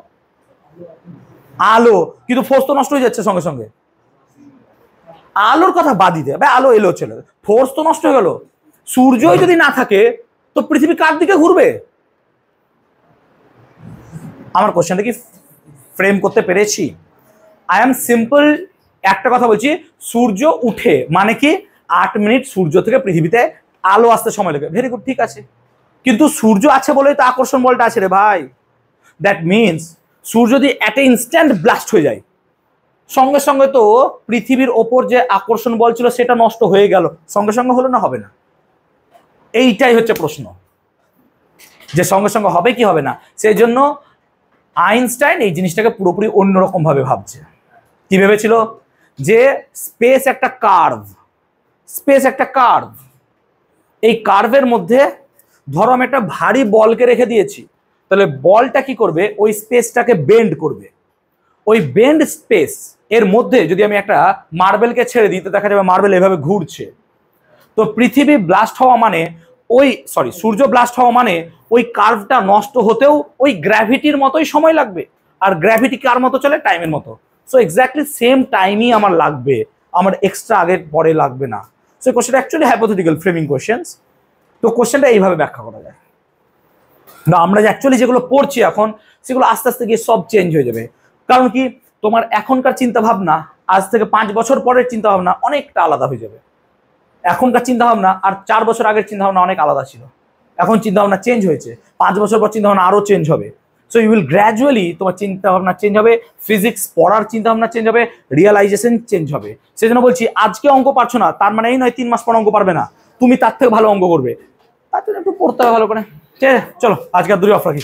আলো, কিন্তু ফোর্স তো নষ্ট হয়ে যাচ্ছে সঙ্গে সঙ্গে। আলোর কথা বাদ দিতে হবে, আলো এলো চলে, ফোর্স তো নষ্ট হয়ে গেল। সূর্যই যদি না থাকে তো পৃথিবী কার দিকে ঘুরবে? আমার কোশ্চেনটা কি ফ্রেম করতে পেরেছি? আই এম সিম্পল একটা কথা বলছি, সূর্য উঠে মানে কি 8 মিনিট সূর্য থেকে পৃথিবীতে আলো আসতে সময় লাগে, ভেরি গুড, ঠিক আছে, কিন্তু সূর্য আছে বলেই তো আকর্ষণ বলটা আছে রে ভাই। দ্যাট মিনস সূর্য যদি অ্যাট এ ইনস্ট্যান্ট ব্লাস্ট হয়ে যায়, সঙ্গে সঙ্গে তো পৃথিবীর ওপর যে আকর্ষণ বল ছিল সেটা নষ্ট হয়ে গেল, সঙ্গে সঙ্গে হলো না হবে না? এইটাই হচ্ছে প্রশ্ন, যে সঙ্গে সঙ্গে হবে কি হবে না। সেই জন্য আইনস্টাইন এই জিনিসটাকে পুরোপুরি অন্যরকম ভাবে ভাবছে। কি ভেবেছিল? যে স্পেস একটা কার্ভ, স্পেস একটা কার্ভ, এই কার্ভের মধ্যে ধরো আমি একটা ভারী বলকে রেখে দিয়েছি, তাহলে বলটা কি করবে? ওই স্পেসটাকে বেন্ড করবে। ওই বেন্ড স্পেস এর মধ্যে যদি আমি একটা মার্বেলকে ছেড়ে দিই, তো দেখা যাবে মার্বেল এভাবে ঘুরছে। তো পৃথিবী ব্লাস্ট হওয়া মানে সূর্য ব্লাস্ট হওয়া মানে ওই কার্ভটা নষ্ট হতেও ওই গ্র্যাভিটির মতোই সময় লাগবে। আর গ্র্যাভিটি কার মতো চলে? টাইমের মতো। সো এক্স্যাক্টলি সেম টাইমই আমার লাগবে, আমার এক্সট্রা আগের পরে লাগবে না। সো কোশ্চেনটা অ্যাকচুয়ালি হাইপোথেটিক্যাল ফ্রেমিং কোশ্চেন্স। তো কোশ্চেনটা এইভাবে ব্যাখ্যা করা যায় না, আমরা অ্যাকচুয়ালি যেগুলো পড়ছি এখন সেগুলো আস্তে আস্তে গিয়ে সব চেঞ্জ হয়ে যাবে। কারণ কি, তোমার এখনকার চিন্তা ভাবনা আজ থেকে 5 বছর পরের চিন্তা ভাবনা অনেকটা আলাদা হয়ে যাবে। এখনকার চিন্তা ভাবনা আর 4 বছর আগের চিন্তা ভাবনা অনেক আলাদা ছিল। এখন চিন্তা ভাবনা চেঞ্জ হয়েছে, 5 বছর পর চিন্তা ভাবনা আরো চেঞ্জ হবে। সো ইউ উইল গ্র্যাজুয়ালি, তোমার চিন্তা ভাবনা চেঞ্জ হবে, ফিজিক্স পড়ার চিন্তা ভাবনা চেঞ্জ হবে, রিয়েলাইজেশন চেঞ্জ হবে। সেই জন্য বলছি আজকে অঙ্ক পারছো না তার মানে এই নয় 3 মাস পর অঙ্ক পারবে না, তুমি তার থেকে ভালো অঙ্ক করবে, তার জন্য একটু পড়তে হবে ভালো করে। ঠিক আছে, চলো আজকে আর দূরে অফ রাখি।